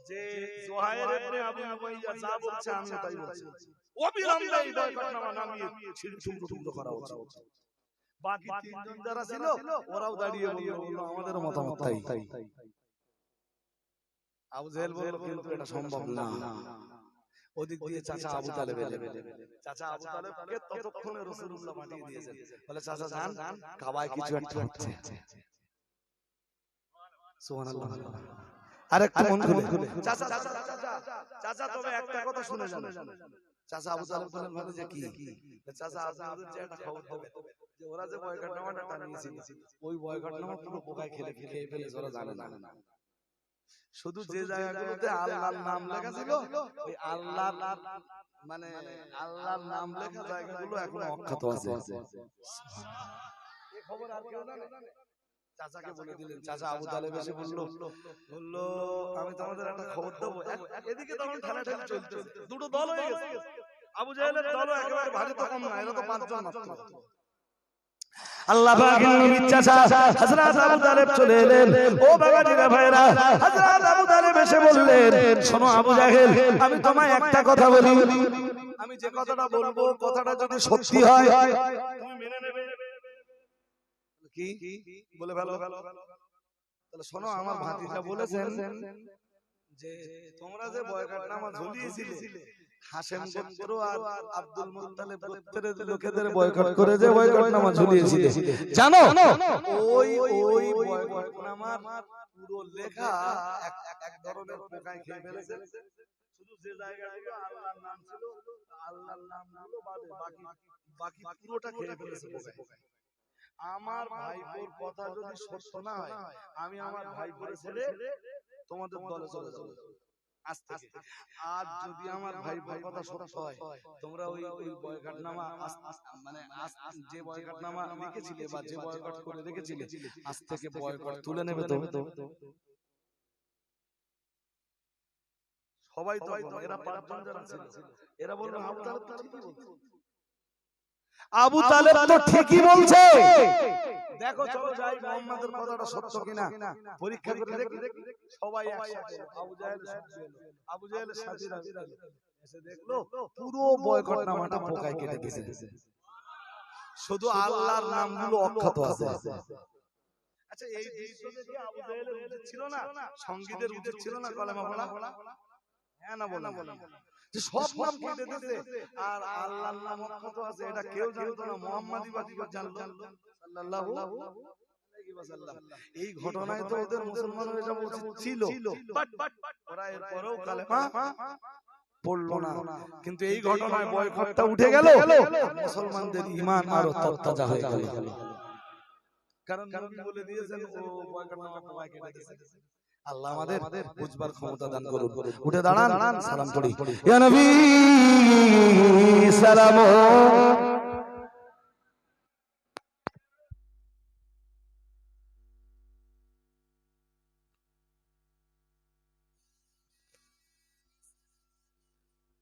যে জুহাইর ইবনে আবু উমাইয়া যা বলছে আমি তাই বলছি, অবিলম্বে এই বয়কটনামা নামিয়ে ছিঁড়ে টুকরো করা উচিত। বাকি তিনজন যারা ছিল ওরাও দাঁড়িয়ে বলল আমাদের মতামত তাই। আবু জেহেল বলল কিন্তু এটা সম্ভব না। ওদিক দিয়ে চাচা আবু তালেব এলেন। চাচা আবু তালেবকে ততক্ষণে রাসূলুল্লাহ পাঠিয়ে দিয়েছেন, বলে চাচা যান কাবায় কিছু একটা হচ্ছে। সুবহানাল্লাহ। আরেকটু মন খুলে চাচা চাচা চাচা চাচা তবে একটা কথা শুনে যান। চাচা আবু তালেব বলেন মানে যে কি? চাচা আপনাদের যে একটা খবর দেবে যে ওরা যে বয়কটনামাটা টানিয়েছিল ওই বয়কটনামা পুরো পোকায় খেয়ে ফেলেছে, ওরা জানে না। শুধু যে জায়গাগুলোতে আল্লাহর নাম লেখা ছিল ওই আল্লাহর মানে আল্লাহর নাম লেখা জায়গাগুলো এখনো অক্ষত আছে। এই খবর আর কেউ জানে? চাচাকে বলে দিলেন। চাচা আবু তালেব এসে বলল আমি তোমাদের একটা খবর দেবো। এদিকে তখন ঠেলাঠেলি চলছে, দুটো দল হয়ে গেছে। আবু জেহেলের দলও একেবারে ভারী তো কম না, এরা তো 5 জন মাত্র। আল্লাহ পাকের নবীর চাচা হযরত আবু তালেব চলে এলেন। ও বাবাজিরা ভাইরা, হযরত আবু তালেব এসে বললেন শোনো আবু জাহেল, আমি তোমায় একটা কথা বলি, আমি যে কথাটা বলবো কথাটা যদি সত্যি হয় তুমি মেনে নেবে। কি বলে ভালো তাহলে শোনো, আমার ভাতিজা বলেছেন যে তোমরা যে বয়কটনামা ঝুলিয়েছিলে হাশেম গোত্র আর আব্দুল মুত্তালিব গোত্রের লোকেদের বয়কট করে যে বয়কটনামা ঝুলিয়েছিলে, জানো ওই বয়কটনামার পুরো লেখা এক ধরনের পোকায় খেয়ে ফেলেছে। শুধু যে জায়গাগুলো আল্লাহর নাম ছিল আল্লাহর নামগুলো বাদে বাকি পুরোটা খেয়ে ফেলেছে পোকায়। আমার ভাইপোর কথা যদি সত্য না হয় আমি আমার ভাইপোর ছেড়ে তোমাদের দলে চলে যাব আজ থেকে। আর যদি আমার ভাইপোর কথা সত্য হয় তোমরা ওই বয়কটনামা মানে যে বয়কটনামা লিখেছিলে বা যে বয়কট করে রেখেছিলে আজ থেকে বয়কট তুলে নেবে তো। সবাই তো এরা 5 জন যারা ছিল এরা বলল আবু তালেব তো ঠিকই বলছে, দেখো চলো যাই মুহাম্মাদের কথাটা সত্য কিনা পরীক্ষা করে দেখি। সবাই একসাথে আবু জেহেলের সাথীরা এসে দেখলো পুরো বয়কটনামাটা পোকায় কেটে দিয়েছে, শুধু আল্লাহর নামগুলো অক্ষত আছে। আচ্ছা এই দৃশ্য দেখে আবু জেহেলের উচিত ছিল না, সঙ্গীদের উচিত ছিল না কলেমা পড়া? হ্যাঁ না বলেন যে সব নাম কেটে দিয়েছে আর আল্লাহর নাম অক্ষত আছে, এটা কেউ জানতো না, মুহাম্মাদই বা কি করে জানলো সাল্লাল্লাহু আলাইহি ওয়াসাল্লাম। এই ঘটনায় তো ওদের মুসলমান হয়ে যাওয়া উচিত ছিল, বাট ওরা এরপরেও কালেমা পড়লো না। কিন্তু এই ঘটনায় বয়কটটা উঠে গেল, মুসলমানদের ঈমান আরো তরতাজা হয়ে গেল। কারণ নবী বলে দিয়েছেন ও বয়কটনামা পোকায় কেটে দিয়েছে। আল্লাহ আমাদের বুঝবার ক্ষমতা দান করুন। উঠে দাঁড়ান, সালাম পড়ি। ইয়া নবী সালাম।